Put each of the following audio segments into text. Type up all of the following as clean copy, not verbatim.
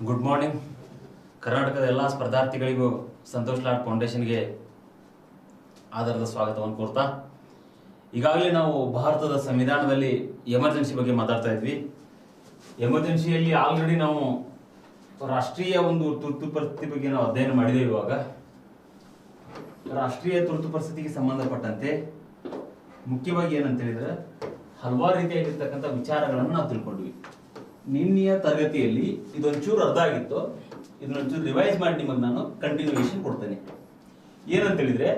Good morning. ಕರ್ನಾಟಕದ ಎಲ್ಲ ಸ್ಪರ್ಧಾರ್ಥಿಗಳಿಗೂ ಸಂತೋಷ್ ಲಾಡ್ ಫೌಂಡೇಶನ್ಗೆ ಆಧಾರದ ಸ್ವಾಗತವನ್ನು ಕೋರ್ತಾ, ಈಗಾಗಲೇ ನಾವು ಭಾರತದ ಸಂವಿಧಾನದಲ್ಲಿ ಎಮರ್ಜೆನ್ಸಿ ಬಗ್ಗೆ ಮಾತಾಡ್ತಾ ಇದ್ವಿ. ಎಮರ್ಜೆನ್ಸಿಯಲ್ಲಿ ಆಲ್ರೆಡಿ ನಾವು ರಾಷ್ಟ್ರೀಯ ಒಂದು ತುರ್ತು ಪರಿಸ್ಥಿತಿ ಬಗ್ಗೆ ನಾವು ಅಧ್ಯಯನ ಮಾಡಿದ್ದೇವೆ. ಇವಾಗ ರಾಷ್ಟ್ರೀಯ ತುರ್ತು ಪರಿಸ್ಥಿತಿಗೆ ಸಂಬಂಧಪಟ್ಟಂತೆ ಮುಖ್ಯವಾಗಿ ಏನಂತ ಹೇಳಿದ್ರೆ ಹಲವಾರು ರೀತಿಯಾಗಿರ್ತಕ್ಕಂಥ ವಿಚಾರಗಳನ್ನು ನಾವು ತಿಳ್ಕೊಂಡ್ವಿ. ನಿನ್ನೆಯ ತರಗತಿಯಲ್ಲಿ ಇದೊಂಚೂರು ಅರ್ಧ ಆಗಿತ್ತು, ಇದನ್ನೊಂಚೂರು ರಿವೈಸ್ ಮಾಡಿ ನಿಮಗೆ ನಾನು ಕಂಟಿನ್ಯೂಯೇಷನ್ ಕೊಡ್ತೇನೆ. ಏನಂತ ಹೇಳಿದ್ರೆ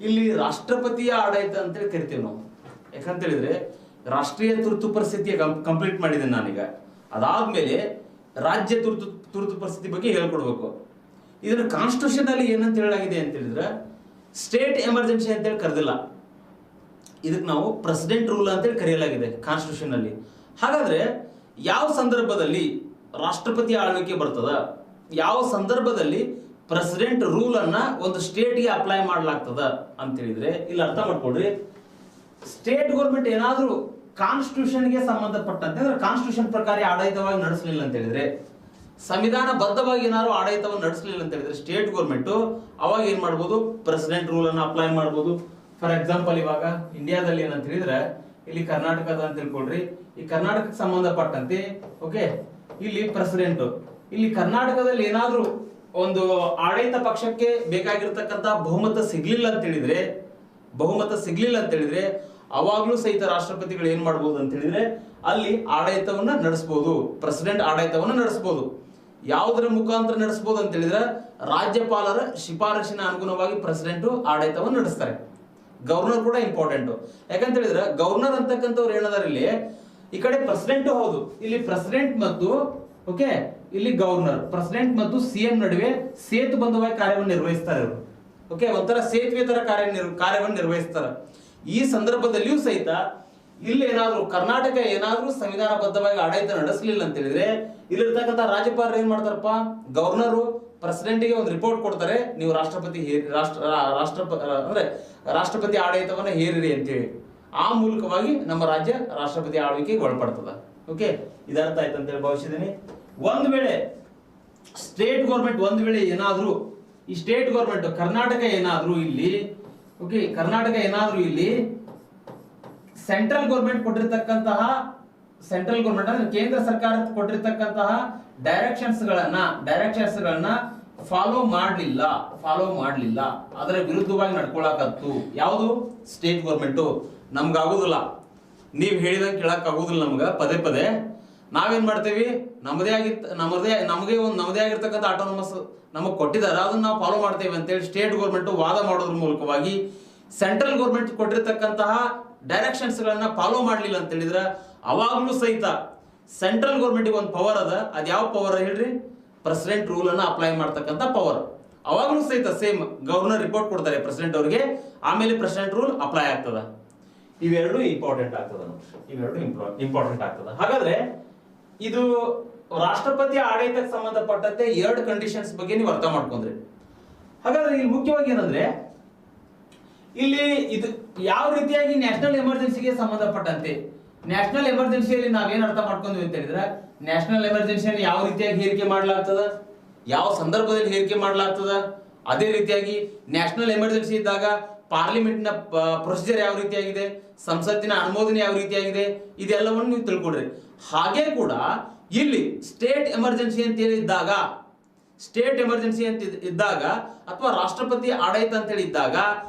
ಇಲ್ಲಿ ರಾಷ್ಟ್ರಪತಿಯ ಆಡಳಿತ ಅಂತೇಳಿ ಕರಿತೇವೆ ನಾವು. ಯಾಕಂತ ಹೇಳಿದ್ರೆ ರಾಷ್ಟ್ರೀಯ ತುರ್ತು ಪರಿಸ್ಥಿತಿಯ ಕಂಪ್ಲೀಟ್ ಮಾಡಿದ್ದೇನೆ ನಾನೀಗ. ಅದಾದ್ಮೇಲೆ ರಾಜ್ಯ ತುರ್ತು ಪರಿಸ್ಥಿತಿ ಬಗ್ಗೆ ಹೇಳ್ಕೊಡ್ಬೇಕು. ಇದರ ಕಾನ್ಸ್ಟಿಟ್ಯೂಷನ್ ಅಲ್ಲಿ ಏನಂತ ಹೇಳಲಾಗಿದೆ ಅಂತ ಹೇಳಿದ್ರೆ ಸ್ಟೇಟ್ ಎಮರ್ಜೆನ್ಸಿ ಅಂತೇಳಿ ಕರೆದಿಲ್ಲ, ಇದಕ್ಕೆ ನಾವು ಪ್ರೆಸಿಡೆಂಟ್ ರೂಲ್ ಅಂತೇಳಿ ಕರೆಯಲಾಗಿದೆ ಕಾನ್ಸ್ಟಿಟ್ಯೂಷನ್ ಅಲ್ಲಿ. ಹಾಗಾದ್ರೆ ಯಾವ ಸಂದರ್ಭದಲ್ಲಿ ರಾಷ್ಟ್ರಪತಿ ಆಳ್ವಿಕೆ ಬರ್ತದ, ಯಾವ ಸಂದರ್ಭದಲ್ಲಿ ಪ್ರೆಸಿಡೆಂಟ್ ರೂಲ್ ಅನ್ನ ಒಂದು ಸ್ಟೇಟ್ಗೆ ಅಪ್ಲೈ ಮಾಡ್ಲಾಗ್ತದ ಅಂತ ಹೇಳಿದ್ರೆ ಇಲ್ಲಿ ಅರ್ಥ ಮಾಡ್ಕೊಡ್ರಿ. ಸ್ಟೇಟ್ ಗೌರ್ಮೆಂಟ್ ಏನಾದ್ರೂ ಕಾನ್ಸ್ಟಿಟ್ಯೂಷನ್ಗೆ ಸಂಬಂಧಪಟ್ಟಂತೆ ಅಂದ್ರೆ ಕಾನ್ಸ್ಟಿಟ್ಯೂಷನ್ ಪ್ರಕಾರ ಆಡಳಿತವಾಗಿ ನಡೆಸಲಿಲ್ಲ ಅಂತ ಹೇಳಿದ್ರೆ, ಸಂವಿಧಾನ ಬದ್ಧವಾಗಿ ಏನಾದ್ರು ಆಡಳಿತವನ್ನು ನಡೆಸಲಿಲ್ಲ ಅಂತ ಹೇಳಿದ್ರೆ ಸ್ಟೇಟ್ ಗೌರ್ಮೆಂಟ್ ಅವಾಗ ಏನ್ ಮಾಡ್ಬೋದು, ಪ್ರೆಸಿಡೆಂಟ್ ರೂಲ್ ಅನ್ನ ಅಪ್ಲೈ ಮಾಡ್ಬೋದು. ಫಾರ್ ಎಕ್ಸಾಂಪಲ್ ಇವಾಗ ಇಂಡಿಯಾದಲ್ಲಿ ಏನಂತ ಹೇಳಿದ್ರೆ ಇಲ್ಲಿ ಕರ್ನಾಟಕದ ಅಂತ ತಿಳ್ಕೊಳ್ರಿ. ಈ ಕರ್ನಾಟಕಕ್ಕೆ ಸಂಬಂಧಪಟ್ಟಂತೆ ಓಕೆ ಇಲ್ಲಿ ಪ್ರೆಸಿಡೆಂಟ್, ಇಲ್ಲಿ ಕರ್ನಾಟಕದಲ್ಲಿ ಏನಾದ್ರೂ ಒಂದು ಆಡಳಿತ ಪಕ್ಷಕ್ಕೆ ಬೇಕಾಗಿರ್ತಕ್ಕಂಥ ಬಹುಮತ ಸಿಗ್ಲಿಲ್ಲ ಅಂತ ಹೇಳಿದ್ರೆ ಅವಾಗ್ಲೂ ಸಹಿತ ರಾಷ್ಟ್ರಪತಿಗಳು ಏನ್ ಮಾಡ್ಬೋದು ಅಂತ ಹೇಳಿದ್ರೆ ಅಲ್ಲಿ ಆಡಳಿತವನ್ನ ನಡೆಸಬಹುದು, ಪ್ರೆಸಿಡೆಂಟ್ ಆಡಳಿತವನ್ನ ನಡೆಸಬಹುದು. ಯಾವುದರ ಮುಖಾಂತರ ನಡೆಸಬಹುದು ಅಂತ ಹೇಳಿದ್ರೆ ರಾಜ್ಯಪಾಲರ ಶಿಫಾರಸಿನ ಅನುಗುಣವಾಗಿ ಪ್ರೆಸಿಡೆಂಟ್ ಆಡಳಿತವನ್ನು ನಡೆಸ್ತಾರೆ. ಗವರ್ನರ್ ಕೂಡ ಇಂಪಾರ್ಟೆಂಟ್. ಯಾಕಂತ ಹೇಳಿದ್ರೆ ಗವರ್ನರ್ ಅಂತಕ್ಕಂಥವ್ರು ಏನದಾರ ಇಲ್ಲಿ ಈ ಕಡೆ ಪ್ರೆಸಿಡೆಂಟ್ ಹೌದು, ಇಲ್ಲಿ ಪ್ರೆಸಿಡೆಂಟ್ ಮತ್ತು ಓಕೆ ಇಲ್ಲಿ ಗವರ್ನರ್, ಪ್ರೆಸಿಡೆಂಟ್ ಮತ್ತು ಸಿಎಂ ನಡುವೆ ಸೇತುಬಂಧವಾಗಿ ಕಾರ್ಯವನ್ನು ನಿರ್ವಹಿಸ್ತಾರೆ ಇವರು. ಓಕೆ, ಒಂಥರ ಸೇತುವೆ ತರ ಕಾರ್ಯವನ್ನು ನಿರ್ವಹಿಸ್ತಾರೆ. ಈ ಸಂದರ್ಭದಲ್ಲಿಯೂ ಸಹಿತ ಇಲ್ಲಿ ಏನಾದ್ರು ಕರ್ನಾಟಕ ಏನಾದ್ರೂ ಸಂವಿಧಾನಬದ್ಧವಾಗಿ ಆಡಳಿತ ನಡೆಸಲಿಲ್ಲ ಅಂತ ಹೇಳಿದ್ರೆ ಇಲ್ಲಿರ್ತಕ್ಕಂಥ ರಾಜ್ಯಪಾಲರು ಏನ್ ಮಾಡ್ತಾರಪ್ಪ, ಗವರ್ನರು ಪ್ರೆಸಿಡೆಂಟ್ಗೆ ಒಂದು ರಿಪೋರ್ಟ್ ಕೊಡ್ತಾರೆ, ನೀವು ರಾಷ್ಟ್ರಪತಿ ಆಡಳಿತವನ್ನ ಹೇರಿರಿ ಅಂತೇಳಿ. ಆ ಮೂಲಕವಾಗಿ ನಮ್ಮ ರಾಜ್ಯ ರಾಷ್ಟ್ರಪತಿ ಆಳ್ವಿಕೆಗೆ ಒಳಪಡ್ತದ. ಓಕೆ, ಇದರ್ಥ ಆಯ್ತು ಅಂತ ಹೇಳಿ ಭಾವಿಸಿದ್ದೀನಿ. ಒಂದ್ ವೇಳೆ ಸ್ಟೇಟ್ ಗೌರ್ಮೆಂಟ್ ಏನಾದ್ರೂ ಈ ಸ್ಟೇಟ್ ಗೌರ್ಮೆಂಟ್ ಕರ್ನಾಟಕ ಏನಾದ್ರೂ ಇಲ್ಲಿ ಓಕೆ ಕರ್ನಾಟಕ ಏನಾದ್ರೂ ಇಲ್ಲಿ ಸೆಂಟ್ರಲ್ ಗೌರ್ಮೆಂಟ್ ಕೊಟ್ಟಿರ್ತಕ್ಕಂತಹ ಸೆಂಟ್ರಲ್ ಗೌರ್ಮೆಂಟ್ ಅಂದ್ರೆ ಕೇಂದ್ರ ಸರ್ಕಾರ ಕೊಟ್ಟಿರ್ತಕ್ಕಂತಹ ಡೈರೆಕ್ಷನ್ಸ್ ಗಳನ್ನ ಫಾಲೋ ಮಾಡಲಿಲ್ಲ, ಅದರ ವಿರುದ್ಧವಾಗಿ ನಡ್ಕೊಳಕತ್ತು ಯಾವುದು ಸ್ಟೇಟ್ ಗೌರ್ಮೆಂಟ್. ನಮ್ಗಾಗುದಿಲ್ಲ, ನೀವ್ ಹೇಳಿದಂಗೆ ಕೇಳಕ್ ಆಗುದಿಲ್ಲ ನಮ್ಗ ಪದೇ ನಾವೇನ್ ಮಾಡ್ತೇವಿ, ನಮ್ಮದೇ ಆಗಿರ್ತಕ್ಕಂಥ ಆಟೋನಮಸ್ ನಮಗ್ ಕೊಟ್ಟಿದ್ದಾರೆ, ಅದನ್ನ ನಾವು ಫಾಲೋ ಮಾಡ್ತೇವೆ ಅಂತೇಳಿ ಸ್ಟೇಟ್ ಗೌರ್ಮೆಂಟ್ ವಾದ ಮಾಡೋದ್ರ ಮೂಲಕವಾಗಿ ಸೆಂಟ್ರಲ್ ಗೌರ್ಮೆಂಟ್ ಕೊಟ್ಟಿರ್ತಕ್ಕಂತಹ ಡೈರೆಕ್ಷನ್ಸ್ ಗಳನ್ನ ಫಾಲೋ ಮಾಡ್ಲಿಲ್ಲ ಅಂತ ಹೇಳಿದ್ರೆ ಅವಾಗ್ಲೂ ಸಹಿತ ಸೆಂಟ್ರಲ್ ಗೌರ್ಮೆಂಟ್ ಒಂದು ಪವರ್ ಅದ. ಅದ್ ಯಾವ ಪವರ್ ಹೇಳ್ರಿ, ಪ್ರೆಸಿಡೆಂಟ್ ರೂಲ್ ಅನ್ನ ಅಪ್ಲೈ ಮಾಡ್ತಕ್ಕಂಥ ಪವರ್. ಅವಾಗ್ಲೂ ಸಹಿತ ಸೇಮ್ ಗವರ್ನರ್ ರಿಪೋರ್ಟ್ ಕೊಡ್ತಾರೆ ಪ್ರೆಸಿಡೆಂಟ್ ಅವ್ರಿಗೆ, ಆಮೇಲೆ ಪ್ರೆಸಿಡೆಂಟ್ ರೂಲ್ ಅಪ್ಲೈ ಆಗ್ತದ. ಇವೆರಡು ಇಂಪಾರ್ಟೆಂಟ್ ಆಗ್ತದ. ಹಾಗಾದ್ರೆ ಇದು ರಾಷ್ಟ್ರಪತಿ ಆಡಳಿತಕ್ಕೆ ಸಂಬಂಧಪಟ್ಟಂತೆ ಎರಡು ಕಂಡೀಷನ್ಸ್ ಬಗ್ಗೆ ನೀವು ಅರ್ಥ ಮಾಡ್ಕೊಂಡ್ರಿ. ಹಾಗಾದ್ರೆ ಇಲ್ಲಿ ಮುಖ್ಯವಾಗಿ ಏನಂದ್ರೆ ಇಲ್ಲಿ ಇದು ಯಾವ ರೀತಿಯಾಗಿ ನ್ಯಾಷನಲ್ ಎಮರ್ಜೆನ್ಸಿಗೆ ಸಂಬಂಧಪಟ್ಟಂತೆ, ನ್ಯಾಷನಲ್ ಎಮರ್ಜೆನ್ಸಿಯಲ್ಲಿ ನಾವೇನ್ ಅರ್ಥ ಮಾಡ್ಕೊಂಡ್ವಿ ಅಂತ ಹೇಳಿದ್ರೆ ನ್ಯಾಷನಲ್ ಎಮರ್ಜೆನ್ಸಿಯನ್ನು ಯಾವ ರೀತಿಯಾಗಿ ಹೇರಿಕೆ ಮಾಡಲಾಗ್ತದ, ಯಾವ ಸಂದರ್ಭದಲ್ಲಿ ಹೇರಿಕೆ ಮಾಡಲಾಗ್ತದ, ಅದೇ ರೀತಿಯಾಗಿ ನ್ಯಾಷನಲ್ ಎಮರ್ಜೆನ್ಸಿ ಇದ್ದಾಗ ಪಾರ್ಲಿಮೆಂಟ್ ನ ಪ್ರೊಸೀಜರ್ ಯಾವ ರೀತಿಯಾಗಿದೆ, ಸಂಸತ್ತಿನ ಅನುಮೋದನೆ ಯಾವ ರೀತಿಯಾಗಿದೆ, ಇದೆಲ್ಲವನ್ನು ನೀವು ತಿಳ್ಕೊಡ್ರಿ. ಹಾಗೆ ಕೂಡ ಇಲ್ಲಿ ಸ್ಟೇಟ್ ಎಮರ್ಜೆನ್ಸಿ ಅಂತ ಇದ್ದಾಗ ಅಥವಾ ರಾಷ್ಟ್ರಪತಿ ಆಡಳಿತ ಅಂತ ಹೇಳಿ ಇದ್ದಾಗ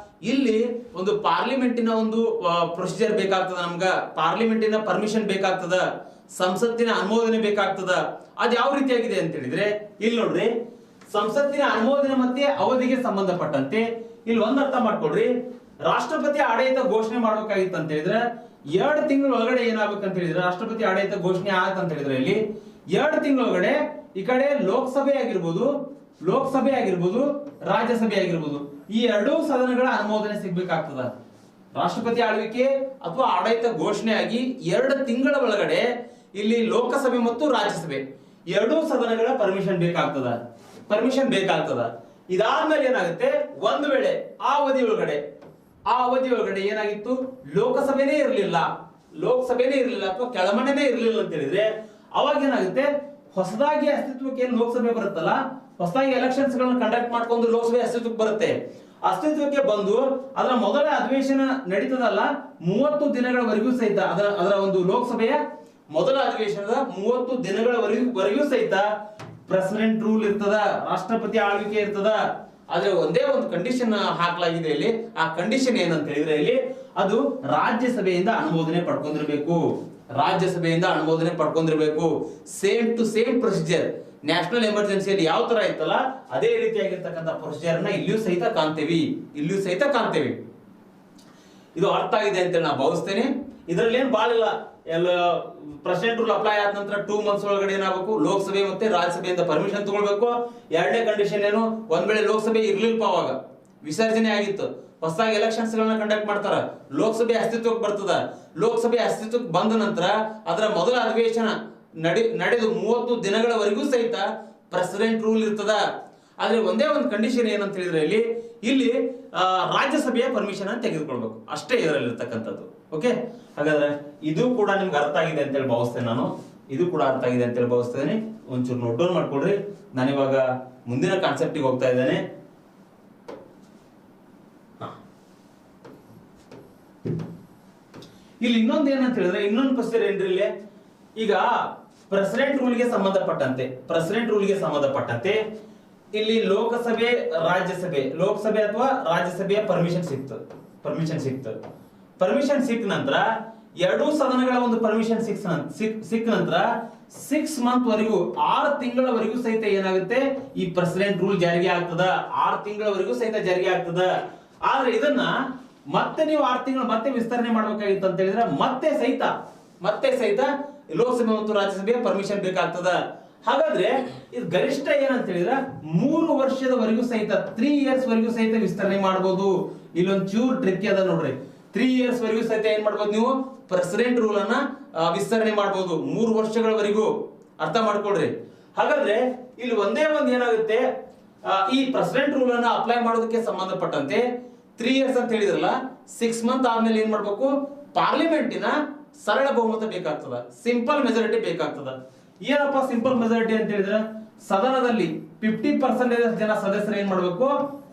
ಇಲ್ಲಿ ಒಂದು ಪಾರ್ಲಿಮೆಂಟಿನ ಒಂದು ಪ್ರೊಸೀಜರ್ ಬೇಕಾಗ್ತದ, ನಮ್ಗ ಪಾರ್ಲಿಮೆಂಟಿನ ಪರ್ಮಿಷನ್ ಬೇಕಾಗ್ತದ, ಸಂಸತ್ತಿನ ಅನುಮೋದನೆ ಬೇಕಾಗ್ತದ. ಅದ್ ಯಾವ ರೀತಿಯಾಗಿದೆ ಅಂತ ಹೇಳಿದ್ರೆ ಇಲ್ಲಿ ನೋಡ್ರಿ, ಸಂಸತ್ತಿನ ಅನುಮೋದನೆ ಮತ್ತೆ ಅವಧಿಗೆ ಸಂಬಂಧಪಟ್ಟಂತೆ ಇಲ್ಲಿ ಒಂದ್ ಅರ್ಥ ಮಾಡ್ಕೊಡ್ರಿ. ರಾಷ್ಟ್ರಪತಿ ಆಡಳಿತ ಘೋಷಣೆ ಮಾಡ್ಬೇಕಾಗಿತ್ತು ಅಂತ ಹೇಳಿದ್ರೆ 2 ತಿಂಗಳ ಒಳಗಡೆ ಏನಾಗ್ಬೇಕಂತ ಹೇಳಿದ್ರೆ ರಾಷ್ಟ್ರಪತಿ ಆಡಳಿತ ಘೋಷಣೆ ಆಗತ್ತ ಅಂತ ಹೇಳಿದ್ರೆ ಇಲ್ಲಿ 2 ತಿಂಗಳ ಒಳಗಡೆ ಈ ಕಡೆ ಲೋಕಸಭೆ ಆಗಿರ್ಬೋದು ರಾಜ್ಯಸಭೆ ಆಗಿರ್ಬೋದು ಈ ಎರಡೂ ಸದನಗಳ ಅನುಮೋದನೆ ಸಿಗ್ಬೇಕಾಗ್ತದ. ರಾಷ್ಟ್ರಪತಿ ಆಳ್ವಿಕೆ ಅಥವಾ ಆಡಳಿತ ಘೋಷಣೆ ಆಗಿ 2 ತಿಂಗಳ ಒಳಗಡೆ ಇಲ್ಲಿ ಲೋಕಸಭೆ ಮತ್ತು ರಾಜ್ಯಸಭೆ ಎರಡೂ ಸದನಗಳ ಪರ್ಮಿಷನ್ ಬೇಕಾಗ್ತದ. ಇದಾದ್ಮೇಲೆ ಏನಾಗುತ್ತೆ, ಒಂದು ವೇಳೆ ಆ ಅವಧಿ ಒಳಗಡೆ ಏನಾಗಿತ್ತು, ಲೋಕಸಭೆನೇ ಇರಲಿಲ್ಲ ಅಥವಾ ಕೆಳಮನೆನೇ ಇರಲಿಲ್ಲ ಅಂತ ಹೇಳಿದ್ರೆ ಅವಾಗ ಏನಾಗುತ್ತೆ, ಹೊಸದಾಗಿ ಅಸ್ತಿತ್ವಕ್ಕೆ ಏನು ಲೋಕಸಭೆ ಬರುತ್ತಲ್ಲ, ಹೊಸದಾಗಿ ಎಲೆಕ್ಷನ್ಸ್ ಗಳನ್ನ ಕಂಡಕ್ಟ್ ಮಾಡ್ಕೊಂಡು ಲೋಕಸಭೆ ಅಸ್ತಿತ್ವಕ್ಕೆ ಬರುತ್ತೆ. ಅಸ್ತಿತ್ವಕ್ಕೆ ಬಂದು ಅದರ ಮೊದಲ ಅಧಿವೇಶನ ನಡೀತದಲ್ಲ 30 ದಿನಗಳವರೆಗೂ ಸಹಿತ ಅದರ ಒಂದು ಲೋಕಸಭೆಯ ಮೊದಲ ಅಧಿವೇಶನದ 30 ದಿನಗಳವರೆಗೂ ಸಹಿತ ಪ್ರೆಸಿಡೆಂಟ್ ರೂಲ್ ಇರ್ತದ, ರಾಷ್ಟ್ರಪತಿ ಆಳ್ವಿಕೆ ಇರ್ತದ. ಆದ್ರೆ ಒಂದೇ ಒಂದು ಕಂಡೀಷನ್ ಹಾಕಲಾಗಿದೆ ಇಲ್ಲಿ. ಆ ಕಂಡೀಷನ್ ಏನಂತ ಹೇಳಿದ್ರೆ ಇಲ್ಲಿ ಅದು ರಾಜ್ಯಸಭೆಯಿಂದ ಅನುಮೋದನೆ ಪಡ್ಕೊಂಡಿರ್ಬೇಕು. ರಾಜ್ಯಸಭೆಯಿಂದ ಅನುಮೋದನೆ ಪಡ್ಕೊಂಡಿರ್ಬೇಕು. Same to same procedure national ಎಮರ್ಜೆನ್ಸಿಯಲ್ಲಿ ಯಾವ ತರ ಇತ್ತಲ್ಲ ಅದೇ ರೀತಿಯಾಗಿರ್ತಕ್ಕಂಥ ಪ್ರೊಸೀಜರ್ ನ ಇಲ್ಲಿಯೂ ಸಹಿತ ಕಾಣ್ತೇವೆ. ಇದು ಅರ್ಥ ಆಗಿದೆ ಅಂತ ನಾನು ಭಾವಿಸ್ತೇನೆ. ಇದರಲ್ಲಿ ಏನು ಬಾಳ ಇಲ್ಲ. ಎಲ್ಲ ಪ್ರೆಸಿಡೆಂಟ್ ರೂಲ್ ಅಪ್ಲೈ ಆದ ನಂತರ 2 ಮಂತ್ಸ್ ಒಳಗಡೆ ಏನಾಗಬೇಕು, ಲೋಕಸಭೆ ಮತ್ತೆ ರಾಜ್ಯಸಭೆಯಿಂದ ಪರ್ಮಿಷನ್ ತಗೊಳ್ಬೇಕು. ಎರಡನೇ ಕಂಡೀಷನ್ ಏನು, ಒಂದ್ ವೇಳೆ ಲೋಕಸಭೆ ಇರ್ಲಿಲ್ಪ, ಅವಾಗ ವಿಸರ್ಜನೆ ಆಗಿತ್ತು, ಹೊಸದಾಗಿ ಎಲೆಕ್ಷನ್ಸ್ ಗಳನ್ನ ಕಂಡಕ್ಟ್ ಮಾಡ್ತಾರ, ಲೋಕಸಭೆ ಅಸ್ತಿತ್ವಕ್ಕೆ ಬರ್ತದ. ಲೋಕಸಭೆ ಅಸ್ತಿತ್ವಕ್ಕೆ ಬಂದ ನಂತರ ಅದರ ಮೊದಲ ಅಧಿವೇಶನ ನಡೆದು 30 ದಿನಗಳವರೆಗೂ ಸಹಿತ ಪ್ರೆಸಿಡೆಂಟ್ ರೂಲ್ ಇರ್ತದ. ಆದ್ರೆ ಒಂದೇ ಒಂದು ಕಂಡೀಷನ್ ಏನಂತ ಹೇಳಿದ್ರೆ ಇಲ್ಲಿ ರಾಜ್ಯಸಭೆಯ ಪರ್ಮಿಷನ್ ಅನ್ನು ತೆಗೆದುಕೊಳ್ಬೇಕು ಅಷ್ಟೇ ಇದರಲ್ಲಿ ಇರ್ತಕ್ಕಂಥದ್ದು. ಓಕೆ, ಹಾಗಾದ್ರೆ ಇದು ಕೂಡ ನಿಮ್ಗೆ ಅರ್ಥ ಆಗಿದೆ ಅಂತೇಳಿ ಭಾವಿಸ್ತೇನೆ. ಒಂಚೂರು ನೋಟ್ ಡೌನ್ ಮಾಡ್ಕೊಳ್ರಿ. ನಾನಿವಾಗ ಮುಂದಿನ ಕಾನ್ಸೆಪ್ಟಿಗೆ ಹೋಗ್ತಾ ಇದ್ದೇನೆ. ಇಲ್ಲಿ ಇನ್ನೊಂದು ಏನಂತ ಹೇಳಿದ್ರೆ, ಇನ್ನೊಂದು ಪ್ರೊಸೀಜರ್ ಏನ್ರಿ ಇಲ್ಲಿ, ಈಗ ಪ್ರೆಸಿಡೆಂಟ್ ರೂಲ್ಗೆ ಸಂಬಂಧಪಟ್ಟಂತೆ ಇಲ್ಲಿ ಲೋಕಸಭೆ ಅಥವಾ ರಾಜ್ಯಸಭೆಯ ಪರ್ಮಿಷನ್ ಸಿಕ್ತು. ಪರ್ಮಿಷನ್ ಸಿಕ್ಕ ನಂತರ ಎರಡೂ ಸದನಗಳ ಒಂದು ಪರ್ಮಿಷನ್ ಸಿಕ್ಕ ನಂತರ 6 ಮಂತ್ ವರೆಗೂ 6 ತಿಂಗಳವರೆಗೂ ಸಹಿತ ಏನಾಗುತ್ತೆ, ಈ ಪ್ರೆಸಿಡೆಂಟ್ ರೂಲ್ ಜಾರಿಗೆ ಆಗ್ತದ. 6 ತಿಂಗಳವರೆಗೂ ಸಹಿತ ಜಾರಿಗೆ ಆಗ್ತದ. ಆದ್ರೆ ಇದನ್ನ ಮತ್ತೆ ನೀವು 6 ತಿಂಗಳು ಮತ್ತೆ ವಿಸ್ತರಣೆ ಮಾಡ್ಬೇಕಾಗಿತ್ತು ಅಂತ ಹೇಳಿದ್ರೆ ಮತ್ತೆ ಸಹಿತ ಲೋಕಸಭೆ ಮತ್ತು ರಾಜ್ಯಸಭೆಯ ಪರ್ಮಿಷನ್ ಬೇಕಾಗ್ತದ. ಹಾಗಾದ್ರೆ ಇದು ಗರಿಷ್ಠ ಏನಂತ ಹೇಳಿದ್ರೆ 3 ವರ್ಷದವರೆಗೂ ಸಹಿತ 3 ಇಯರ್ಸ್ ವರೆಗೂ ಸಹಿತ ವಿಸ್ತರಣೆ ಮಾಡಬಹುದು. ಇಲ್ಲೊಂದು ಚೂರ್ ಟ್ರಿಕ್ ಅದ ನೋಡ್ರಿ. 3 ಇಯರ್ಸ್ ವರೆಗೂ ಸಹಿತ ಏನ್ ಮಾಡ್ಬೋದು ನೀವು, ಪ್ರೆಸಿಡೆಂಟ್ ರೂಲ್ ಅನ್ನ ವಿಸ್ತರಣೆ ಮಾಡಬಹುದು 3 ವರ್ಷಗಳವರೆಗೂ. ಅರ್ಥ ಮಾಡ್ಕೊಳ್ರಿ. ಹಾಗಾದ್ರೆ ಇಲ್ಲಿ ಒಂದೇ ಒಂದು ಏನಾಗುತ್ತೆ, ಈ ಪ್ರೆಸಿಡೆಂಟ್ ರೂಲ್ ಅನ್ನ ಅಪ್ಲೈ ಮಾಡೋದಕ್ಕೆ ಸಂಬಂಧಪಟ್ಟಂತೆ 3 ಇಯರ್ಸ್ ಅಂತ ಹೇಳಿದ್ರಲ್ಲ, 6 ಮಂತ್ ಆದ್ಮೇಲೆ ಏನ್ ಮಾಡ್ಬೇಕು, ಪಾರ್ಲಿಮೆಂಟಿನ ಸರಳ ಬಹುಮತ ಬೇಕಾಗ್ತದ, ಸಿಂಪಲ್ ಮೆಜಾರಿಟಿ ಬೇಕಾಗ್ತದ. ಏನಪ್ಪ ಸಿಂಪಲ್ ಮೆಜಾರಿಟಿ ಅಂತ ಹೇಳಿದ್ರೆ, ಸದನದಲ್ಲಿ 50% ಜನ ಸದಸ್ಯರು ಏನ್ ಮಾಡ್ಬೇಕು,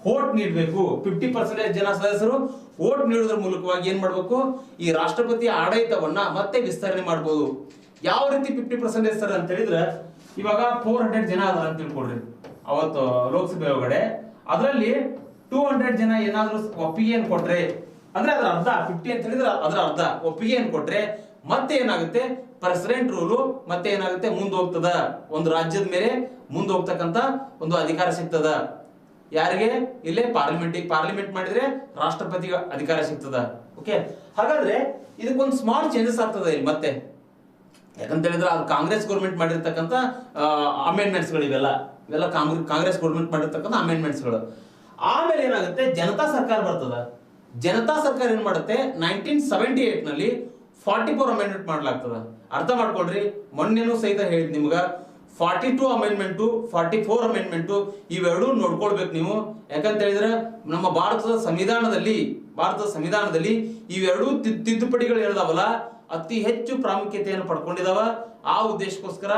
ವೋಟ್ ನೀಡಬೇಕು. 50% ಜನ ಸದಸ್ಯರು ವೋಟ್ ನೀಡುವುದರ ಮೂಲಕವಾಗಿ ಏನ್ ಮಾಡ್ಬೇಕು, ಈ ರಾಷ್ಟ್ರಪತಿ ಆಡಳಿತವನ್ನ ಮತ್ತೆ ವಿಸ್ತರಣೆ ಮಾಡಬಹುದು. ಯಾವ ರೀತಿ 50% ಸರ್ ಅಂತ ಹೇಳಿದ್ರೆ, ಇವಾಗ 400 ಜನ ಅದ ಅಂತ ತಿಳ್ಕೊಳ್ರಿ ಅವತ್ತು ಲೋಕಸಭೆ ಒಳಗಡೆ. ಅದರಲ್ಲಿ 200 ಜನ ಏನಾದ್ರೂ ಒಪ್ಪಿಗೆಯನ್ನು ಕೊಟ್ರೆ, ಅಂದ್ರೆ ಅದರ ಅರ್ಧ 50 ಅಂತ ಹೇಳಿದ್ರೆ ಅದರ ಅರ್ಧ ಒಪ್ಪಿಗೆಯನ್ನು ಕೊಟ್ರೆ ಮತ್ತೆ ಏನಾಗುತ್ತೆ, ಪ್ರೆಸಿಡೆಂಟ್ ರೂಲು ಮತ್ತೆ ಏನಾಗುತ್ತೆ, ಮುಂದೆ ಹೋಗ್ತದ. ಒಂದು ರಾಜ್ಯದ ಮೇಲೆ ಮುಂದೆ ಹೋಗ್ತಕ್ಕಂತ ಒಂದು ಅಧಿಕಾರ ಸಿಗ್ತದ. ಯಾರಿಗೆ, ಇಲ್ಲೇ ಪಾರ್ಲಿಮೆಂಟ್ ಮಾಡಿದ್ರೆ ರಾಷ್ಟ್ರಪತಿಗೆ ಅಧಿಕಾರ ಸಿಗ್ತದ. ಓಕೆ, ಹಾಗಾದ್ರೆ ಇದಕ್ಕೊಂದು ಸ್ಮಾಲ್ ಚೇಂಜಸ್ ಆಗ್ತದೆ ಇಲ್ಲಿ ಮತ್ತೆ. ಯಾಕಂತ ಹೇಳಿದ್ರೆ ಅದು ಕಾಂಗ್ರೆಸ್ ಗೌರ್ಮೆಂಟ್ ಮಾಡಿರ್ತಕ್ಕಂಥ ಅಮೆಂಡ್ಮೆಂಟ್ಸ್ ಗಳು ಇವೆಲ್ಲ ಕಾಂಗ್ರೆಸ್ ಗೌರ್ಮೆಂಟ್ ಮಾಡಿರ್ತಕ್ಕಂಥ ಅಮೆಂಡ್ಮೆಂಟ್ಸ್ ಗಳು. ಆಮೇಲೆ ಏನಾಗುತ್ತೆ, ಜನತಾ ಸರ್ಕಾರ ಬರ್ತದ. ಜನತಾ ಸರ್ಕಾರ ಏನ್ ಮಾಡುತ್ತೆ, 1978 ನಲ್ಲಿ 44 ಅಮೆಂಡ್ಮೆಂಟ್ ಮಾಡ್ಲಾಗ್ತದ. ಅರ್ಥ ಮಾಡ್ಕೊಳ್ರಿ, ಮೊನ್ನೆನೂ ಸಹಿತ ಹೇಳಿದ್ ನಿಮ್ಗ 42 ಅಮೆಂಡ್ಮೆಂಟು 44 ಅಮೆಂಡ್ಮೆಂಟು ಇವೆರಡೂ ನೋಡ್ಕೊಳ್ಬೇಕು ನೀವು. ಯಾಕಂತ ಹೇಳಿದ್ರೆ ನಮ್ಮ ಭಾರತದ ಸಂವಿಧಾನದಲ್ಲಿ ಇವೆರಡೂ ತಿದ್ದುಪಡಿಗಳು ಹೇಳಿದಾವಲ್ಲ, ಅತಿ ಹೆಚ್ಚು ಪ್ರಾಮುಖ್ಯತೆಯನ್ನು ಪಡ್ಕೊಂಡಿದಾವ. ಆ ಉದ್ದೇಶಕ್ಕೋಸ್ಕರ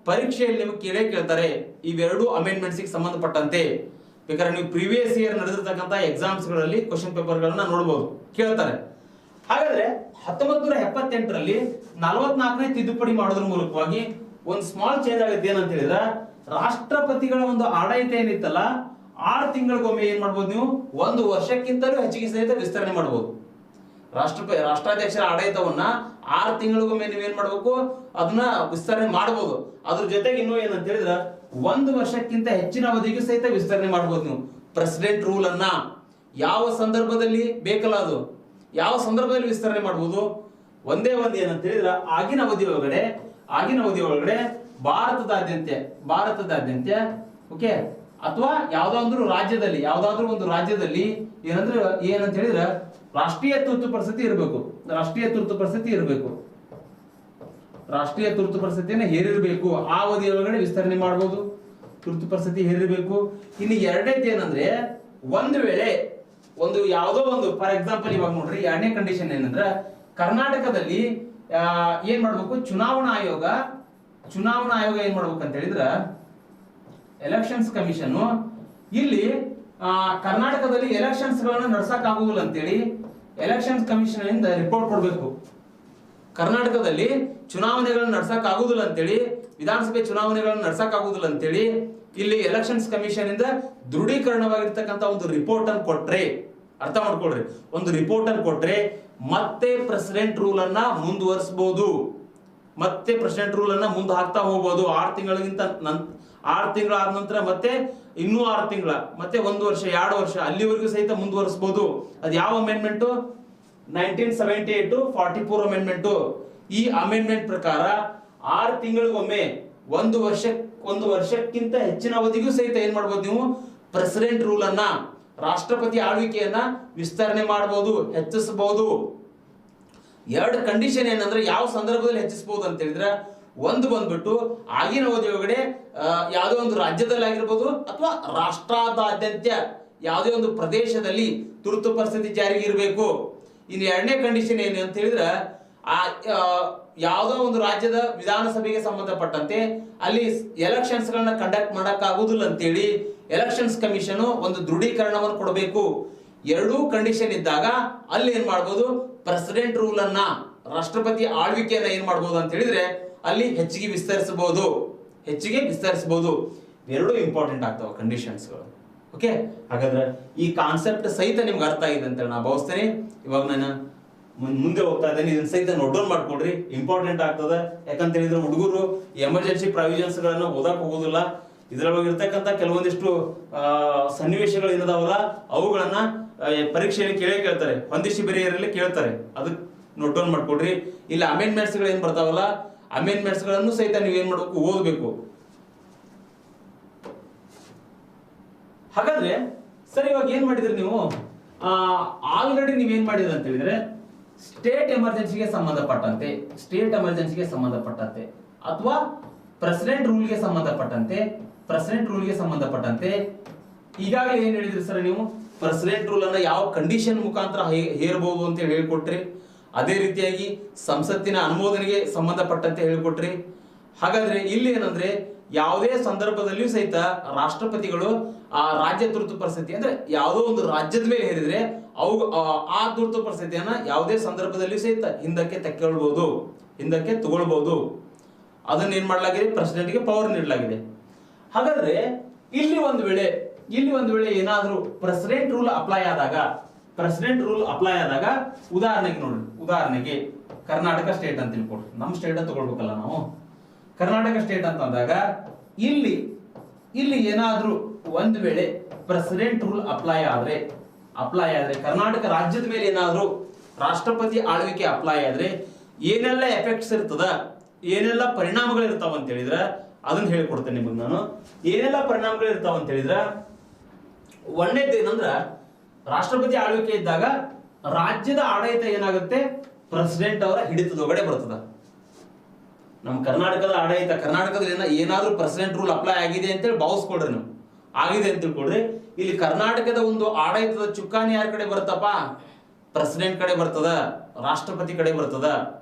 ಪರೀಕ್ಷೆಯಲ್ಲಿ ನಿಮಗೆ ಕೇಳ್ತಾರೆ ಇವೆರಡು ಅಮೆಂಡ್ಮೆಂಟ್ಸ್ ಸಂಬಂಧಪಟ್ಟಂತೆ. ಬೇಕಾದ್ರೆ ನೀವು ಪ್ರೀವಿಯಸ್ ಇಯರ್ ನಡೆದಿರ್ತಕ್ಕಂಥ ಎಕ್ಸಾಮ್ಸ್ ಗಳಲ್ಲಿ ಕ್ವಶನ್ ಪೇಪರ್ ಗಳನ್ನ ನೋಡಬಹುದು, ಕೇಳ್ತಾರೆ. ಹಾಗಾದ್ರೆ 1978 ರಲ್ಲಿ 44ನೇ ತಿದ್ದುಪಡಿ ಮಾಡೋದ್ರ ಮೂಲಕವಾಗಿ ಒಂದು ಸ್ಮಾಲ್ ಚೇಂಜ್ ಆಗುತ್ತೆ. ಏನಂತ ಹೇಳಿದ್ರೆ, ರಾಷ್ಟ್ರಪತಿಗಳ ಒಂದು ಆಡಳಿತ ಏನಿತ್ತಲ್ಲ 6 ತಿಂಗಳಿಗೊಮ್ಮೆ ಏನ್ ಮಾಡ್ಬೋದು ನೀವು, 1 ವರ್ಷಕ್ಕಿಂತಲೂ ಹೆಚ್ಚಿಗೆ ಸಹಿತ ವಿಸ್ತರಣೆ ಮಾಡಬಹುದು. ರಾಷ್ಟ್ರಾಧ್ಯಕ್ಷರ ಆಡಳಿತವನ್ನ 6 ತಿಂಗಳಿಗೊಮ್ಮೆ ನೀವೇನ್ ಮಾಡ್ಬೇಕು, ಅದನ್ನ ವಿಸ್ತರಣೆ ಮಾಡಬಹುದು. ಅದ್ರ ಜೊತೆಗೆ ಇನ್ನೂ ಏನಂತ ಹೇಳಿದ್ರೆ 1 ವರ್ಷಕ್ಕಿಂತ ಹೆಚ್ಚಿನ ಅವಧಿಗೂ ಸಹಿತ ವಿಸ್ತರಣೆ ಮಾಡಬಹುದು ನೀವು ಪ್ರೆಸಿಡೆಂಟ್ ರೂಲ್ ಅನ್ನ. ಯಾವ ಸಂದರ್ಭದಲ್ಲಿ ಬೇಕಲ್ಲ, ಅದು ಯಾವ ಸಂದರ್ಭದಲ್ಲಿ ವಿಸ್ತರಣೆ ಮಾಡಬಹುದು. ಒಂದೇ ಒಂದು ಏನಂತ ಹೇಳಿದ್ರೆ, ಆಗಿನ ಅವಧಿ ಒಳಗಡೆ ಭಾರತದಾದ್ಯಂತ ಓಕೆ, ಅಥವಾ ಯಾವ್ದಾದ್ರು ಒಂದು ರಾಜ್ಯದಲ್ಲಿ ಏನಂತ ಹೇಳಿದ್ರೆ ರಾಷ್ಟ್ರೀಯ ತುರ್ತು ಪರಿಸ್ಥಿತಿ ಇರಬೇಕು. ರಾಷ್ಟ್ರೀಯ ತುರ್ತು ಪರಿಸ್ಥಿತಿಯನ್ನ ಹೇರಿರಬೇಕು. ಆ ಅವಧಿ ಒಳಗಡೆ ವಿಸ್ತರಣೆ ಮಾಡಬಹುದು. ತುರ್ತು ಪರಿಸ್ಥಿತಿ ಹೇರಿರಬೇಕು. ಇನ್ನು ಎರಡನೇದು ಏನಂದ್ರೆ, ಒಂದು ವೇಳೆ ಯಾವುದೋ ಒಂದು ಫಾರ್ ಎಕ್ಸಾಂಪಲ್ ಇವಾಗ ನೋಡ್ರಿ, ಎರಡನೇ ಕಂಡೀಷನ್ ಏನಂದ್ರೆ, ಕರ್ನಾಟಕದಲ್ಲಿ ಏನ್ ಮಾಡ್ಬೇಕು, ಚುನಾವಣಾ ಆಯೋಗ ಚುನಾವಣಾ ಆಯೋಗ ಏನ್ ಮಾಡ್ಬೇಕಂತ ಹೇಳಿದ್ರ ಎಲೆಕ್ಷನ್ಸ್ ಕಮಿಷನ್ ಇಲ್ಲಿ ಕರ್ನಾಟಕದಲ್ಲಿ ಎಲೆಕ್ಷನ್ಸ್ ಗಳನ್ನ ನಡ್ಸಕ್ ಆಗುದಿಲ್ಲ ಅಂತೇಳಿ ಎಲೆಕ್ಷನ್ಸ್ ಕಮಿಷನ್ ಇಂದ ರಿಪೋರ್ಟ್ ಕೊಡ್ಬೇಕು. ಕರ್ನಾಟಕದಲ್ಲಿ ಚುನಾವಣೆಗಳನ್ನ ನಡ್ಸಕ್ ಆಗುದಿಲ್ಲ ಅಂತೇಳಿ, ವಿಧಾನಸಭೆ ಚುನಾವಣೆಗಳನ್ನ ನಡ್ಸಕ್ ಆಗುದಿಲ್ಲ ಅಂತೇಳಿ ಇಲ್ಲಿ ಎಲೆಕ್ಷನ್ಸ್ ಕಮಿಷನ್ ಇಂದ ದೃಢೀಕರಣವಾಗಿರ್ತಕ್ಕಂಥ ಒಂದು ರಿಪೋರ್ಟ್ ಅನ್ನು ಕೊಟ್ರೆ, ಅರ್ಥ ಮಾಡ್ಕೊಳ್ರಿ, ಒಂದು ರಿಪೋರ್ಟ್ ಅನ್ನು ಕೊಟ್ರೆ ಮತ್ತೆ ಪ್ರೆಸಿಡೆಂಟ್ ರೂಲ್ ಅನ್ನ ಮುಂದುವರಿಸಬಹುದು. ಮತ್ತೆ ಪ್ರೆಸಿಡೆಂಟ್ ರೂಲ್ ಅನ್ನ ಮುಂದೆ ಹಾಕ್ತಾ ಹೋಗ್ಬೋದು. 6 ತಿಂಗಳಿಗಿಂತ 6 ತಿಂಗಳಾದ ನಂತರ ಮತ್ತೆ ಇನ್ನೂ 6 ತಿಂಗಳ, ಮತ್ತೆ 1 ವರ್ಷ 2 ವರ್ಷ ಅಲ್ಲಿವರೆಗೂ ಸಹಿತ ಮುಂದುವರಿಸಬಹುದು. ಅದು ಯಾವ ಅಮೆಂಡ್ಮೆಂಟ್? 1978 44 ಅಮೆಂಡ್ಮೆಂಟ್. ಈ ಅಮೆಂಡ್ಮೆಂಟ್ ಪ್ರಕಾರ 6 ತಿಂಗಳಿಗೊಮ್ಮೆ 1 ವರ್ಷಕ್ಕಿಂತ ಹೆಚ್ಚಿನ ಅವಧಿಗೂ ಸಹಿತ ಏನ್ ಮಾಡ್ಬೋದು ನೀವು? ಪ್ರೆಸಿಡೆಂಟ್ ರೂಲ್ ಅನ್ನ, ರಾಷ್ಟ್ರಪತಿ ಆಳ್ವಿಕೆಯನ್ನ ವಿಸ್ತರಣೆ ಮಾಡಬಹುದು, ಹೆಚ್ಚಿಸಬಹುದು. 2 ಕಂಡೀಷನ್ ಏನಂದ್ರೆ ಯಾವ ಸಂದರ್ಭದಲ್ಲಿ ಹೆಚ್ಚಿಸಬಹುದು ಅಂತ ಹೇಳಿದ್ರೆ, ಒಂದು ಬಂದ್ಬಿಟ್ಟು ಆಗಿನ ಅವಧಿ ಒಳಗಡೆ ಯಾವುದೋ ಒಂದು ರಾಜ್ಯದಲ್ಲಿ ಆಗಿರ್ಬೋದು ಅಥವಾ ರಾಷ್ಟ್ರಾದ್ಯಂತ ಯಾವುದೇ ಒಂದು ಪ್ರದೇಶದಲ್ಲಿ ತುರ್ತು ಪರಿಸ್ಥಿತಿ ಜಾರಿಗೆ ಇರಬೇಕು. ಇನ್ನು 2ನೇ ಕಂಡೀಷನ್ ಏನು ಅಂತ ಹೇಳಿದ್ರೆ, ಯಾವುದೋ ಒಂದು ರಾಜ್ಯದ ವಿಧಾನಸಭೆಗೆ ಸಂಬಂಧಪಟ್ಟಂತೆ ಅಲ್ಲಿ ಎಲೆಕ್ಷನ್ಸ್ ಗಳನ್ನ ಕಂಡಕ್ಟ್ ಮಾಡಕ್ ಆಗುದಿಲ್ಲ ಅಂತೇಳಿ ಎಲೆಕ್ಷನ್ಸ್ ಕಮಿಷನ್ ಒಂದು ದೃಢೀಕರಣವನ್ನು ಕೊಡಬೇಕು. 2 ಕಂಡೀಷನ್ ಇದ್ದಾಗ ಅಲ್ಲಿ ಏನ್ ಮಾಡ್ಬೋದು? ಪ್ರೆಸಿಡೆಂಟ್ ರೂಲ್ ಅನ್ನ, ರಾಷ್ಟ್ರಪತಿ ಆಳ್ವಿಕೆಯನ್ನ ಏನ್ ಮಾಡ್ಬೋದು ಅಂತ ಹೇಳಿದ್ರೆ ಅಲ್ಲಿ ಹೆಚ್ಚಿಗೆ ವಿಸ್ತರಿಸಬಹುದು. 2 ಇಂಪಾರ್ಟೆಂಟ್ ಆಗ್ತಾವ ಕಂಡೀಷನ್ಸ್ಗಳು. ಓಕೆ, ಹಾಗಾದ್ರೆ ಈ ಕಾನ್ಸೆಪ್ಟ್ ಸಹಿತ ನಿಮ್ಗೆ ಅರ್ಥ ಆಗಿದೆ ಅಂತ ನಾ ಭಾವಿಸ್ತೇನೆ. ಇವಾಗ ನಾನು ಮುಂದೆ ಹೋಗ್ತಾ ಇದ್ದೇನೆ, ಇದನ್ನ ಸಹಿತ ನೋಟ್ ಡೌನ್ ಮಾಡ್ಕೊಡ್ರಿ, ಇಂಪಾರ್ಟೆಂಟ್ ಆಗ್ತದೆ. ಯಾಕಂತ ಹೇಳಿದ್ರೆ ಹುಡುಗರು ಎಮರ್ಜೆನ್ಸಿ ಪ್ರಾವಿಷನ್ಸ್ ಗಳನ್ನ ಓದಕ್ ಹೋಗೋದಿಲ್ಲ. ಇದ್ರೊಳಗೆ ಇರ್ತಕ್ಕಂಥ ಕೆಲವೊಂದಿಷ್ಟು ಸನ್ನಿವೇಶಗಳು ಏನದಾವಲ್ಲ ಅವುಗಳನ್ನ ಪರೀಕ್ಷೆಯಲ್ಲಿ ಕೇಳ್ತಾರೆ, ಹೊಂದಿಸಿ ಬರೆಯರಲ್ಲಿ ಕೇಳ್ತಾರೆ. ಅದಕ್ಕೆ ನೋಟ್ ಡೌನ್ ಮಾಡ್ಕೊಡ್ರಿ. ಇಲ್ಲಿ ಅಮೆಂಡ್ಮೆಂಟ್ಸ್ ಗಳು ಏನ್ ಬರ್ತಾವಲ್ಲ, ಅಮೆಂಡ್ಮೆಂಟ್ಸ್ ಗಳನ್ನು ಸಹಿತ ನೀವು ಏನ್ ಮಾಡ್ಬೇಕು? ಓದಬೇಕು. ಹಾಗಾದ್ರೆ ಸರ್, ಇವಾಗ ಏನ್ ಮಾಡಿದ್ರಿ ನೀವು? ಆಲ್ರೆಡಿ ನೀವೇನ್ ಮಾಡಿದ್ರಿ ಅಂತ ಹೇಳಿದ್ರೆ ಸ್ಟೇಟ್ ಎಮರ್ಜೆನ್ಸಿಗೆ ಸಂಬಂಧಪಟ್ಟಂತೆ ಅಥವಾ ಪ್ರೆಸಿಡೆಂಟ್ ರೂಲ್ಗೆ ಸಂಬಂಧಪಟ್ಟಂತೆ ಈಗಾಗಲೇ ಏನ್ ಹೇಳಿದ್ರಿ ಸರ್ ನೀವು? ಪ್ರೆಸಿಡೆಂಟ್ ರೂಲ್ ಅನ್ನ ಯಾವ ಕಂಡೀಷನ್ ಮುಖಾಂತರ ಹೇರಬಹುದು ಅಂತ ಹೇಳಿಕೊಟ್ರಿ. ಅದೇ ರೀತಿಯಾಗಿ ಸಂಸತ್ತಿನ ಅನುಮೋದನೆಗೆ ಸಂಬಂಧಪಟ್ಟಂತೆ ಹೇಳಿಕೊಟ್ರಿ. ಹಾಗಾದ್ರೆ ಇಲ್ಲಿ ಏನಂದ್ರೆ ಯಾವುದೇ ಸಂದರ್ಭದಲ್ಲಿಯೂ ಸಹಿತ ರಾಷ್ಟ್ರಪತಿಗಳು ಆ ರಾಜ್ಯ ತುರ್ತು ಪರಿಸ್ಥಿತಿ ಅಂದ್ರೆ ಯಾವುದೋ ಒಂದು ರಾಜ್ಯದ ಮೇಲೆ ಹೇರಿದ್ರೆ ಆ ತುರ್ತು ಪರಿಸ್ಥಿತಿಯನ್ನ ಯಾವುದೇ ಸಂದರ್ಭದಲ್ಲಿಯೂ ಸಹಿತ ಹಿಂದಕ್ಕೆ ತಗೊಳ್ಬಹುದು. ಅದನ್ನ ಏನ್ ಮಾಡಲಾಗಿದೆ? ಪ್ರೆಸಿಡೆಂಟ್ಗೆ ಪವರ್ ನೀಡಲಾಗಿದೆ. ಹಾಗಾದ್ರೆ ಇಲ್ಲಿ ಒಂದು ವೇಳೆ ಏನಾದ್ರೂ ಪ್ರೆಸಿಡೆಂಟ್ ರೂಲ್ ಅಪ್ಲೈ ಆದಾಗ ಉದಾಹರಣೆಗೆ ಕರ್ನಾಟಕ ಸ್ಟೇಟ್ ಅಂತ ತಿಳ್ಕೊಡ್ರಿ. ನಮ್ಮ ಸ್ಟೇಟ್ ಅಂತ ತಗೊಳ್ಬೇಕಲ್ಲ ನಾವು. ಕರ್ನಾಟಕ ಸ್ಟೇಟ್ ಅಂತ ಅಂದಾಗ ಇಲ್ಲಿ ಏನಾದ್ರೂ ಒಂದು ವೇಳೆ ಪ್ರೆಸಿಡೆಂಟ್ ರೂಲ್ ಅಪ್ಲೈ ಆದ್ರೆ ಕರ್ನಾಟಕ ರಾಜ್ಯದ ಮೇಲೆ ಏನಾದ್ರೂ ರಾಷ್ಟ್ರಪತಿ ಆಳ್ವಿಕೆ ಅಪ್ಲೈ ಆದ್ರೆ ಏನೆಲ್ಲ ಎಫೆಕ್ಟ್ಸ್ ಇರ್ತದ, ಏನೆಲ್ಲ ಪರಿಣಾಮಗಳು ಇರ್ತಾವ ಅಂತ ಹೇಳಿದ್ರೆ ಅದನ್ನ ಹೇಳ್ಕೊಡ್ತೇನೆ ನಿಮಗೆ ನಾನು. ಏನೆಲ್ಲ ಪರಿಣಾಮಗಳು ಇರ್ತಾವ ಅಂತ ಹೇಳಿದ್ರೆ, ಒಂದೇದು ಏನಂದ್ರ ರಾಷ್ಟ್ರಪತಿ ಆಳ್ವಿಕೆ ಇದ್ದಾಗ ರಾಜ್ಯದ ಆಡಳಿತ ಏನಾಗುತ್ತೆ? ಪ್ರೆಸಿಡೆಂಟ್ ಅವರ ಹಿಡಿತದೊಳಗಡೆ ಬರ್ತದ. ನಮ್ಮ ಕರ್ನಾಟಕದ ಆಡಳಿತ, ಕರ್ನಾಟಕದಲ್ಲಿ ಏನಾದ್ರೂ ಪ್ರೆಸಿಡೆಂಟ್ ರೂಲ್ ಅಪ್ಲೈ ಆಗಿದೆ ಅಂತೇಳಿ ಭಾವಿಸ್ಕೊಡ್ರಿ, ನೀವು ಆಗಿದೆ ಅಂತ ತಿಳ್ಕೊಡ್ರಿ. ಇಲ್ಲಿ ಕರ್ನಾಟಕದ ಒಂದು ಆಡಳಿತದ ಚುಕ್ಕಾಣಿ ಯಾರ ಕಡೆ ಬರ್ತಪ್ಪ? ಪ್ರೆಸಿಡೆಂಟ್ ಕಡೆ ಬರ್ತದ, ರಾಷ್ಟ್ರಪತಿ ಕಡೆ ಬರ್ತದ.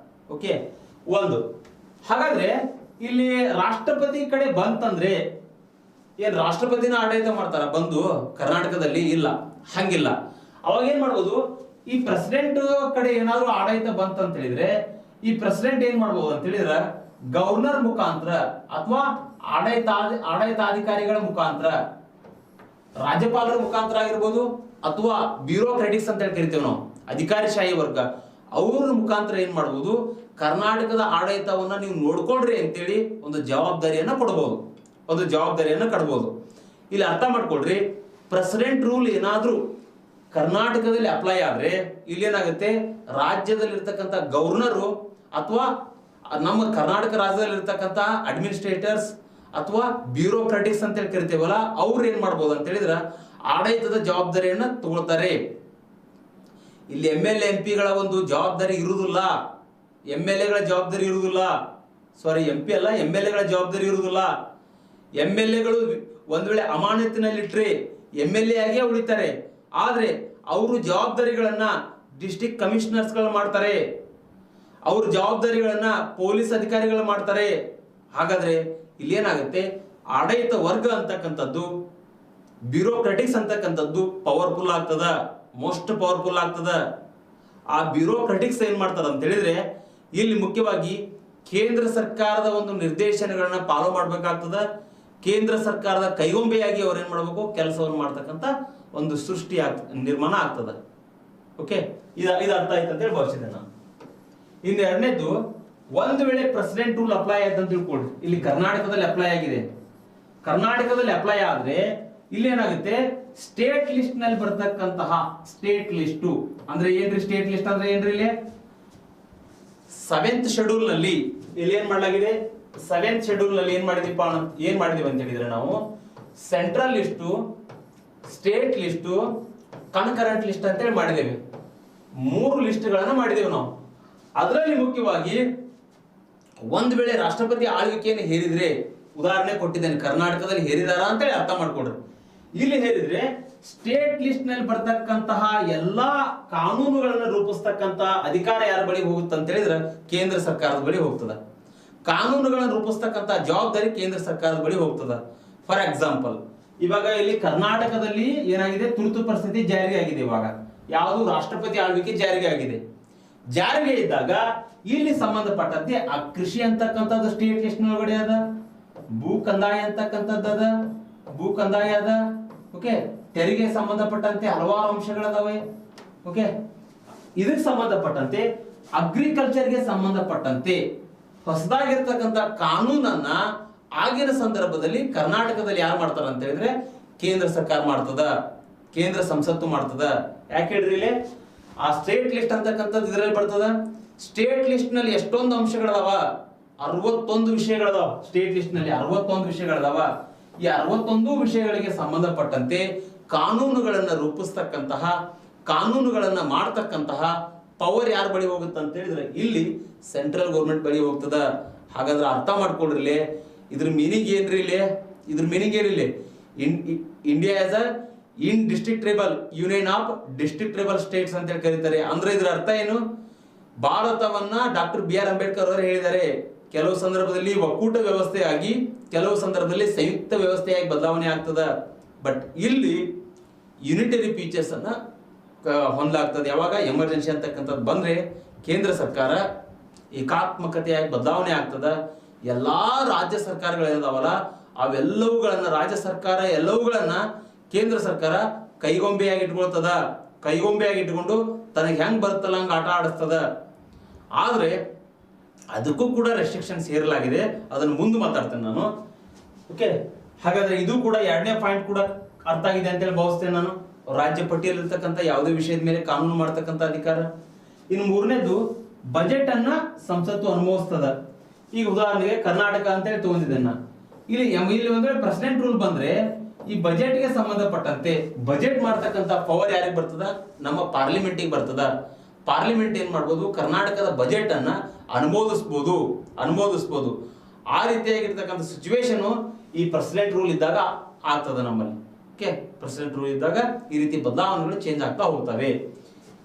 ಓಕೆ, ಒಂದು. ಹಾಗಾದ್ರೆ ಇಲ್ಲಿ ರಾಷ್ಟ್ರಪತಿ ಕಡೆ ಬಂತಂದ್ರೆ ಏನ್ ರಾಷ್ಟ್ರಪತಿನ ಆಡಳಿತ ಮಾಡ್ತಾರ ಬಂದು ಕರ್ನಾಟಕದಲ್ಲಿ? ಇಲ್ಲ, ಹಂಗಿಲ್ಲ. ಅವಾಗ ಏನ್ ಮಾಡ್ಬೋದು? ಈ ಪ್ರೆಸಿಡೆಂಟ್ ಕಡೆ ಏನಾದ್ರೂ ಆಡಳಿತ ಬಂತಂತ ಹೇಳಿದ್ರೆ ಈ ಪ್ರೆಸಿಡೆಂಟ್ ಏನ್ ಮಾಡ್ಬೋದು ಅಂತ ಹೇಳಿದ್ರೆ ಗವರ್ನರ್ ಮುಖಾಂತರ ಅಥವಾ ಆಡಳಿತಾಧಿಕಾರಿಗಳ ಮುಖಾಂತರ, ರಾಜ್ಯಪಾಲರ ಮುಖಾಂತರ ಆಗಿರ್ಬೋದು ಅಥವಾ ಬ್ಯೂರೋಕ್ರಾಟಿಕ್ಸ್ ಅಂತ ಹೇಳಿ ಕರಿತೇವೆ ನಾವು, ಅಧಿಕಾರಿಶಾಹಿ ವರ್ಗ, ಅವ್ರ ಮುಖಾಂತರ ಏನ್ ಮಾಡ್ಬೋದು? ಕರ್ನಾಟಕದ ಆಡಳಿತವನ್ನ ನೀವು ನೋಡ್ಕೊಳ್ರಿ ಅಂತೇಳಿ ಒಂದು ಜವಾಬ್ದಾರಿಯನ್ನ ಕೊಡಬಹುದು. ಇಲ್ಲಿ ಅರ್ಥ ಮಾಡ್ಕೊಳ್ರಿ, ಪ್ರೆಸಿಡೆಂಟ್ ರೂಲ್ ಏನಾದ್ರೂ ಕರ್ನಾಟಕದಲ್ಲಿ ಅಪ್ಲೈ ಆದ್ರೆ ಇಲ್ಲೇನಾಗುತ್ತೆ? ರಾಜ್ಯದಲ್ಲಿ ಇರ್ತಕ್ಕಂಥ ಗವರ್ನರು ಅಥವಾ ನಮ್ಮ ಕರ್ನಾಟಕ ರಾಜ್ಯದಲ್ಲಿ ಇರ್ತಕ್ಕಂಥ ಅಡ್ಮಿನಿಸ್ಟ್ರೇಟರ್ಸ್ ಅಥವಾ ಬ್ಯೂರೋಕ್ರಾಟಿಕ್ಸ್ ಅಂತ ಹೇಳಿ ಕರಿತೇವಲ್ಲ, ಅವ್ರು ಏನ್ ಮಾಡ್ಬೋದು ಅಂತ ಹೇಳಿದ್ರೆ ಆಡಳಿತದ ಜವಾಬ್ದಾರಿಯನ್ನ ತಗೊಳ್ತಾರೆ. ಇಲ್ಲಿ MLA MP ಗಳ ಒಂದು ಜವಾಬ್ದಾರಿ ಇರುವುದಿಲ್ಲ, MLA ಗಳ ಜವಾಬ್ದಾರಿ ಇರುವುದಿಲ್ಲ. MLA ಗಳು ಒಂದ್ ವೇಳೆ ಅಮಾನತಿನಲ್ಲಿಟ್ರೆ MLA ಆಗೇ ಉಳಿತಾರೆ. ಆದ್ರೆ ಅವರು ಜವಾಬ್ದಾರಿಗಳನ್ನ ಡಿಸ್ಟ್ರಿಕ್ಟ್ ಕಮಿಷನರ್ಸ್ ಗಳು ಮಾಡ್ತಾರೆ, ಅವ್ರ ಜವಾಬ್ದಾರಿಗಳನ್ನ ಪೊಲೀಸ್ ಅಧಿಕಾರಿಗಳು ಮಾಡ್ತಾರೆ. ಹಾಗಾದ್ರೆ ಇಲ್ಲೇನಾಗುತ್ತೆ, ಆಡಳಿತ ವರ್ಗ ಅಂತಕ್ಕಂಥದ್ದು, ಬ್ಯೂರೋಕ್ರಾಟಿಕ್ಸ್ ಅಂತಕ್ಕಂಥದ್ದು ಪವರ್ಫುಲ್ ಆಗ್ತದ, ಮೋಸ್ಟ್ ಪವರ್ಫುಲ್ ಆಗ್ತದ. ಆ ಬ್ಯೂರೋಕ್ರಾಟಿಕ್ಸ್ ಏನ್ ಮಾಡ್ತಾರ ಅಂತ ಹೇಳಿದ್ರೆ, ಇಲ್ಲಿ ಮುಖ್ಯವಾಗಿ ಕೇಂದ್ರ ಸರ್ಕಾರದ ಒಂದು ನಿರ್ದೇಶನಗಳನ್ನ ಫಾಲೋ ಮಾಡ್ಬೇಕಾಗ್ತದ. ಕೇಂದ್ರ ಸರ್ಕಾರದ ಕೈಗೊಂಬೆಯಾಗಿ ಅವ್ರು ಏನ್ ಮಾಡ್ಬೇಕು, ಕೆಲಸವನ್ನು ಮಾಡ್ತಕ್ಕಂಥ ಒಂದು ಸೃಷ್ಟಿ ನಿರ್ಮಾಣ ಆಗ್ತದ. ಓಕೆ, ಇದು ಅರ್ಥ ಆಯ್ತು ಅಂತ ಹೇಳಿ ಭಾವಿಸಿದೆ ನಾನು. ಇನ್ನು ಎರಡನೇದು, ಒಂದು ವೇಳೆ ಪ್ರೆಸಿಡೆಂಟ್ ರೂಲ್ ಅಪ್ಲೈ ಆಯ್ತು ಅಂತ ತಿಳ್ಕೊಳ್ರಿ. ಇಲ್ಲಿ ಕರ್ನಾಟಕದಲ್ಲಿ ಅಪ್ಲೈ ಆಗಿದೆ. ಕರ್ನಾಟಕದಲ್ಲಿ ಅಪ್ಲೈ ಆದ್ರೆ ಇಲ್ಲಿ ಏನಾಗುತ್ತೆ, ಸ್ಟೇಟ್ ಲಿಸ್ಟ್ ನಲ್ಲಿ ಬರ್ತಕ್ಕಂತಹ ಸ್ಟೇಟ್ ಲಿಸ್ಟ್ ಅಂದ್ರೆ ಏನ್ರಿ, ಸ್ಟೇಟ್ ಲಿಸ್ಟ್ ಅಂದ್ರೆ ಏನ್ರಿ, ಇಲ್ಲಿ 7th ಶೆಡ್ಯೂಲ್ ನಲ್ಲಿ ಇಲ್ಲಿ ಏನ್ ಮಾಡಲಾಗಿದೆ, 7th ಶೆಡ್ಯೂಲ್ ನಲ್ಲಿ ಏನ್ ಮಾಡಿದೀವಿ ಅಂತ ಹೇಳಿದ್ರೆ, ನಾವು central list, state list, concurrent list ಅಂತ ಹೇಳಿ ಮಾಡಿದ್ದೇವೆ. 3 ಲಿಸ್ಟ್ ಗಳನ್ನ ಮಾಡಿದ್ದೇವೆ ನಾವು. ಅದರಲ್ಲಿ ಮುಖ್ಯವಾಗಿ ಒಂದ್ ವೇಳೆ ರಾಷ್ಟ್ರಪತಿ ಆಳ್ವಿಕೆಯನ್ನು ಹೇರಿದ್ರೆ, ಉದಾಹರಣೆ ಕೊಟ್ಟಿದ್ದೇನೆ, ಕರ್ನಾಟಕದಲ್ಲಿ ಹೇರಿದಾರ ಅಂತ ಹೇಳಿ ಅರ್ಥ ಮಾಡ್ಕೊಡ್ರಿ. ಇಲ್ಲಿ ಹೇರಿದ್ರೆ ಸ್ಟೇಟ್ ಲಿಸ್ಟ್ ನಲ್ಲಿ ಬರ್ತಕ್ಕಂತಹ ಎಲ್ಲಾ ಕಾನೂನುಗಳನ್ನ ರೂಪಿಸ್ತಕ್ಕಂತ ಅಧಿಕಾರ ಯಾರ ಬಳಿ ಹೋಗುತ್ತೆ ಅಂತ ಹೇಳಿದ್ರೆ, ಕೇಂದ್ರ ಸರ್ಕಾರದ ಬಳಿ ಹೋಗ್ತದ. ಕಾನೂನುಗಳನ್ನು ರೂಪಿಸ್ತಕ್ಕಂತ ಜವಾಬ್ದಾರಿ ಕೇಂದ್ರ ಸರ್ಕಾರದ ಬಳಿ ಹೋಗ್ತದ. ಫಾರ್ ಎಕ್ಸಾಂಪಲ್, ಇವಾಗ ಇಲ್ಲಿ ಕರ್ನಾಟಕದಲ್ಲಿ ಏನಾಗಿದೆ, ತುರ್ತು ಪರಿಸ್ಥಿತಿ ಜಾರಿಗೆ ಆಗಿದೆ. ಇವಾಗ ಯಾವುದು, ರಾಷ್ಟ್ರಪತಿ ಆಳ್ವಿಕೆ ಜಾರಿಗೆ ಆಗಿದೆ. ಜಾರಿಗೆ ಇದ್ದಾಗ ಇಲ್ಲಿ ಸಂಬಂಧಪಟ್ಟಂತೆ ಆ ಕೃಷಿ ಅಂತಕ್ಕಂಥದ್ದು ಸ್ಟೇಟ್ ಲಿಸ್ಟ್ ಒಳಗಡೆ ಅದ, ಭೂ ಕಂದಾಯ ಅಂತಕ್ಕಂಥದ್ದು ಅದ, ಭೂ ಕಂದಾಯ ಅದ. ಓಕೆ, ತೆರಿಗೆ ಸಂಬಂಧಪಟ್ಟಂತೆ ಹಲವಾರು ಅಂಶಗಳದಾವೆ. ಓಕೆ, ಇದಕ್ಕೆ ಸಂಬಂಧಪಟ್ಟಂತೆ ಅಗ್ರಿಕಲ್ಚರ್ಗೆ ಸಂಬಂಧಪಟ್ಟಂತೆ ಹೊಸದಾಗಿರ್ತಕ್ಕಂಥ ಕಾನೂನನ್ನ ಆಗಿನ ಸಂದರ್ಭದಲ್ಲಿ ಕರ್ನಾಟಕದಲ್ಲಿ ಯಾರು ಮಾಡ್ತಾರ ಅಂತ ಹೇಳಿದ್ರೆ, ಕೇಂದ್ರ ಸರ್ಕಾರ ಮಾಡ್ತದ, ಕೇಂದ್ರ ಸಂಸತ್ತು ಮಾಡ್ತದ. ಯಾಕೆ ಹೇಳ್ರಿ, ಇಲ್ಲಿ ಆ ಸ್ಟೇಟ್ ಲಿಸ್ಟ್ ಅಂತಕ್ಕಂಥದ್ದು ಇದರಲ್ಲಿ ಬರ್ತದ. ಸ್ಟೇಟ್ ಲಿಸ್ಟ್ ನಲ್ಲಿ ಎಷ್ಟೊಂದು ಅಂಶಗಳದಾವ, 61 ವಿಷಯಗಳದಾವ. ಸ್ಟೇಟ್ ಲಿಸ್ಟ್ ನಲ್ಲಿ 61 ವಿಷಯಗಳದಾವ. ಈ 61 ವಿಷಯಗಳಿಗೆ ಸಂಬಂಧಪಟ್ಟಂತೆ ಕಾನೂನುಗಳನ್ನ ರೂಪಿಸ್ತಕ್ಕಂತಹ, ಕಾನೂನುಗಳನ್ನ ಮಾಡ್ತಕ್ಕಂತಹ ಪವರ್ ಯಾರ ಬಳಿ ಹೋಗುತ್ತೆ ಅಂತ ಹೇಳಿದ್ರೆ, ಇಲ್ಲಿ ಸೆಂಟ್ರಲ್ ಗೌರ್ಮೆಂಟ್ ಬಳಿ ಹೋಗ್ತದ. ಹಾಗಾದ್ರೆ ಅರ್ಥ ಮಾಡ್ಕೊಳ್ರಿ, ಇದ್ರ ಮೀನಿಂಗ್ ಏನ್ರಿ, ಇದ್ರ ಮೀನಿಂಗ್ ಏನಿಲ್ಲ, India as a indestructible union of destructible states ಅಂತ ಹೇಳಿ ಕರೀತಾರೆ. ಅಂದ್ರೆ ಇದ್ರ ಅರ್ಥ ಏನು, ಭಾರತವನ್ನ ಡಾಕ್ಟರ್ BR ಅಂಬೇಡ್ಕರ್ ಅವರು ಹೇಳಿದ್ದಾರೆ, ಕೆಲವು ಸಂದರ್ಭದಲ್ಲಿ ಒಕ್ಕೂಟ ವ್ಯವಸ್ಥೆಯಾಗಿ, ಕೆಲವು ಸಂದರ್ಭದಲ್ಲಿ ಸಂಯುಕ್ತ ವ್ಯವಸ್ಥೆಯಾಗಿ ಬದಲಾವಣೆ ಆಗ್ತದ. ಬಟ್ ಇಲ್ಲಿ ಯುನಿಟರಿ ಫೀಚರ್ಸ್ ಅನ್ನ ಹೊಂದಲಾಗ್ತದೆ. ಯಾವಾಗ ಎಮರ್ಜೆನ್ಸಿ ಅಂತಕ್ಕಂಥದ್ದು ಬಂದ್ರೆ ಕೇಂದ್ರ ಸರ್ಕಾರ ಏಕಾತ್ಮಕತೆಯಾಗಿ ಬದಲಾವಣೆ ಆಗ್ತದ. ಎಲ್ಲಾ ರಾಜ್ಯ ಸರ್ಕಾರಗಳೇನದಾವಲ್ಲ ಅವೆಲ್ಲವುಗಳನ್ನ ರಾಜ್ಯ ಸರ್ಕಾರ ಎಲ್ಲವುಗಳನ್ನ ಕೇಂದ್ರ ಸರ್ಕಾರ ಕೈಗೊಂಬೆಯಾಗಿ ಇಟ್ಕೊಳ್ತದ. ಕೈಗೊಂಬೆಯಾಗಿ ಇಟ್ಕೊಂಡು ತನಗೆ ಹೆಂಗ್ ಬರ್ತಲ್ಲ ಹಂಗ ಆಟ ಆಡಿಸ್ತದ. ಆದ್ರೆ ಅದಕ್ಕೂ ಕೂಡ ರೆಸ್ಟ್ರಿಕ್ಷನ್ಸ್ ಹೇರಲಾಗಿದೆ. ಅದನ್ನು ಮುಂದೆ ಮಾತಾಡ್ತೇನೆ ನಾನು. ಓಕೆ, ಹಾಗಾದ್ರೆ ಇದು ಕೂಡ ಎರಡನೇ ಪಾಯಿಂಟ್ ಕೂಡ ಅರ್ಥ ಆಗಿದೆ ಅಂತ ಹೇಳಿ ಭಾವಿಸ್ತೇನೆ ನಾನು. ರಾಜ್ಯ ಪಟ್ಟಿಯಲ್ಲಿರ್ತಕ್ಕಂಥ ಯಾವುದೇ ವಿಷಯದ ಮೇಲೆ ಕಾನೂನು ಮಾಡ್ತಕ್ಕಂಥ ಅಧಿಕಾರ. ಇನ್ನು ಮೂರನೇದು, ಬಜೆಟ್ ಅನ್ನ ಸಂಸತ್ತು ಅನುಭವಿಸ್ತದ. ಈಗ ಉದಾಹರಣೆಗೆ ಕರ್ನಾಟಕ ಅಂತ ಹೇಳಿ ತಗೊಂಡಿದ್ದೇನೆ. ಇಲ್ಲಿ ಒಂದ್ರೆ ಪ್ರೆಸಿಡೆಂಟ್ ರೂಲ್ ಬಂದ್ರೆ ಈ ಬಜೆಟ್ಗೆ ಸಂಬಂಧಪಟ್ಟಂತೆ ಬಜೆಟ್ ಮಾಡ್ತಕ್ಕಂಥ ಪವರ್ ಯಾರಿಗೆ ಬರ್ತದ, ನಮ್ಮ ಪಾರ್ಲಿಮೆಂಟಿಗೆ ಬರ್ತದ. ಪಾರ್ಲಿಮೆಂಟ್ ಏನ್ ಮಾಡ್ಬೋದು, ಕರ್ನಾಟಕದ ಬಜೆಟ್ ಅನ್ನ ಅನುಮೋದಿಸಬಹುದು. ಆ ರೀತಿಯಾಗಿರ್ತಕ್ಕಂಥ ಸಿಚುವೇಶನ್ ಈ ಪ್ರೆಸಿಡೆಂಟ್ ರೂಲ್ ಇದ್ದಾಗ ಆಗ್ತದ ನಮ್ಮಲ್ಲಿ. ಓಕೆ, ಪ್ರೆಸಿಡೆಂಟ್ ರೂಲ್ ಇದ್ದಾಗ ಈ ರೀತಿ ಬದಲಾವಣೆಗಳು ಚೇಂಜ್ ಆಗ್ತಾ ಹೋಗ್ತವೆ.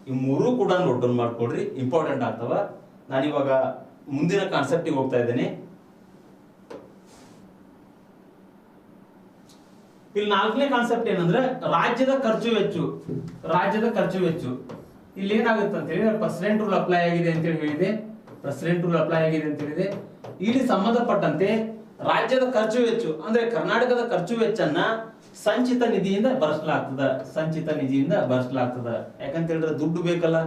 ಈ ಮೂರು ಕೂಡ ನೋಟ್ ಡೌನ್ ಮಾಡ್ಕೊಳ್ರಿ, ಇಂಪಾರ್ಟೆಂಟ್ ಆಗ್ತವ. ನಾನಿವಾಗ ಮುಂದಿನ ಕಾನ್ಸೆಪ್ಟಿಗೆ ಹೋಗ್ತಾ ಇದ್ದೇನೆ. ಇಲ್ಲಿ 4ನೇ ಕಾನ್ಸೆಪ್ಟ್ ಏನಂದ್ರೆ ರಾಜ್ಯದ ಖರ್ಚು ವೆಚ್ಚ. ಇಲ್ಲಿ ಏನಾಗುತ್ತೆ ಅಂತ ಹೇಳಿದ್ರೆ, ಪ್ರೆಸಿಡೆಂಟ್ ರೂಲ್ ಅಪ್ಲೈ ಆಗಿದೆ ಅಂತ ಹೇಳಿದೆ. ಇಲ್ಲಿ ಸಂಬಂಧಪಟ್ಟಂತೆ ರಾಜ್ಯದ ಖರ್ಚು ವೆಚ್ಚ ಅಂದ್ರೆ ಕರ್ನಾಟಕದ ಖರ್ಚು ವೆಚ್ಚನ್ನ ಸಂಚಿತ ನಿಧಿಯಿಂದ ಭರಿಸಲಾಗ್ತದ. ಯಾಕಂತ ಹೇಳಿದ್ರೆ ದುಡ್ಡು ಬೇಕಲ್ಲ.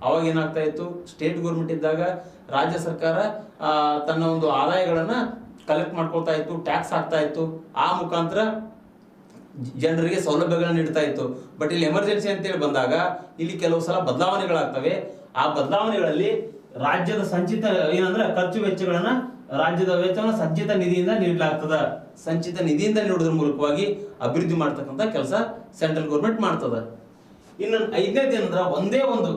ಅವಾಗ ಏನಾಗ್ತಾ ಇತ್ತು, ಸ್ಟೇಟ್ ಗೌರ್ಮೆಂಟ್ ಇದ್ದಾಗ ರಾಜ್ಯ ಸರ್ಕಾರ ತನ್ನ ಒಂದು ಆದಾಯಗಳನ್ನ ಕಲೆಕ್ಟ್ ಮಾಡ್ಕೊಳ್ತಾ ಇತ್ತು, ಟ್ಯಾಕ್ಸ್ ಹಾಕ್ತಾ ಇತ್ತು. ಆ ಮುಖಾಂತರ ಜನರಿಗೆ ಸೌಲಭ್ಯಗಳನ್ನ ನೀಡ್ತಾ ಇತ್ತು. ಬಟ್ ಇಲ್ಲಿ ಎಮರ್ಜೆನ್ಸಿ ಅಂತೇಳಿ ಬಂದಾಗ ಇಲ್ಲಿ ಕೆಲವು ಸಲ ಬದಲಾವಣೆಗಳಾಗ್ತವೆ. ಆ ಬದಲಾವಣೆಗಳಲ್ಲಿ ರಾಜ್ಯದ ಸಂಚಿತ ಏನಂದ್ರೆ ಖರ್ಚು ವೆಚ್ಚಗಳನ್ನ ರಾಜ್ಯದ ವೆಚ್ಚವನ್ನು ಸಂಚಿತ ನಿಧಿಯಿಂದ ನೀಡಲಾಗ್ತದ. ಸಂಚಿತ ನಿಧಿಯಿಂದ ನೀಡುವುದರ ಮೂಲಕವಾಗಿ ಅಭಿವೃದ್ಧಿ ಮಾಡ್ತಕ್ಕಂಥ ಕೆಲಸ ಸೆಂಟ್ರಲ್ ಗೌರ್ಮೆಂಟ್ ಮಾಡ್ತದ. ಇನ್ನು 5ನೇದು ಏನಂದ್ರ ಒಂದೇ ಒಂದು,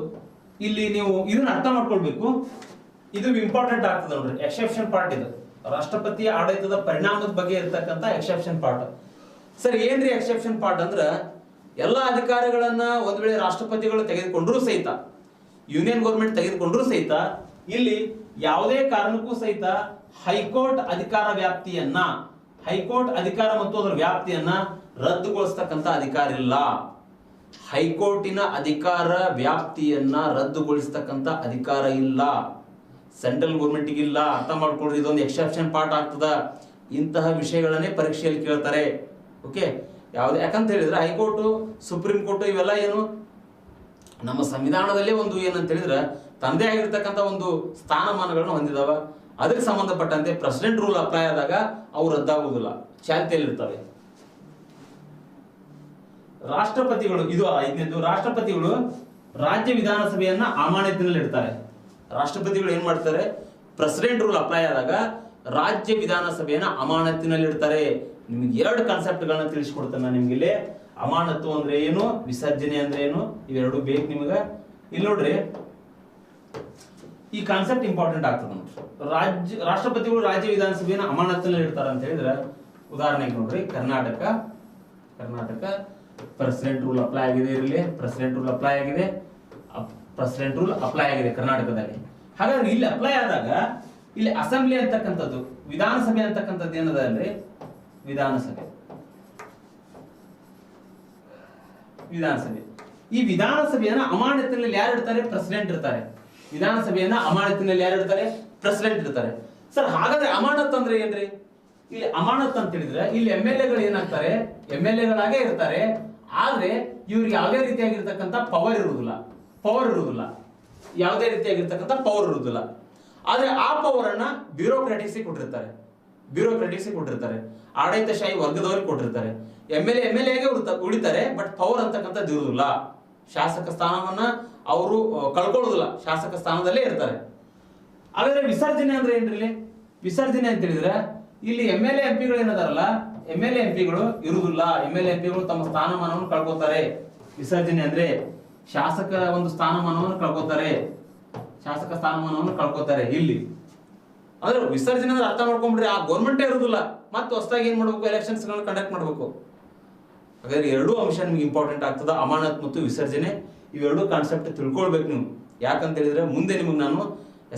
ಇಲ್ಲಿ ನೀವು ಇದನ್ನ ಅರ್ಥ ಮಾಡ್ಕೊಳ್ಬೇಕು. ಇದು ಇಂಪಾರ್ಟೆಂಟ್ ಆಗ್ತದೆ ನೋಡ್ರಿ, ಎಕ್ಸೆಪ್ಷನ್ ಪಾರ್ಟ್. ಇದು ರಾಷ್ಟ್ರಪತಿ ಆಡಳಿತದ ಪರಿಣಾಮದ ಬಗ್ಗೆ ಇರತಕ್ಕಂಥ ಎಕ್ಸೆಪ್ಷನ್ ಪಾರ್ಟ್. ಸರ್ ಏನ್ರಿ ಎಕ್ಸೆಪ್ಷನ್ ಪಾರ್ಟ್ ಅಂದ್ರ, ಎಲ್ಲಾ ಅಧಿಕಾರಗಳನ್ನ ಒಂದ್ ವೇಳೆ ರಾಷ್ಟ್ರಪತಿಗಳು ತೆಗೆದುಕೊಂಡ್ರು ಸಹಿತ, ಯೂನಿಯನ್ ಗೌರ್ಮೆಂಟ್ ತೆಗೆದುಕೊಂಡ್ರು ಸಹಿತ, ಇಲ್ಲಿ ಯಾವುದೇ ಕಾರಣಕ್ಕೂ ಸಹಿತ ಹೈಕೋರ್ಟ್ ಅಧಿಕಾರ ವ್ಯಾಪ್ತಿಯನ್ನ, ಹೈಕೋರ್ಟ್ ಅಧಿಕಾರ ಮತ್ತು ಅದರ ವ್ಯಾಪ್ತಿಯನ್ನ ರದ್ದುಗೊಳಿಸ್ತಕ್ಕಂಥ ಅಧಿಕಾರ ಇಲ್ಲ. ಹೈಕೋರ್ಟಿನ ಅಧಿಕಾರ ವ್ಯಾಪ್ತಿಯನ್ನ ರದ್ದುಗೊಳಿಸ್ತಕ್ಕಂಥ ಅಧಿಕಾರ ಇಲ್ಲ. ಸೆಂಟ್ರಲ್ ಗೌರ್ಮೆಂಟ್ಗೆ ಇಲ್ಲ. ಅರ್ಥ ಮಾಡ್ಕೊಳ್ರಿ, ಇದೊಂದು ಎಕ್ಸೆಪ್ಷನ್ ಪಾರ್ಟ್ ಆಗ್ತದ. ಇಂತಹ ವಿಷಯಗಳನ್ನೇ ಪರೀಕ್ಷೆಯಲ್ಲಿ ಕೇಳ್ತಾರೆ. ಓಕೆ, ಯಾವ್ದು ಯಾಕಂತ ಹೇಳಿದ್ರೆ ಹೈಕೋರ್ಟ್, ಸುಪ್ರೀಂ ಕೋರ್ಟ್ ಇವೆಲ್ಲ ಏನು ನಮ್ಮ ಸಂವಿಧಾನದಲ್ಲೇ ಒಂದು ಏನಂತ ಹೇಳಿದ್ರೆ ತಂದೆ ಆಗಿರ್ತಕ್ಕಂಥ ಒಂದು ಸ್ಥಾನಮಾನಗಳನ್ನು ಹೊಂದಿದಾವ. ಅದಕ್ಕೆ ಸಂಬಂಧಪಟ್ಟಂತೆ ಪ್ರೆಸಿಡೆಂಟ್ ರೂಲ್ ಅಪ್ಲೈ ಆದಾಗ ಅವು ರದ್ದಾಗುವುದಿಲ್ಲ, ಚಾಲ್ತಿಯಲ್ಲಿರ್ತವೆ. ರಾಷ್ಟ್ರಪತಿಗಳು, ಇದು 5ನೇದು, ರಾಷ್ಟ್ರಪತಿಗಳು ರಾಜ್ಯ ವಿಧಾನಸಭೆಯನ್ನ ಅಮಾನತಿನಲ್ಲಿ ಇಡ್ತಾರೆ. ರಾಷ್ಟ್ರಪತಿಗಳು ಏನ್ ಮಾಡ್ತಾರೆ, ಪ್ರೆಸಿಡೆಂಟ್ ರೂಲ್ ಅಪ್ಲೈ ಆದಾಗ ರಾಜ್ಯ ವಿಧಾನಸಭೆಯನ್ನ ಅಮಾನತಿನಲ್ಲಿ ಇಡ್ತಾರೆ. ನಿಮ್ಗೆ 2 ಕಾನ್ಸೆಪ್ಟ್ಗಳನ್ನ ತಿಳಿಸ್ಕೊಡ್ತೇನೆ ನಾನು ನಿಮ್ಗೆ. ಇಲ್ಲಿ ಅಮಾನತು ಅಂದ್ರೆ ಏನು, ವಿಸರ್ಜನೆ ಅಂದ್ರೆ ಏನು, ಇವೆರಡು ಬೇಕು ನಿಮ್ಗ. ಇಲ್ಲಿ ನೋಡ್ರಿ, ಈ ಕಾನ್ಸೆಪ್ಟ್ ಇಂಪಾರ್ಟೆಂಟ್ ಆಗ್ತದೆ ನೋಡ್ರಿ. ರಾಷ್ಟ್ರಪತಿಗಳು ರಾಜ್ಯ ವಿಧಾನಸಭೆಯನ್ನ ಅಮಾನತಿನಲ್ಲಿ ಇಡ್ತಾರೆ ಅಂತ ಹೇಳಿದ್ರೆ, ಉದಾಹರಣೆಗೆ ನೋಡ್ರಿ, ಕರ್ನಾಟಕ ಪ್ರೆಸಿಡೆಂಟ್ ರೂಲ್ ಅಪ್ಲೈ ಆಗಿದೆ. ಇರಲಿ, ಪ್ರೆಸಿಡೆಂಟ್ ರೂಲ್ ಅಪ್ಲೈ ಆಗಿದೆ, ಪ್ರೆಸಿಡೆಂಟ್ ರೂಲ್ ಅಪ್ಲೈ ಆಗಿದೆ ಕರ್ನಾಟಕದಲ್ಲಿ. ಹಾಗಾದ್ರೆ ಇಲ್ಲಿ ಅಪ್ಲೈ ಆದಾಗ ಇಲ್ಲಿ ಅಸೆಂಬ್ಲಿ ಅಂತಕ್ಕಂಥದ್ದು, ವಿಧಾನಸಭೆ ಅಂತಕ್ಕಂಥದ್ದು ಏನದ ಅಂದ್ರೆ ವಿಧಾನಸಭೆ. ಈ ವಿಧಾನಸಭೆಯನ್ನ ಅಮಾನತಿನಲ್ಲಿ ಯಾರು ಇಡ್ತಾರೆ, ಪ್ರೆಸಿಡೆಂಟ್ ಇರ್ತಾರೆ. ವಿಧಾನಸಭೆಯನ್ನ ಅಮಾನತಿನಲ್ಲಿ ಯಾರು ಇಡ್ತಾರೆ, ಪ್ರೆಸಿಡೆಂಟ್ ಇರ್ತಾರೆ. ಸರ್ ಹಾಗಾದ್ರೆ ಅಮಾನತ್ ಅಂದ್ರೆ ಏನ್ರಿ? ಇಲ್ಲಿ ಅಮಾನತ್ ಅಂತ ಹೇಳಿದ್ರೆ ಇಲ್ಲಿ MLA ಏನಾಗ್ತಾರೆ, MLA ಇರ್ತಾರೆ. ಆದ್ರೆ ಇವ್ರಿಗೆ ಯಾವುದೇ ರೀತಿಯಾಗಿರ್ತಕ್ಕಂಥ ಪವರ್ ಇರುವುದಿಲ್ಲ, ಯಾವುದೇ ರೀತಿಯಾಗಿರ್ತಕ್ಕಂಥ ಪವರ್ ಇರುವುದಿಲ್ಲ. ಆದ್ರೆ ಆ ಪವರ್ ಅನ್ನ ಬ್ಯೂರೋಕ್ರಾಟಿಕ್ಸ್ ಕೊಟ್ಟಿರ್ತಾರೆ, ಆಡಳಿತಶಾಹಿ ವರ್ಗದವರಿಗೆ ಕೊಟ್ಟಿರ್ತಾರೆ. MLA ಉಳಿತಾರೆ, ಬಟ್ ಪವರ್ ಅಂತಕ್ಕಂಥದ್ದು ಇರುವುದಿಲ್ಲ. ಶಾಸಕ ಸ್ಥಾನವನ್ನ ಅವರು ಕಳ್ಕೊಳ್ಳೋದಿಲ್ಲ, ಶಾಸಕ ಸ್ಥಾನದಲ್ಲೇ ಇರ್ತಾರೆ. ಹಾಗಾದ್ರೆ ವಿಸರ್ಜನೆ ಅಂದ್ರೆ ಏನ್ರಿ? ವಿಸರ್ಜನೆ ಅಂತ ಹೇಳಿದ್ರೆ ಇಲ್ಲಿ MLA MP ಏನದಾರಲ್ಲ, MLA MP ಇರುವುದಿಲ್ಲ. MLA MP ತಮ್ಮ ಸ್ಥಾನಮಾನವನ್ನು ಕಳ್ಕೊತಾರೆ. ವಿಸರ್ಜನೆ ಅಂದ್ರೆ ಶಾಸಕರ ಒಂದು ಸ್ಥಾನಮಾನವನ್ನು ಕಳ್ಕೊತಾರೆ. ಇಲ್ಲಿ ಅಂದ್ರೆ ವಿಸರ್ಜನೆ ಅಂದ್ರೆ ಅರ್ಥ ಮಾಡ್ಕೊಂಡ್ಬಿಡ್ರಿ, ಆ ಗೌರ್ಮೆಂಟೇ ಇರುವುದಿಲ್ಲ, ಮತ್ತೆ ಹೊಸದಾಗಿ ಏನ್ ಮಾಡ್ಬೇಕು, ಎಲೆಕ್ಷನ್ಸ್ ಗಳನ್ನ ಕಂಡಕ್ಟ್ ಮಾಡ್ಬೇಕು. ಹಾಗಾದ್ರೆ 2 ಅಂಶ ನಿಮ್ಗೆ ಇಂಪಾರ್ಟೆಂಟ್ ಆಗ್ತದ, ಅಮಾನತ್ ಮತ್ತು ವಿಸರ್ಜನೆ. ಇವೆರಡು ಕಾನ್ಸೆಪ್ಟ್ ತಿಳ್ಕೊಳ್ಬೇಕು ನೀವು. ಯಾಕಂತ ಹೇಳಿದ್ರೆ ಮುಂದೆ ನಿಮಗೆ ನಾನು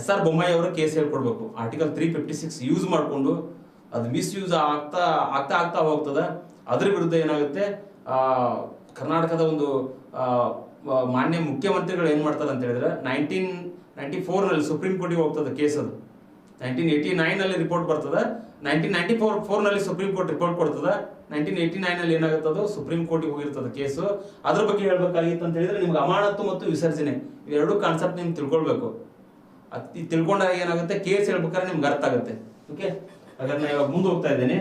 SR ಬೊಮ್ಮಾಯಿ ಅವರ ಕೇಸ್ ಹೇಳ್ಕೊಡ್ಬೇಕು. ಆರ್ಟಿಕಲ್ 356 ಯೂಸ್ ಮಾಡಿಕೊಂಡು ಅದು ಮಿಸ್ಯೂಸ್ ಆಗ್ತಾ ಹೋಗ್ತದ. ಅದ್ರ ವಿರುದ್ಧ ಏನಾಗುತ್ತೆ, ಕರ್ನಾಟಕದ ಒಂದು ಮಾನ್ಯ ಮುಖ್ಯಮಂತ್ರಿಗಳು ಏನ್ ಮಾಡ್ತಾರೆ ಅಂತ ಹೇಳಿದ್ರೆ 1994 ಸುಪ್ರೀಂ ಕೋರ್ಟಿಗೆ ಹೋಗ್ತದೆ ಕೇಸ್. ಅದು 1989 ರಿಪೋರ್ಟ್ ಬರ್ತದೆ, 1994 ಸುಪ್ರೀಂ ಕೋರ್ಟ್ ರಿಪೋರ್ಟ್ ಕೊಡ್ತದೆ. 1989 ಏನಾಗುತ್ತದು, ಸುಪ್ರೀಂ ಕೋರ್ಟಿಗೆ ಹೋಗಿರ್ತದೆ ಕೇಸು. ಅದ್ರ ಬಗ್ಗೆ ಹೇಳ್ಬೇಕಾಗಿತ್ತು ಅಂತ ಹೇಳಿದ್ರೆ ನಿಮ್ಗೆ ಅಮಾನತ್ತು ಮತ್ತು ವಿಸರ್ಜನೆ ಇವೆರಡು ಕಾನ್ಸೆಪ್ಟ್ ನಿಮ್ಗೆ ತಿಳ್ಕೊಳ್ಬೇಕು. ತಿಳ್ಕೊಂಡಾಗ ಏನಾಗುತ್ತೆ, ಕೇಸ್ ಹೇಳ್ಬೇಕಾದ್ರೆ ನಿಮ್ಗೆ ಅರ್ಥ ಆಗುತ್ತೆ. ಓಕೆ, ಹಾಗಾದ್ರೆ ನಾನು ಇವಾಗ ಮುಂದೆ ಹೋಗ್ತಾ ಇದ್ದೇನೆ.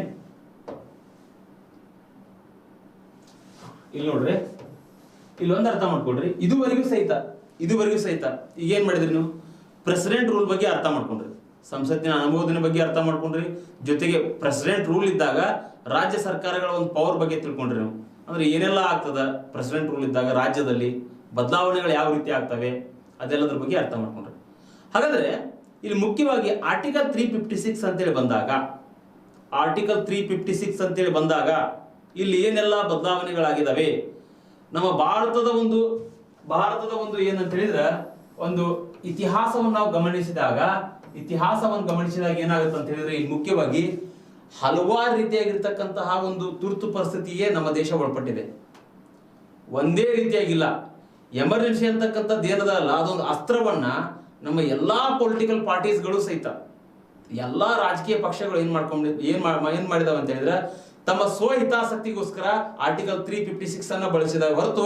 ಇಲ್ಲಿ ನೋಡ್ರಿ, ಇಲ್ಲೊಂದು ಅರ್ಥ ಮಾಡ್ಕೊಳ್ರಿ. ಇದುವರೆಗೂ ಸಹಿತ ಈಗ ಏನ್ ಮಾಡಿದ್ರಿ ನೀವು, ಪ್ರೆಸಿಡೆಂಟ್ ರೂಲ್ ಬಗ್ಗೆ ಅರ್ಥ ಮಾಡ್ಕೊಂಡ್ರಿ, ಸಂಸತ್ತಿನ ಅನುಮೋದನೆ ಬಗ್ಗೆ ಅರ್ಥ ಮಾಡ್ಕೊಂಡ್ರಿ, ಜೊತೆಗೆ ಪ್ರೆಸಿಡೆಂಟ್ ರೂಲ್ ಇದ್ದಾಗ ರಾಜ್ಯ ಸರ್ಕಾರಗಳ ಒಂದು ಪವರ್ ಬಗ್ಗೆ ತಿಳ್ಕೊಂಡ್ರಿ ನೀವು. ಅಂದ್ರೆ ಏನೆಲ್ಲ ಆಗ್ತದ ಪ್ರೆಸಿಡೆಂಟ್ ರೂಲ್ ಇದ್ದಾಗ, ರಾಜ್ಯದಲ್ಲಿ ಬದಲಾವಣೆಗಳು ಯಾವ ರೀತಿ ಆಗ್ತವೆ, ಅದೆಲ್ಲದ್ರ ಬಗ್ಗೆ ಅರ್ಥ ಮಾಡ್ಕೊಂಡ್ರಿ. ಹಾಗಾದ್ರೆ ಇಲ್ಲಿ ಮುಖ್ಯವಾಗಿ ಆರ್ಟಿಕಲ್ 356 ಅಂತೇಳಿ ಬಂದಾಗ ಇಲ್ಲಿ ಏನೆಲ್ಲ ಬದಲಾವಣೆಗಳಾಗಿದ್ದಾವೆ, ನಮ್ಮ ಭಾರತದ ಒಂದು ಏನಂತ ಹೇಳಿದ್ರೆ ಒಂದು ಇತಿಹಾಸವನ್ನು ನಾವು ಗಮನಿಸಿದಾಗ ಏನಾಗುತ್ತೆ ಅಂತ ಹೇಳಿದ್ರೆ ಇಲ್ಲಿ ಮುಖ್ಯವಾಗಿ ಹಲವಾರು ರೀತಿಯಾಗಿರ್ತಕ್ಕಂತಹ ಒಂದು ತುರ್ತು ಪರಿಸ್ಥಿತಿಗೆ ನಮ್ಮ ದೇಶ ಒಳಪಟ್ಟಿದೆ. ಒಂದೇ ರೀತಿಯಾಗಿಲ್ಲ. ಎಮರ್ಜೆನ್ಸಿ ಅಂತಕ್ಕಂಥದ್ದು ಏನದಲ್ಲ, ಅದೊಂದು ಅಸ್ತ್ರವನ್ನ ನಮ್ಮ ಎಲ್ಲಾ ಪೊಲಿಟಿಕಲ್ ಪಾರ್ಟೀಸ್ಗಳು ಸಹಿತ, ಎಲ್ಲಾ ರಾಜಕೀಯ ಪಕ್ಷಗಳು ಏನ್ ಮಾಡಿದಾವೆ ಅಂತ ಹೇಳಿದ್ರೆ ತಮ್ಮ ಸ್ವಹಿತಾಸಕ್ತಿಗೋಸ್ಕರ ಆರ್ಟಿಕಲ್ 356 ಅನ್ನ ಬಳಸಿದ ಹೊರತು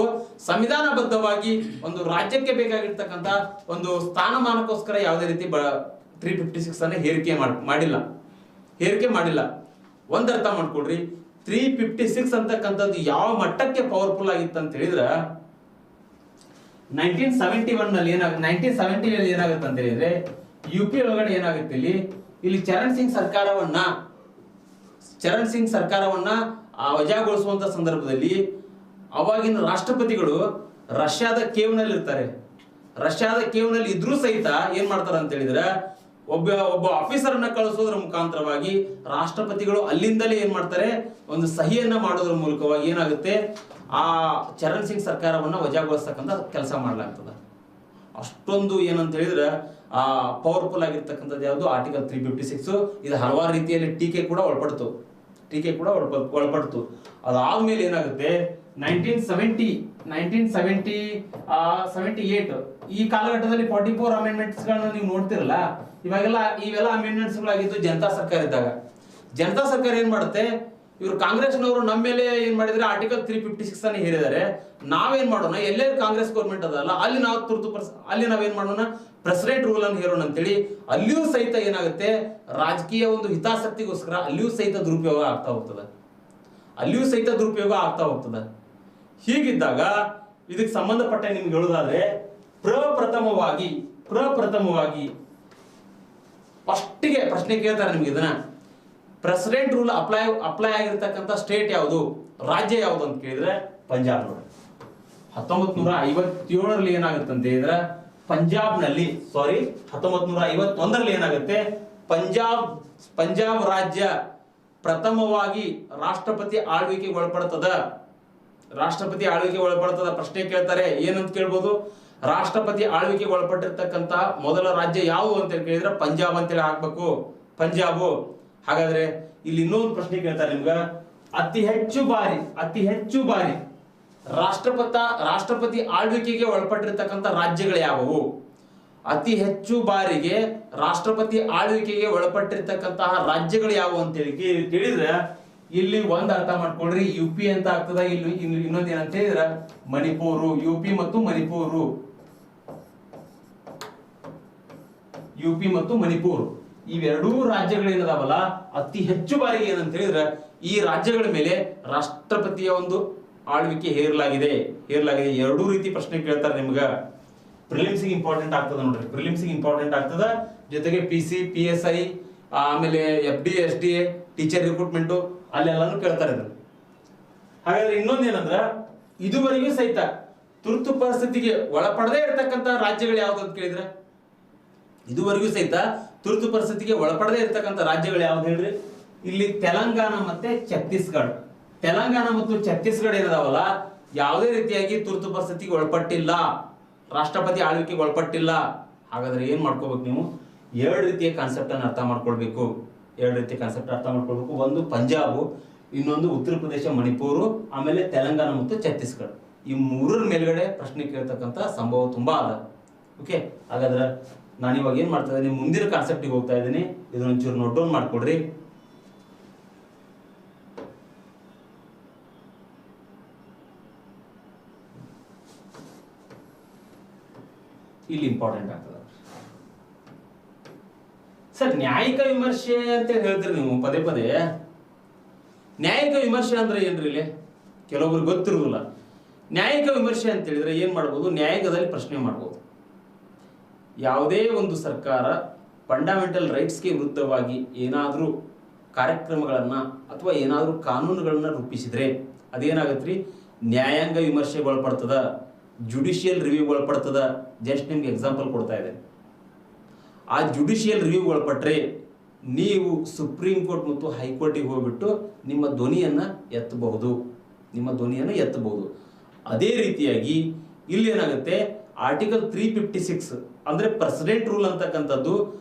ಸಂವಿಧಾನಬದ್ಧವಾಗಿ ಒಂದು ರಾಜ್ಯಕ್ಕೆ ಬೇಕಾಗಿರ್ತಕ್ಕಂಥ ಒಂದು ಸ್ಥಾನಮಾನಕ್ಕೋಸ್ಕರ ಯಾವುದೇ ರೀತಿ 356 ಅನ್ನ ಹೇರಿಕೆ ಮಾಡಿಲ್ಲ. ಒಂದ್ ಅರ್ಥ ಮಾಡ್ಕೊಡ್ರಿ, 356 ಅಂತಕ್ಕಂಥದ್ದು ಯಾವ ಮಟ್ಟಕ್ಕೆ ಪವರ್ಫುಲ್ ಆಗಿತ್ತು ಅಂತ ಹೇಳಿದ್ರೆ 1970 ಏನಾಗುತ್ತೆ ಅಂತ ಹೇಳಿದ್ರೆ UP ಒಳಗಡೆ ಏನಾಗುತ್ತೆ, ಇಲ್ಲಿ ಚರಣ್ ಸಿಂಗ್ ಸರ್ಕಾರವನ್ನ ವಜಾಗೊಳಿಸುವಂತ ಸಂದರ್ಭದಲ್ಲಿ ಅವಾಗಿನ ರಾಷ್ಟ್ರಪತಿಗಳು ರಷ್ಯಾದ ಕೇವ್ನಲ್ಲಿ ಇರ್ತಾರೆ. ರಷ್ಯಾದ ಕೇವ್ನಲ್ಲಿ ಇದ್ರೂ ಸಹಿತ ಏನ್ ಮಾಡ್ತಾರ ಅಂತ ಹೇಳಿದ್ರೆ ಒಬ್ಬ ಆಫೀಸರ್ ಅನ್ನ ಕಳಿಸೋದ್ರ ಮುಖಾಂತರವಾಗಿ ರಾಷ್ಟ್ರಪತಿಗಳು ಅಲ್ಲಿಂದಲೇ ಏನ್ ಮಾಡ್ತಾರೆ, ಒಂದು ಸಹಿಯನ್ನ ಮಾಡೋದ್ರ ಮೂಲಕವಾಗಿ ಏನಾಗುತ್ತೆ, ಆ ಚರಣ್ ಸಿಂಗ್ ಸರ್ಕಾರವನ್ನ ವಜಾಗೊಳಿಸ್ತಕ್ಕಂಥ ಕೆಲಸ ಮಾಡ್ಲಾಗ್ತದ. ಅಷ್ಟೊಂದು ಏನಂತ ಹೇಳಿದ್ರೆ ಪವರ್ಫುಲ್ ಆಗಿರ್ತಕ್ಕಂಥದ್ದು ಯಾವುದು ಆರ್ಟಿಕಲ್ 356. ಇದು ಹಲವಾರು ರೀತಿಯಲ್ಲಿ ಟೀಕೆ ಕೂಡ ಒಳಪಡ್ತು. ಅದಾದ್ಮೇಲೆ ಏನಾಗುತ್ತೆ 1978 ಈ ಕಾಲಘಟ್ಟದಲ್ಲಿ 44 ಅಮೆಂಡ್ಮೆಂಟ್ಸ್ ಗಳನ್ನ ನೀವು ನೋಡ್ತಿರಲ್ಲ. ಇವೆಲ್ಲ ಅಮೆಂಡ್ಮೆಂಟ್ಸ್ ಗಳಾಗಿದ್ದು ಜನತಾ ಸರ್ಕಾರ ಇದ್ದಾಗ. ಜನತಾ ಸರ್ಕಾರ ಏನ್ ಮಾಡುತ್ತೆ, ಇವರು ಕಾಂಗ್ರೆಸ್ನವರು ನಮ್ಮ ಮೇಲೆ ಏನ್ ಮಾಡಿದ್ರೆ ಆರ್ಟಿಕಲ್ 356 ಅನ್ನು ಹೇರಿದ್ದಾರೆ. ನಾವೇನ್ ಮಾಡೋಣ, ಎಲ್ಲೇ ಕಾಂಗ್ರೆಸ್ ಗೌರ್ಮೆಂಟ್ ಅದಲ್ಲ ಅಲ್ಲಿ ನಾವು ಅಲ್ಲಿ ನಾವೇನ್ ಮಾಡೋಣ, ಪ್ರೆಸಿಡೆಂಟ್ ರೂಲ್ ಅನ್ನು ಹೇರೋಣ ಅಂತೇಳಿ ಅಲ್ಲಿಯೂ ಸಹಿತ ಏನಾಗುತ್ತೆ, ರಾಜಕೀಯ ಒಂದು ಹಿತಾಸಕ್ತಿಗೋಸ್ಕರ ಅಲ್ಲಿಯೂ ಸಹಿತ ದುರುಪಯೋಗ ಆಗ್ತಾ ಹೋಗ್ತದೆ. ಹೀಗಿದ್ದಾಗ ಇದಕ್ಕೆ ಸಂಬಂಧಪಟ್ಟ ನಿಮ್ಗೆ ಹೇಳೋದಾದ್ರೆ ಪ್ರಪ್ರಥಮವಾಗಿ ಫಸ್ಟಿಗೆ ಪ್ರಶ್ನೆ ಕೇಳ್ತಾರೆ ನಿಮ್ಗೆ ಇದನ್ನ, ಪ್ರೆಸಿಡೆಂಟ್ ರೂಲ್ ಅಪ್ಲೈ ಆಗಿರ್ತಕ್ಕಂಥ ಸ್ಟೇಟ್ ಯಾವುದು, ರಾಜ್ಯ ಯಾವುದು ಅಂತ ಕೇಳಿದ್ರೆ ಪಂಜಾಬ್ ನೋಡಿ. 1957ರಲ್ಲಿ ಏನಾಗುತ್ತಂತೆ ಇದ್ರೆ ಪಂಜಾಬ್ನಲ್ಲಿ 1951ರಲ್ಲಿ ಏನಾಗುತ್ತೆ, ಪಂಜಾಬ್ ರಾಜ್ಯ ಪ್ರಥಮವಾಗಿ ರಾಷ್ಟ್ರಪತಿ ಆಳ್ವಿಕೆಗೆ ಒಳಪಡ್ತದ. ಪ್ರಶ್ನೆ ಕೇಳ್ತಾರೆ, ಏನಂತ ಕೇಳ್ಬೋದು, ರಾಷ್ಟ್ರಪತಿ ಆಳ್ವಿಕೆಗೆ ಒಳಪಟ್ಟಿರ್ತಕ್ಕಂಥ ಮೊದಲ ರಾಜ್ಯ ಯಾವುದು ಅಂತ ಕೇಳಿದ್ರೆ ಪಂಜಾಬ್ ಅಂತೇಳಿ ಹಾಕ್ಬೇಕು, ಪಂಜಾಬು. ಹಾಗಾದ್ರೆ ಇಲ್ಲಿ ಇನ್ನೊಂದು ಪ್ರಶ್ನೆ ಕೇಳ್ತಾರೆ ನಿಮ್ಗ, ಅತಿ ಹೆಚ್ಚು ಬಾರಿ ರಾಷ್ಟ್ರಪತಿ ಆಳ್ವಿಕೆಗೆ ಒಳಪಟ್ಟಿರ್ತಕ್ಕಂಥ ರಾಜ್ಯಗಳು ಯಾವುವು? ಅತಿ ಹೆಚ್ಚು ಬಾರಿಗೆ ರಾಷ್ಟ್ರಪತಿ ಆಳ್ವಿಕೆಗೆ ಒಳಪಟ್ಟಿರ್ತಕ್ಕಂತಹ ರಾಜ್ಯಗಳು ಯಾವುವು ಅಂತ ಕೇಳಿದ್ರೆ ಇಲ್ಲಿ ಒಂದ್ ಅರ್ಥ ಮಾಡ್ಕೊಳ್ರಿ, UP ಅಂತ ಆಗ್ತದ. ಇಲ್ಲಿ ಇನ್ನೊಂದ್ ಏನಂತ ಹೇಳಿದ್ರ ಮಣಿಪುರು, UP ಮತ್ತು ಮಣಿಪುರ್ ಇವೆರಡೂ ರಾಜ್ಯಗಳು ಏನದಾವಲ್ಲ, ಅತಿ ಹೆಚ್ಚು ಬಾರಿಗೆ ಏನಂತ ಹೇಳಿದ್ರೆ ಈ ರಾಜ್ಯಗಳ ಮೇಲೆ ರಾಷ್ಟ್ರಪತಿಯ ಒಂದು ಆಳ್ವಿಕೆ ಹೇರಲಾಗಿದೆ. ಎರಡೂ ರೀತಿ ಪ್ರಶ್ನೆ ಕೇಳ್ತಾರೆ ನಿಮ್ಗ. ಪ್ರಿಲಿಮ್ಸಿಗೆ ಇಂಪಾರ್ಟೆಂಟ್ ಆಗ್ತದ ನೋಡ್ರಿ, ಜೊತೆಗೆ PC, PSI, ಆಮೇಲೆ FD, SDA, ಟೀಚರ್ ರಿಕ್ರೂಟ್ಮೆಂಟ್ ಅಲ್ಲೆಲ್ಲಾನು ಕೇಳ್ತಾರೆ ಇದನ್ನ. ಹಾಗಾದ್ರೆ ಇನ್ನೊಂದೇನಂದ್ರ, ಇದುವರೆಗೂ ಸಹಿತ ತುರ್ತು ಪರಿಸ್ಥಿತಿಗೆ ಒಳಪಡದೇ ಇರತಕ್ಕಂತ ರಾಜ್ಯಗಳು ಯಾವ್ದು ಅಂತ ಕೇಳಿದ್ರೆ, ಇದುವರೆಗೂ ಸಹಿತ ತುರ್ತು ಪರಿಸ್ಥಿತಿಗೆ ಒಳಪಡದೇ ಇರತಕ್ಕಂತ ರಾಜ್ಯಗಳು ಯಾವ್ದು ಹೇಳ್ರಿ? ಇಲ್ಲಿ ತೆಲಂಗಾಣ ಮತ್ತೆ ಛತ್ತೀಸ್ಗಢ. ತೆಲಂಗಾಣ ಮತ್ತು ಛತ್ತೀಸ್ಗಢ ಏನದಾವಲ್ಲ, ಯಾವುದೇ ರೀತಿಯಾಗಿ ತುರ್ತು ಪರಿಸ್ಥಿತಿಗೆ ಒಳಪಟ್ಟಿಲ್ಲ, ರಾಷ್ಟ್ರಪತಿ ಆಳ್ವಿಕೆಗೆ ಒಳಪಟ್ಟಿಲ್ಲ. ಹಾಗಾದ್ರೆ ಏನ್ ಮಾಡ್ಕೋಬೇಕು ನೀವು, ಎರಡು ರೀತಿಯ ಕಾನ್ಸೆಪ್ಟ್ ಅನ್ನು ಅರ್ಥ ಮಾಡ್ಕೊಳ್ಬೇಕು. ಒಂದು ಪಂಜಾಬ್, ಇನ್ನೊಂದು ಉತ್ತರ ಪ್ರದೇಶ ಮಣಿಪುರ, ಆಮೇಲೆ ತೆಲಂಗಾಣ ಮತ್ತು ಛತ್ತೀಸ್ಗಢ. ಈ ಮೂರರ ಮೇಲ್ಗಡೆ ಪ್ರಶ್ನೆ ಕೇಳ್ತಕ್ಕಂತ ಸಂಭವ ತುಂಬಾ ಅದ. ಓಕೆ, ಹಾಗಾದ್ರೆ ನಾನು ಇವಾಗ ಏನ್ ಮಾಡ್ತಾ ಇದ್ದೀನಿ, ಮುಂದಿನ ಕಾನ್ಸೆಪ್ಟಿಗೆ ಹೋಗ್ತಾ ಇದ್ದೀನಿ. ಇದನ್ನೊಂಚೂರು ನೋಟ್ ಡೌನ್ ಮಾಡ್ಕೊಡ್ರಿ. ಇಲ್ಲಿ ಇಂಪಾರ್ಟೆಂಟ್ ಆಗ್ತದ ಸರ್. ನ್ಯಾಯಿಕ ವಿಮರ್ಶೆ ಅಂತ ಹೇಳ್ತೀರಿ ನೀವು ಪದೇ ಪದೇ. ನ್ಯಾಯಿಕ ವಿಮರ್ಶೆ ಅಂದ್ರೆ ಏನ್ರಿ? ಇಲ್ಲಿ ಕೆಲವೊಬ್ರಿಗೆ ಗೊತ್ತಿರುವುದಿಲ್ಲ. ನ್ಯಾಯಿಕ ವಿಮರ್ಶೆ ಅಂತ ಹೇಳಿದ್ರೆ ಏನ್ ಮಾಡ್ಬೋದು, ನ್ಯಾಯಿಕದಲ್ಲಿ ಪ್ರಶ್ನೆ ಮಾಡ್ಬೋದು. ಯಾವುದೇ ಒಂದು ಸರ್ಕಾರ ಫಂಡಮೆಂಟಲ್ ರೈಟ್ಸ್ಗೆ ವಿರುದ್ಧವಾಗಿ ಏನಾದರೂ ಕಾರ್ಯಕ್ರಮಗಳನ್ನ ಅಥವಾ ಏನಾದರೂ ಕಾನೂನುಗಳನ್ನ ರೂಪಿಸಿದ್ರೆ ಅದೇನಾಗತ್ರಿ, ನ್ಯಾಯಾಂಗ ವಿಮರ್ಶೆಗೆ ಒಳಪಡ್ತದ, ಜುಡಿಷಿಯಲ್ ರಿವ್ಯೂ ಒಳಪಡ್ತದ. ಜಸ್ಟ್ ನಿಮ್ಗೆ ಎಕ್ಸಾಂಪಲ್ ಕೊಡ್ತಾ ಇದ್ದೇನೆ. ಆ ಜುಡಿಷಿಯಲ್ ರಿವ್ಯೂ ಒಳಪಟ್ರೆ ನೀವು ಸುಪ್ರೀಂ ಕೋರ್ಟ್ ಮತ್ತು ಹೈಕೋರ್ಟಿಗೆ ಹೋಗ್ಬಿಟ್ಟು ನಿಮ್ಮ ಧ್ವನಿಯನ್ನ ಎತ್ತಬಹುದು. ಅದೇ ರೀತಿಯಾಗಿ ಇಲ್ಲಿ ಏನಾಗುತ್ತೆ, ಆರ್ಟಿಕಲ್ 356 ಅಂದ್ರೆ ಪ್ರೆಸಿಡೆಂಟ್ ರೂಲ್ ಅಂತಕ್ಕಂಥದ್ದು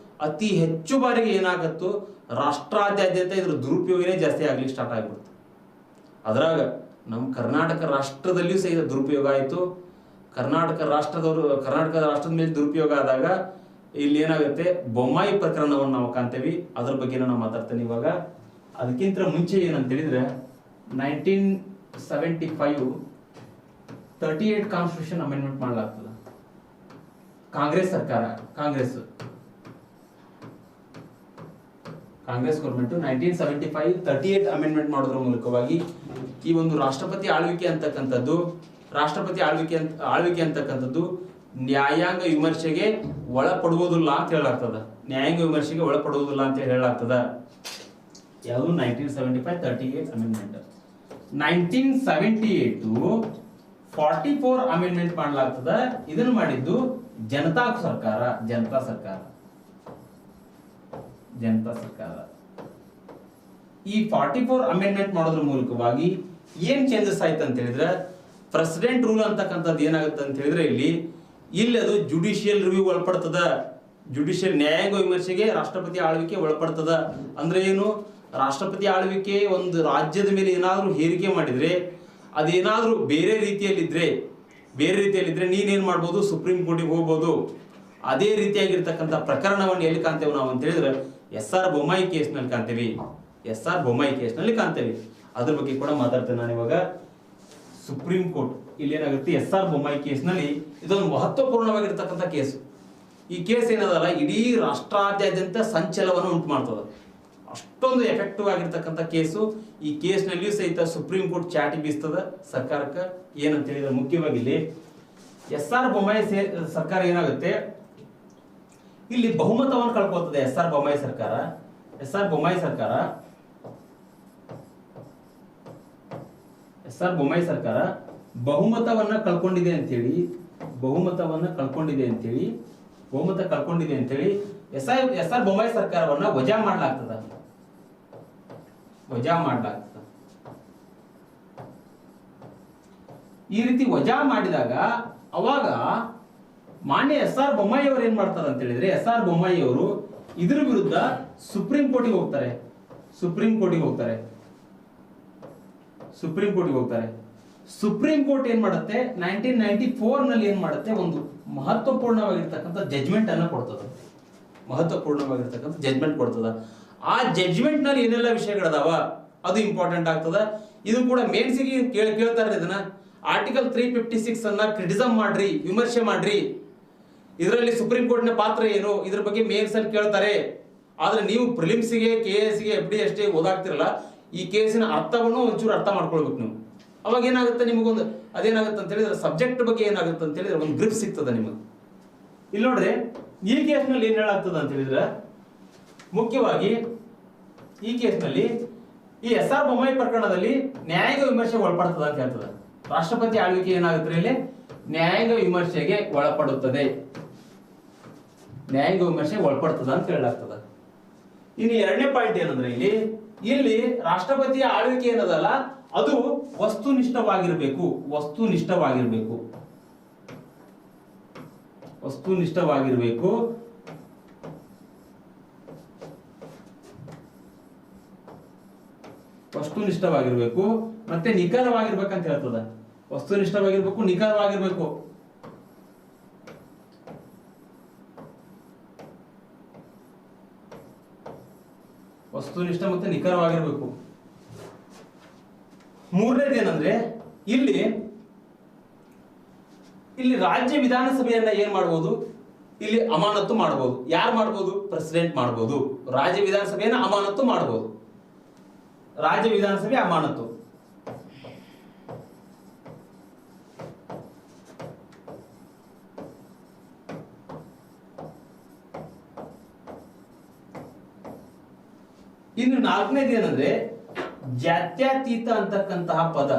ಅತಿ ಹೆಚ್ಚು ಬಾರಿಗೆ ಏನಾಗತ್ತು, ರಾಷ್ಟ್ರಾದ್ಯಂತ ಇದ್ರ ದುರುಪಯೋಗನೇ ಜಾಸ್ತಿ ಆಗ್ಲಿಕ್ಕೆ ಸ್ಟಾರ್ಟ್ ಆಗ್ಬಿಡುತ್ತೆ. ಅದ್ರಾಗ ನಮ್ಮ ಕರ್ನಾಟಕ ರಾಷ್ಟ್ರದಲ್ಲಿಯೂ ಸಹಿತ ದುರುಪಯೋಗ ಆಯಿತು. ಕರ್ನಾಟಕ ರಾಷ್ಟ್ರದ ಮೇಲೆ ದುರುಪಯೋಗ ಆದಾಗ ಇಲ್ಲಿ ಏನಾಗುತ್ತೆ, ಬೊಮ್ಮಾಯಿ ಪ್ರಕರಣವನ್ನು ನಾವು ಕಾಣ್ತೇವೆ. ಅದ್ರ ಬಗ್ಗೆ ನಾನು ಮಾತಾಡ್ತೇನೆ ಇವಾಗ. ಅದಕ್ಕಿಂತ ಮುಂಚೆ ಏನಂತ ಹೇಳಿದ್ರೆ 1975 38 ಕಾನ್ಸ್ಟಿಟ್ಯೂಷನ್ ಅಮೆಂಡ್ಮೆಂಟ್ ಮಾಡಲಾಗ್ತದೆ. ಕಾಂಗ್ರೆಸ್ ಸರ್ಕಾರ, ಕಾಂಗ್ರೆಸ್ ಗೌರ್ಮೆಂಟ್ 1975 38 ಅಮೆಂಡ್ಮೆಂಟ್ ಮಾಡೋದ್ರ ಮೂಲಕವಾಗಿ ಈ ಒಂದು ರಾಷ್ಟ್ರಪತಿ ಆಳ್ವಿಕೆ ಅಂತಕ್ಕಂಥದ್ದು ನ್ಯಾಯಾಂಗ ವಿಮರ್ಶೆಗೆ ಒಳಪಡುವುದಿಲ್ಲ ಅಂತ ಹೇಳಲಾಗ್ತದ. ಯಾವುದು 1975 38 ಅಮೆಂಡ್ಮೆಂಟ್. 1978 44 ಅಮೆಂಡ್ಮೆಂಟ್ ಮಾಡಲಾಗ್ತದ. ಇದನ್ನು ಮಾಡಿದ್ದು ಜನತಾ ಸರ್ಕಾರ. ಈ 44 ಅಮೆಂಡ್ಮೆಂಟ್ ಮಾಡೋದ್ರ ಮೂಲಕವಾಗಿ ಏನ್ ಚೇಂಜಸ್ ಆಯ್ತು ಅಂತ ಹೇಳಿದ್ರೆ, ಪ್ರೆಸಿಡೆಂಟ್ ರೂಲ್ ಅಂತಕ್ಕಂಥದ್ದು ಏನಾಗುತ್ತೆ ಅಂತ ಹೇಳಿದ್ರೆ ಇಲ್ಲಿ ಅದು ಜುಡಿಷಿಯಲ್ ರಿವ್ಯೂ ಒಳಪಡ್ತದ. ಜುಡಿಷಿಯಲ್ ನ್ಯಾಯಾಂಗ ವಿಮರ್ಶೆಗೆ ರಾಷ್ಟ್ರಪತಿ ಆಳ್ವಿಕೆ ಒಳಪಡ್ತದ ಅಂದ್ರೆ ಏನು? ರಾಷ್ಟ್ರಪತಿ ಆಳ್ವಿಕೆ ಒಂದು ರಾಜ್ಯದ ಮೇಲೆ ಏನಾದರೂ ಹೇರಿಕೆ ಮಾಡಿದ್ರೆ, ಅದೇನಾದ್ರೂ ಬೇರೆ ರೀತಿಯಲ್ಲಿದ್ರೆ ನೀನೇನ್ ಮಾಡ್ಬೋದು? ಸುಪ್ರೀಂ ಕೋರ್ಟಿಗೆ ಹೋಗ್ಬೋದು. ಅದೇ ರೀತಿಯಾಗಿರ್ತಕ್ಕಂಥ ಪ್ರಕರಣವನ್ನು ಎಲ್ಲಿ ಕಾಣ್ತೇವೆ ನಾವು ಅಂತ ಹೇಳಿದ್ರೆ SR ಬೊಮ್ಮಾಯಿ ಕೇಸ್ನಲ್ಲಿ ಕಾಣ್ತೇವೆ. SR ಬೊಮ್ಮಾಯಿ ಕೇಸ್ನಲ್ಲಿ ಕಾಣ್ತೇವೆ. ಅದ್ರ ಬಗ್ಗೆ ಕೂಡ ಮಾತಾಡ್ತೇನೆ ನಾನು ಇವಾಗ. ಸುಪ್ರೀಂ ಕೋರ್ಟ್ ಇಲ್ಲಿ ಏನಾಗುತ್ತೆ, SR ಬೊಮ್ಮಾಯಿ ಕೇಸ್ನಲ್ಲಿ ಇದೊಂದು ಮಹತ್ವಪೂರ್ಣವಾಗಿರ್ತಕ್ಕಂಥ ಕೇಸ್. ಈ ಕೇಸ್ ಏನದಲ್ಲ, ಇಡೀ ರಾಷ್ಟ್ರಾದ್ಯಂತ ಸಂಚಲನವನ್ನು ಉಂಟು ಮಾಡ್ತದೆ. ಅಷ್ಟೊಂದು ಎಫೆಕ್ಟಿವ್ ಆಗಿರ್ತಕ್ಕಂಥ ಕೇಸು. ಈ ಕೇಸ್ನಲ್ಲಿಯೂ ಸಹಿತ ಸುಪ್ರೀಂ ಕೋರ್ಟ್ ಚಾಟಿ ಬೀಸ್ತದ ಸರ್ಕಾರಕ್ಕೆ. ಏನಂತ ಹೇಳಿದ್ರೆ ಮುಖ್ಯವಾಗಿ ಇಲ್ಲಿ SR ಬೊಮ್ಮಾಯಿ ಸರ್ಕಾರ ಏನಾಗುತ್ತೆ, ಇಲ್ಲಿ ಬಹುಮತವನ್ನು ಕಳ್ಕೊಳ್ತದೆ. SR ಬೊಮ್ಮಾಯಿ ಸರ್ಕಾರ ಬಹುಮತ ಕಳ್ಕೊಂಡಿದೆ ಅಂತೇಳಿ SR ಬೊಮ್ಮಾಯಿ ಸರ್ಕಾರವನ್ನ ವಜಾ ಮಾಡ್ಲಾಗ್ತದ. ಈ ರೀತಿ ವಜಾ ಮಾಡಿದಾಗ ಅವಾಗ ಮಾನ್ಯ SR ಬೊಮ್ಮಾಯಿ ಅವರು ಏನ್ ಮಾಡ್ತಾರೆ ಅಂತ ಹೇಳಿದ್ರೆ, SR ಬೊಮ್ಮಾಯಿ ಅವರು ಇದ್ರ ವಿರುದ್ಧ ಸುಪ್ರೀಂ ಕೋರ್ಟಿಗೆ ಹೋಗ್ತಾರೆ. ಸುಪ್ರೀಂ ಕೋರ್ಟ್ ಏನ್ ಮಾಡುತ್ತೆ, 1994 ನಲ್ಲಿ ಏನ್ ಮಾಡುತ್ತೆ, ಒಂದು ಮಹತ್ವಪೂರ್ಣವಾಗಿರ್ತಕ್ಕಂಥ ಜಡ್ಜ್ಮೆಂಟ್ ಅನ್ನ ಕೊಡ್ತದೆ. ಆ ಜಡ್ಜ್ಮೆಂಟ್ ನಲ್ಲಿ ಏನೆಲ್ಲ ವಿಷಯಗಳದಾವ ಅದು ಇಂಪಾರ್ಟೆಂಟ್ ಆಗ್ತದ. ಇದು ಕೂಡ ಮೇನ್ಸಿಗೆ ಕೇಳ್ತಾರೆ ಇದನ್ನ. ಆರ್ಟಿಕಲ್ 356 ಅನ್ನ ಕ್ರಿಟಿಸಮ್ ಮಾಡ್ರಿ, ವಿಮರ್ಶೆ ಮಾಡ್ರಿ, ಇದರಲ್ಲಿ ಸುಪ್ರೀಂ ಕೋರ್ಟ್ನ ಪಾತ್ರ ಏನು, ಇದ್ರ ಬಗ್ಗೆ ಮೇನ್ಸ್ ಅಲ್ಲಿ ಕೇಳ್ತಾರೆ. ಆದ್ರೆ ನೀವು ಪ್ರಿಲಿಮ್ಸ್ಗೆ, KS ಗೆ, FD ST ಓದಾಗ್ತಿರಲ್ಲ, ಈ ಕೇಸಿನ ಅರ್ಥವನ್ನು ಒಂಚೂರು ಅರ್ಥ ಮಾಡ್ಕೊಳ್ಬೇಕು ನೀವು. ಅವಾಗ ಏನಾಗುತ್ತೆ, ನಿಮಗೊಂದು ಅದೇನಾಗುತ್ತೆ ಅಂತ ಹೇಳಿದ್ರೆ ಸಬ್ಜೆಕ್ಟ್ ಬಗ್ಗೆ ಏನಾಗುತ್ತೆ ಅಂತ ಹೇಳಿದ್ರೆ ಒಂದು ಗ್ರಿಪ್ ಸಿಗ್ತದೆ ನಿಮಗೆ. ಇಲ್ಲಿ ನೋಡ್ರಿ, ಈ ಕೇಸ್ನಲ್ಲಿ ಏನ್ ಹೇಳಾಗ್ತದ ಅಂತ ಹೇಳಿದ್ರೆ, ಮುಖ್ಯವಾಗಿ ಈ ಕೇಸ್ನಲ್ಲಿ ಈ SR ಬೊಮ್ಮಾಯಿ ಪ್ರಕರಣದಲ್ಲಿ ನ್ಯಾಯಾಂಗ ವಿಮರ್ಶೆಗೆ ಒಳಪಡ್ತದ ಅಂತ ಹೇಳ್ತದೆ. ರಾಷ್ಟ್ರಪತಿ ಆಳ್ವಿಕೆ ಏನಾಗುತ್ತೆ, ಇಲ್ಲಿ ನ್ಯಾಯಾಂಗ ವಿಮರ್ಶೆಗೆ ಒಳಪಡುತ್ತದೆ, ಒಳಪಡ್ತದ ಅಂತ ಹೇಳಲಾಗ್ತದ. ಇನ್ನು ಎರಡನೇ ಪಾಯಿಂಟ್ ಏನಂದ್ರೆ, ಇಲ್ಲಿ ರಾಷ್ಟ್ರಪತಿಯ ಆಳ್ವಿಕೆ ಏನದಲ್ಲ ಅದು ವಸ್ತುನಿಷ್ಠವಾಗಿರ್ಬೇಕು. ಮತ್ತೆ ನಿಖರವಾಗಿರ್ಬೇಕಂತ ಹೇಳ್ತದ. ವಸ್ತುನಿಷ್ಠವಾಗಿರ್ಬೇಕು, ನಿಖರವಾಗಿರ್ಬೇಕು. ವಸ್ತುನಿಷ್ಠ ಮತ್ತೆ ನಿಖರವಾಗಿರ್ಬೇಕು. ಮೂರನೇದು ಏನಂದ್ರೆ, ಇಲ್ಲಿ ರಾಜ್ಯ ವಿಧಾನಸಭೆಯನ್ನ ಏನ್ ಮಾಡಬಹುದು, ಇಲ್ಲಿ ಅಮಾನತು ಮಾಡಬಹುದು. ಯಾರು ಮಾಡಬಹುದು? ಪ್ರೆಸಿಡೆಂಟ್ ಮಾಡಬಹುದು. ರಾಜ್ಯ ವಿಧಾನಸಭೆಯನ್ನ ಅಮಾನತು ಮಾಡಬಹುದು. ರಾಜ್ಯ ವಿಧಾನಸಭೆ ಅಮಾನತು. ಇನ್ನು ನಾಲ್ಕನೇದು ಏನಂದ್ರೆ, ಜಾತ್ಯತೀತ ಅಂತಕ್ಕಂತಹ ಪದ,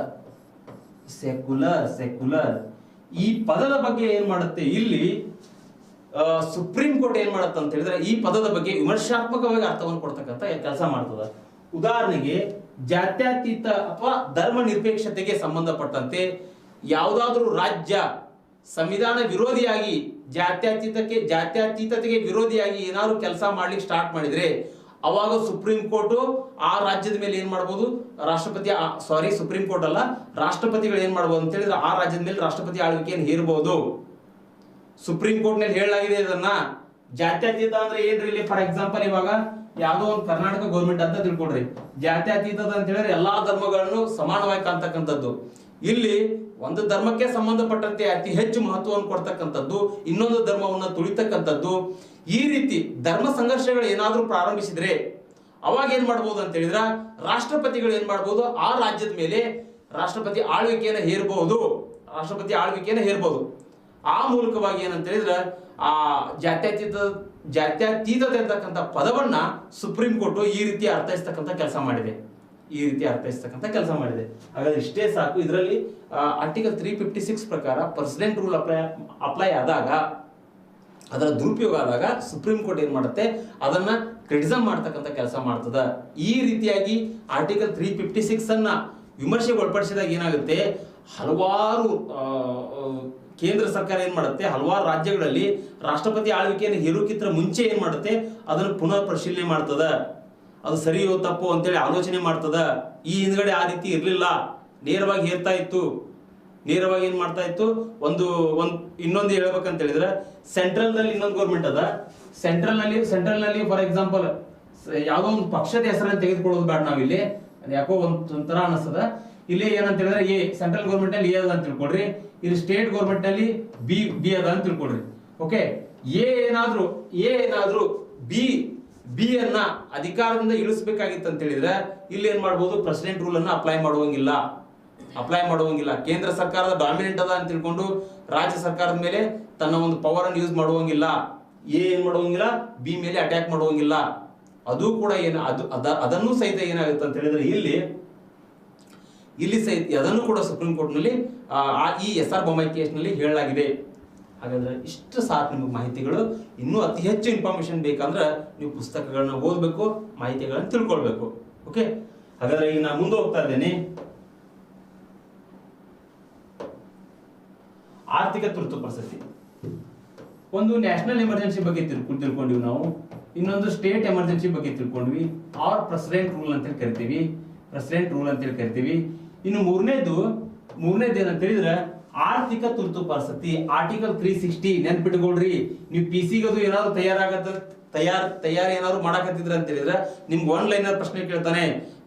ಸೆಕ್ಯುಲರ್. ಈ ಪದದ ಬಗ್ಗೆ ಏನ್ ಮಾಡುತ್ತೆ, ಇಲ್ಲಿ ಸುಪ್ರೀಂ ಕೋರ್ಟ್ ಏನ್ ಮಾಡುತ್ತೆ ಅಂತ ಹೇಳಿದ್ರೆ, ಈ ಪದದ ಬಗ್ಗೆ ವಿಮರ್ಶಾತ್ಮಕವಾಗಿ ಅರ್ಥವನ್ನು ಕೊಡ್ತಕ್ಕಂಥ ಕೆಲಸ ಮಾಡ್ತದ. ಉದಾಹರಣೆಗೆ, ಜಾತ್ಯತೀತ ಅಥವಾ ಧರ್ಮ ನಿರಪೇಕ್ಷತೆಗೆ ಸಂಬಂಧಪಟ್ಟಂತೆ ಯಾವುದಾದ್ರೂ ರಾಜ್ಯ ಸಂವಿಧಾನ ವಿರೋಧಿಯಾಗಿ ಜಾತ್ಯತೀತತೆಗೆ ವಿರೋಧಿಯಾಗಿ ಏನಾದ್ರು ಕೆಲಸ ಮಾಡ್ಲಿಕ್ಕೆ ಸ್ಟಾರ್ಟ್ ಮಾಡಿದ್ರೆ, ಅವಾಗ ಸುಪ್ರೀಂ ಕೋರ್ಟ್ ಆ ರಾಜ್ಯದ ಮೇಲೆ ಏನ್ ಮಾಡಬಹುದು, ಸುಪ್ರೀಂ ಕೋರ್ಟ್ ಅಲ್ಲ, ರಾಷ್ಟ್ರಪತಿಗಳು ಏನ್ ಮಾಡಬಹುದು ಅಂತ ಹೇಳಿದ್ರೆ ಆ ರಾಜ್ಯದ ಮೇಲೆ ರಾಷ್ಟ್ರಪತಿ ಆಳ್ವಿಕೆಯನ್ನು ಹೇರಬಹುದು. ಸುಪ್ರೀಂ ಕೋರ್ಟ್ ನಲ್ಲಿ ಹೇಳಲಾಗಿದೆ ಇದನ್ನ. ಜಾತ್ಯತೀತ ಅಂದ್ರೆ ಏನ್ರಿ, ಇಲ್ಲಿ ಫಾರ್ ಎಕ್ಸಾಂಪಲ್ ಇವಾಗ ಯಾವುದೋ ಒಂದು ಕರ್ನಾಟಕ ಗೌರ್ಮೆಂಟ್ ಅಂತ ತಿಳ್ಕೊಡ್ರಿ. ಜಾತ್ಯತೀತದ ಅಂತ ಹೇಳಿದ್ರೆ ಎಲ್ಲಾ ಧರ್ಮಗಳನ್ನು ಸಮಾನವಾಗಿ ಕಾಣ್ತಕ್ಕಂಥದ್ದು. ಇಲ್ಲಿ ಒಂದು ಧರ್ಮಕ್ಕೆ ಸಂಬಂಧಪಟ್ಟಂತೆ ಅತಿ ಹೆಚ್ಚು ಮಹತ್ವವನ್ನು ಕೊಡ್ತಕ್ಕಂಥದ್ದು, ಇನ್ನೊಂದು ಧರ್ಮವನ್ನು ತುಳಿತಕ್ಕಂಥದ್ದು. ಈ ರೀತಿ ಧರ್ಮ ಸಂಘರ್ಷಗಳು ಏನಾದ್ರೂ ಪ್ರಾರಂಭಿಸಿದ್ರೆ ಅವಾಗ ಏನ್ ಮಾಡ್ಬೋದು ಅಂತ ಹೇಳಿದ್ರೆ, ರಾಷ್ಟ್ರಪತಿಗಳು ಏನ್ ಮಾಡ್ಬೋದು, ಆ ರಾಜ್ಯದ ಮೇಲೆ ರಾಷ್ಟ್ರಪತಿ ಆಳ್ವಿಕೆಯನ್ನು ಹೇರಬಹುದು. ಆ ಮೂಲಕವಾಗಿ ಏನಂತ ಹೇಳಿದ್ರೆ, ಆ ಜಾತ್ಯತೀತತೆ ಅಂತಕ್ಕಂಥ ಪದವನ್ನ ಸುಪ್ರೀಂ ಕೋರ್ಟ್ ಈ ರೀತಿ ಅರ್ಥೈಸ್ತಕ್ಕಂಥ ಕೆಲಸ ಮಾಡಿದೆ. ಹಾಗಾದ್ರೆ ಇಷ್ಟೇ ಸಾಕು. ಇದರಲ್ಲಿ ಆರ್ಟಿಕಲ್ 356 ಪ್ರಕಾರ ಪ್ರೆಸಿಡೆಂಟ್ ರೂಲ್ ಅಪ್ಲೈ ಆದಾಗ, ಅದರ ದುರುಪಯೋಗ ಆದಾಗ ಸುಪ್ರೀಂ ಕೋರ್ಟ್ ಏನ್ ಮಾಡುತ್ತೆ, ಅದನ್ನ ಕ್ರಿಟಿಸಮ್ ಮಾಡ್ತಕ್ಕಂಥ ಕೆಲಸ ಮಾಡ್ತದ. ಈ ರೀತಿಯಾಗಿ ಆರ್ಟಿಕಲ್ 356 ಅನ್ನ ವಿಮರ್ಶೆಗೆ ಒಳಪಡಿಸಿದಾಗ ಏನಾಗುತ್ತೆ, ಹಲವಾರು ಕೇಂದ್ರ ಸರ್ಕಾರ ಏನ್ ಮಾಡುತ್ತೆ, ಹಲವಾರು ರಾಜ್ಯಗಳಲ್ಲಿ ರಾಷ್ಟ್ರಪತಿ ಆಳ್ವಿಕೆಯನ್ನು ಹೇರೋಕ್ಕಿಂತ ಮುಂಚೆ ಏನ್ ಮಾಡುತ್ತೆ, ಅದನ್ನು ಪುನಃ ಪರಿಶೀಲನೆ ಮಾಡ್ತದ. ಅದು ಸರಿಯೋ ತಪ್ಪು ಅಂತೇಳಿ ಆಲೋಚನೆ ಮಾಡ್ತದ. ಈ ಹಿಂದ್ಗಡೆ ಆ ರೀತಿ ಇರ್ಲಿಲ್ಲ, ನೇರವಾಗಿ ಹೇರ್ತಾ ಇತ್ತು. ನೇರವಾಗಿ ಏನ್ ಮಾಡ್ತಾ ಇತ್ತು, ಇನ್ನೊಂದು ಹೇಳ್ಬೇಕಂತ ಹೇಳಿದ್ರೆ, ಸೆಂಟ್ರಲ್ ನಲ್ಲಿ ಇನ್ನೊಂದು ಗೌರ್ಮೆಂಟ್ ಅದ. ಸೆಂಟ್ರಲ್ ನಲ್ಲಿ ಫಾರ್ ಎಕ್ಸಾಂಪಲ್ ಯಾವ್ದೋ ಒಂದು ಪಕ್ಷದ ಹೆಸರನ್ನು ತೆಗೆದುಕೊಳ್ಳೋದು ಬೇಡ ನಾವಿಲ್ಲಿ, ಯಾಕೋ ಒಂಥರ ಅನಿಸ್ತದ. ಇಲ್ಲಿ ಏನಂತ ಹೇಳಿದ್ರೆ ಎ, ಸೆಂಟ್ರಲ್ ಗೌರ್ಮೆಂಟ್ ನಲ್ಲಿ ಎ ಅದ ಅಂತ ತಿಳ್ಕೊಡ್ರಿ, ಇಲ್ಲಿ ಸ್ಟೇಟ್ ಗೌರ್ಮೆಂಟ್ ನಲ್ಲಿ ಬಿ ಅದ ಅಂತ ತಿಳ್ಕೊಡ್ರಿ. ಓಕೆ, ಎ ಏನಾದ್ರೂ ಬಿ ಅನ್ನ ಅಧಿಕಾರದಿಂದ ಇಳಿಸಬೇಕಾಗಿತ್ತು ಅಂತ ಹೇಳಿದ್ರೆ ಇಲ್ಲಿ ಏನ್ ಮಾಡ್ಬೋದು, ಪ್ರೆಸಿಡೆಂಟ್ ರೂಲ್ ಅನ್ನ ಅಪ್ಲೈ ಮಾಡುವಂಗಿಲ್ಲ. ಕೇಂದ್ರ ಸರ್ಕಾರದ ಡಾಮಿನೆಂಟ್ ಅದ ಅಂತ ತಿಳ್ಕೊಂಡು ರಾಜ್ಯ ಸರ್ಕಾರದ ಮೇಲೆ ತನ್ನ ಒಂದು ಪವರ್ ಅನ್ನು ಯೂಸ್ ಮಾಡುವಂಗಿಲ್ಲ. ಏನ್ ಮಾಡುವಂಗಿಲ್ಲ, ಬಿ ಮೇಲೆ ಅಟ್ಯಾಕ್ ಮಾಡುವಂಗಿಲ್ಲ. ಅದು ಕೂಡ ಅದನ್ನು ಸಹಿತ ಏನಾಗುತ್ತೆ ಅಂತ ಹೇಳಿದ್ರೆ ಇಲ್ಲಿ ಸಹಿತ ಅದನ್ನು ಕೂಡ ಸುಪ್ರೀಂ ಕೋರ್ಟ್ ನಲ್ಲಿ ಈ SR ಬೊಮ್ಮಾಯಿ ಕೇಸ್ ನಲ್ಲಿ ಹೇಳಲಾಗಿದೆ. ಹಾಗಾದ್ರೆ ಇಷ್ಟು ಸಾಕು ನಿಮಗೆ ಮಾಹಿತಿಗಳು. ಇನ್ನೂ ಅತಿ ಹೆಚ್ಚು ಇನ್ಫಾರ್ಮೇಶನ್ ಬೇಕಂದ್ರೆ ನೀವು ಪುಸ್ತಕಗಳನ್ನ ಓದಬೇಕು, ಮಾಹಿತಿಗಳನ್ನ ತಿಳ್ಕೊಳ್ಬೇಕು. ಓಕೆ, ಹಾಗಾದ್ರೆ ಈಗ ನಾನು ಮುಂದೆ ಹೋಗ್ತಾ ಇದ್ದೇನೆ. ಆರ್ಥಿಕ ತುರ್ತು ಪರಿಸ್ಥಿತಿ, ಒಂದು ನ್ಯಾಷನಲ್ ಎಮರ್ಜೆನ್ಸಿ ಬಗ್ಗೆ ತಿಳ್ಕೊಂಡಿವಿ ನಾವು, ಇನ್ನೊಂದು ಸ್ಟೇಟ್ ಎಮರ್ಜೆನ್ಸಿ ಬಗ್ಗೆ ತಿಳ್ಕೊಂಡ್ವಿ, ಆರ್ ಪ್ರೆಸಿಡೆಂಟ್ ರೂಲ್ ಅಂತೇಳಿ ಕರಿತೀವಿ. ಇನ್ನು ಮೂರನೇದು ಏನಂತ ಹೇಳಿದ್ರೆ ಆರ್ಥಿಕ ತುರ್ತು ಪರಿಸ್ಥಿತಿ, ಆರ್ಟಿಕಲ್ 360. ನೆನ್ಪಿಟ್ಕೊಳ್ರಿ, ನೀವು PC-ಗದು ಏನಾದ್ರು ತಯಾರು ಏನಾದ್ರು ಮಾಡಕತ್ತಿದ್ರ ಅಂತ ಹೇಳಿದ್ರೆ ನಿಮ್ಗೆ ಒನ್ ಲೈನರ್ ಪ್ರಶ್ನೆ ಕೇಳ್ತಾನೆ.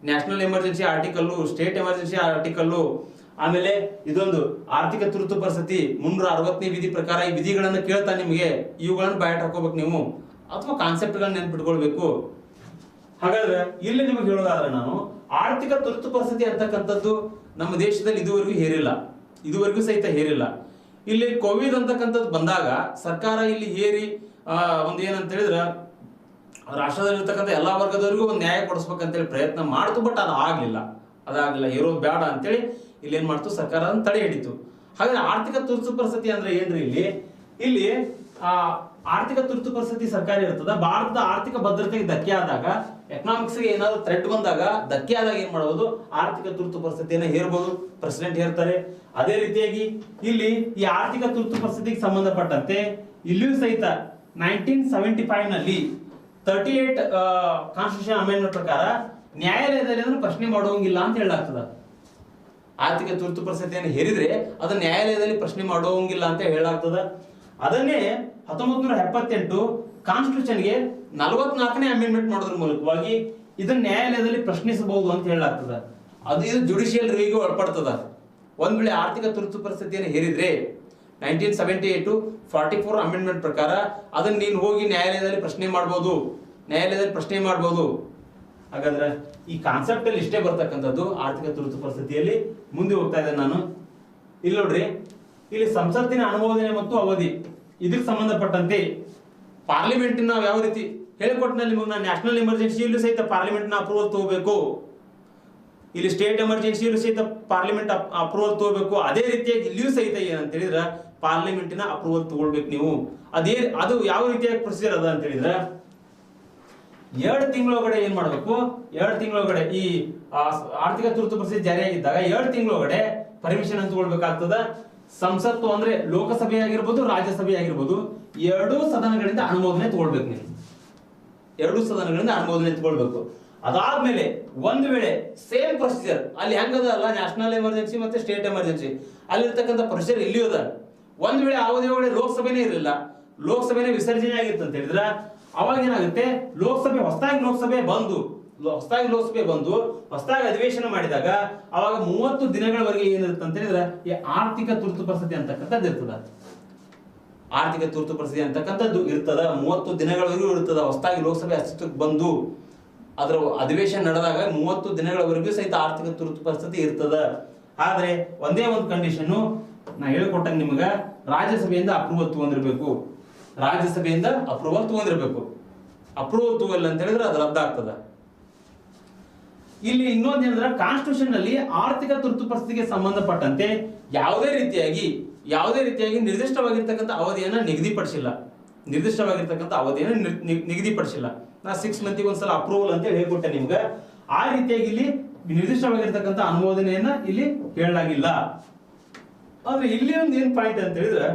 National emergency article, state emergency article, ಆಮೇಲೆ ಇದೊಂದು ಆರ್ಥಿಕ ತುರ್ತು ಪರಿಸ್ಥಿತಿ 360ನೇ ವಿಧಿ ಪ್ರಕಾರ ಈ ವಿಧಿಗಳನ್ನ ಕೇಳ್ತಾನೆ ನಿಮಗೆ. ಇವುಗಳನ್ನ ಬಯಟ್ ಹಾಕೋಬೇಕು ನೀವು, ಅಥವಾ ಕಾನ್ಸೆಪ್ಟ್ಗಳನ್ನ ನೆನ್ಪಿಟ್ಕೊಳ್ಬೇಕು. ಹಾಗಾದ್ರೆ ಇಲ್ಲಿ ನಿಮಗೆ ಹೇಳೋದಾದ್ರೆ, ನಾನು ಆರ್ಥಿಕ ತುರ್ತು ಪರಿಸ್ಥಿತಿ ಅಂತಕ್ಕಂಥದ್ದು ನಮ್ಮ ದೇಶದಲ್ಲಿ ಇದುವರೆಗೂ ಸಹಿತ ಹೇರಿಲ್ಲ. ಇಲ್ಲಿ ಕೋವಿಡ್ ಅಂತಕ್ಕಂಥದ್ದು ಬಂದಾಗ ಸರ್ಕಾರ ಇಲ್ಲಿ ಹೇರಿ ಒಂದು ಏನಂತ ಹೇಳಿದ್ರೆ ರಾಷ್ಟ್ರದಲ್ಲಿರ್ತಕ್ಕಂಥ ಎಲ್ಲಾ ವರ್ಗದವರಿಗೂ ಒಂದು ನ್ಯಾಯ ಕೊಡಿಸ್ಬೇಕಂತೇಳಿ ಪ್ರಯತ್ನ ಮಾಡ್ತು. ಬಟ್ ಅದಾಗ್ಲಿಲ್ಲ, ಇರೋದು ಬೇಡ ಅಂತೇಳಿ ಇಲ್ಲಿ ಏನ್ ಮಾಡ್ತು, ಸರ್ಕಾರ ಅದನ್ನ ತಡೆ ಹಿಡಿತು. ಹಾಗಾದ್ರೆ ಆರ್ಥಿಕ ತುರ್ತು ಪರಿಸ್ಥಿತಿ ಅಂದ್ರೆ ಏನ್ರಿ, ಇಲ್ಲಿ ಆರ್ಥಿಕ ತುರ್ತು ಪರಿಸ್ಥಿತಿ ಸರ್ಕಾರ ಇರ್ತದ. ಭಾರತದ ಆರ್ಥಿಕ ಭದ್ರತೆಗೆ ಧಕ್ಕೆ ಆದಾಗ, ಎಕನಾಮಿಕ್ಸ್ ಗೆ ಏನಾದ್ರು ಥ್ರೆಟ್ ಬಂದಾಗ, ಧಕ್ಕೆ ಆದಾಗ ಏನ್ ಮಾಡಬಹುದು, ಆರ್ಥಿಕ ತುರ್ತು ಪರಿಸ್ಥಿತಿಯನ್ನ ಹೇರಬಹುದು, ಪ್ರೆಸಿಡೆಂಟ್ ಹೇರ್ತಾರೆ. ಅದೇ ರೀತಿಯಾಗಿ ಇಲ್ಲಿ ಈ ಆರ್ಥಿಕ ತುರ್ತು ಪರಿಸ್ಥಿತಿಗೆ ಸಂಬಂಧಪಟ್ಟಂತೆ ಇಲ್ಲಿಯೂ ಸಹಿತ 1975 ನಲ್ಲಿ 38 ಕಾನ್ಸ್ಟಿಟ್ಯೂಷನ್ ಅಮೆಂಡ್ಮೆಂಟ್ ಪ್ರಕಾರ ನ್ಯಾಯಾಲಯದಲ್ಲಿ ಅದನ್ನು ಪ್ರಶ್ನೆ ಮಾಡುವಂಗಿಲ್ಲ ಅಂತ ಹೇಳಲಾಗ್ತದ. ಆರ್ಥಿಕ ತುರ್ತು ಪರಿಸ್ಥಿತಿಯನ್ನು ಹೇರಿದ್ರೆ ಅದನ್ನ ನ್ಯಾಯಾಲಯದಲ್ಲಿ ಪ್ರಶ್ನೆ ಮಾಡುವಂಗಿಲ್ಲ ಅಂತ ಹೇಳಲಾಗ್ತದ. ಅದನ್ನೇ 1978 ಕಾನ್ಸ್ಟಿಟ್ಯೂಷನ್ಗೆ 44ನೇ ಅಮೆಂಡ್ಮೆಂಟ್ ಮಾಡೋದ್ರ ಮೂಲಕವಾಗಿ ಇದನ್ನ ನ್ಯಾಯಾಲಯದಲ್ಲಿ ಪ್ರಶ್ನಿಸಬಹುದು ಅಂತ ಹೇಳಲಾಗ್ತದ. ಇದು ಜುಡಿಷಿಯಲ್ ರಿವ್ಯೂಗೆ ಒಳಪಡ್ತದ. ಒಂದ್ ವೇಳೆ ಆರ್ಥಿಕ ತುರ್ತು ಪರಿಸ್ಥಿತಿಯನ್ನು ಹೇರಿದ್ರೆ 1978 44 ಅಮೆಂಡ್ಮೆಂಟ್ ಪ್ರಕಾರ ಅದನ್ನ ನೀನು ಹೋಗಿ ನ್ಯಾಯಾಲಯದಲ್ಲಿ ಪ್ರಶ್ನೆ ಮಾಡಬಹುದು. ಹಾಗಾದ್ರೆ ಈ ಕಾನ್ಸೆಪ್ಟ್ ಅಲ್ಲಿ ಇಷ್ಟೇ ಬರ್ತಕ್ಕಂಥದ್ದು ಆರ್ಥಿಕ ತುರ್ತು ಪರಿಸ್ಥಿತಿಯಲ್ಲಿ. ಮುಂದೆ ಹೋಗ್ತಾ ಇದ್ದೇನೆ ನಾನು. ಇಲ್ಲಿ ನೋಡ್ರಿ, ಇಲ್ಲಿ ಸಂಸತ್ತಿನ ಅನುಮೋದನೆ ಮತ್ತು ಅವಧಿ ಇದಕ್ಕೆ ಸಂಬಂಧಪಟ್ಟಂತೆ ಪಾರ್ಲಿಮೆಂಟ್ ನಾವು ಯಾವ ರೀತಿ ಹೇಳಿಕೊಟ್ಟಿನಲ್ಲಿ ನಿಮಗೆ ನಾನು ನ್ಯಾಷನಲ್ ಎಮರ್ಜೆನ್ಸಿಯಲ್ಲೂ ಸಹಿತ ಪಾರ್ಲಿಮೆಂಟ್ನ ಅಪ್ರೂವಲ್ ತಗೋಬೇಕು, ಇಲ್ಲಿ ಸ್ಟೇಟ್ ಎಮರ್ಜೆನ್ಸಿಯಲ್ಲೂ ಸಹಿತ ಪಾರ್ಲಿಮೆಂಟ್ ಅಪ್ರೂವಲ್ ತಗೋಬೇಕು. ಅದೇ ರೀತಿಯಾಗಿ ಇಲ್ಲಿಯೂ ಸಹಿತ ಏನಂತ ಹೇಳಿದ್ರೆ ಪಾರ್ಲಿಮೆಂಟಿನ ಅಪ್ರೂವಲ್ ತಗೊಳ್ಬೇಕು ನೀವು. ಅದು ಯಾವ ರೀತಿಯಾಗಿ ಪ್ರೊಸೀಜರ್ ಅದ ಅಂತ ಹೇಳಿದ್ರೆ 2 ತಿಂಗಳೊಳಗಡೆ ಏನ್ ಮಾಡಬೇಕು, 2 ತಿಂಗಳೊಳಗಡೆ ಈ ಆರ್ಥಿಕ ತುರ್ತು ಪರಿಸ್ಥಿತಿ ಜಾರಿಯಾಗಿದ್ದಾಗ 2 ತಿಂಗಳೊಳಗಡೆ ಪರ್ಮಿಷನ್ ಅಂತ ತಗೊಳ್ಬೇಕಾಗ್ತದ. ಸಂಸತ್ತು ಅಂದ್ರೆ ಲೋಕಸಭೆ ಆಗಿರ್ಬೋದು, ರಾಜ್ಯಸಭೆ ಆಗಿರ್ಬೋದು, 2 ಸದನಗಳಿಂದ ಅನುಮೋದನೆ ತಗೊಳ್ಬೇಕು ನೀವು. 2 ಸದನಗಳಿಂದ ಅನುಮೋದನೆ ತಗೊಳ್ಬೇಕು. ಅದಾದ್ಮೇಲೆ ಒಂದು ವೇಳೆ ಸೇಮ್ ಪ್ರೊಸೀಜರ್ ಅಲ್ಲಿ ಹೆಂಗದ ಅಲ್ಲ, ನ್ಯಾಷನಲ್ ಎಮರ್ಜೆನ್ಸಿ ಮತ್ತೆ ಸ್ಟೇಟ್ ಎಮರ್ಜೆನ್ಸಿ ಅಲ್ಲಿರ್ತಕ್ಕಂಥ ಪ್ರೊಸೀಜರ್ ಇಲ್ಲಿಯೂ ಅದ. ಒಂದ್ ವೇಳೆ ಅವಧಿ ಒಳಗಡೆ ಲೋಕಸಭೆನೇ ಇರಲಿಲ್ಲ, ಲೋಕಸಭೆನೇ ವಿಸರ್ಜನೆ ಆಗಿತ್ತು ಅಂತ ಹೇಳಿದ್ರೆ ಅವಾಗ ಏನಾಗುತ್ತೆ, ಹೊಸದಾಗಿ ಲೋಕಸಭೆ ಬಂದು ಹೊಸದಾಗಿ ಅಧಿವೇಶನ ಮಾಡಿದಾಗ ಅವಾಗ 30 ದಿನಗಳವರೆಗೆ ಏನಿರುತ್ತೆ ಅಂತ ಹೇಳಿದ್ರೆ ಈ ಆರ್ಥಿಕ ತುರ್ತು ಪರಿಸ್ಥಿತಿ ಅಂತಕ್ಕಂಥದ್ದು ಇರ್ತದ. ಆರ್ಥಿಕ ತುರ್ತು ಪರಿಸ್ಥಿತಿ ಅಂತಕ್ಕಂಥದ್ದು ಇರ್ತದ, 30 ದಿನಗಳವರೆಗೂ ಇರ್ತದ. ಹೊಸದಾಗಿ ಲೋಕಸಭೆ ಅಸ್ತಿತ್ವಕ್ಕೆ ಬಂದು ಅದರ ಅಧಿವೇಶನ ನಡೆದಾಗ 30 ದಿನಗಳವರೆಗೂ ಸಹಿತ ಆರ್ಥಿಕ ತುರ್ತು ಪರಿಸ್ಥಿತಿ ಇರ್ತದ. ಆದ್ರೆ ಒಂದೇ ಒಂದು ಕಂಡೀಷನ್ ನಾ ಹೇಳಿಕೊಟ್ಟಂಗ ನಿಮಗ, ರಾಜ್ಯಸಭೆಯಿಂದ ಅಪ್ರೂವಲ್ ತಗೊಂಡಿರ್ಬೇಕು. ಅಪ್ರೂವಲ್ ತಗೋಲ್ಲ ಅಂತ ಹೇಳಿದ್ರೆ ಅದು ರದ್ದಾಗ್ತದ. ಇಲ್ಲಿ ಇನ್ನೊಂದೇನಂದ್ರೆ ಕಾನ್ಸ್ಟಿಟ್ಯೂಷನ್ ನಲ್ಲಿ ಆರ್ಥಿಕ ತುರ್ತು ಪರಿಸ್ಥಿತಿಗೆ ಸಂಬಂಧಪಟ್ಟಂತೆ ಯಾವುದೇ ರೀತಿಯಾಗಿ ನಿರ್ದಿಷ್ಟವಾಗಿರ್ತಕ್ಕಂಥ ಅವಧಿಯನ್ನ ನಿಗದಿಪಡಿಸಿಲ್ಲ. ನಾ 6 ಮಂತಿಗೆ ಒಂದ್ಸಲ ಅಪ್ರೂವಲ್ ಅಂತ ಹೇಳ್ಕೊಟ್ಟೆ ನಿಮ್ಗೆ. ಆ ರೀತಿಯಾಗಿ ಇಲ್ಲಿ ನಿರ್ದಿಷ್ಟವಾಗಿರ್ತಕ್ಕಂಥ ಅನುಮೋದನೆಯನ್ನ ಇಲ್ಲಿ ಹೇಳಲಾಗಿಲ್ಲ. ಆದ್ರೆ ಇಲ್ಲಿ ಒಂದು ಏನ್ ಪಾಯಿಂಟ್ ಅಂತ ಹೇಳಿದ್ರೆ,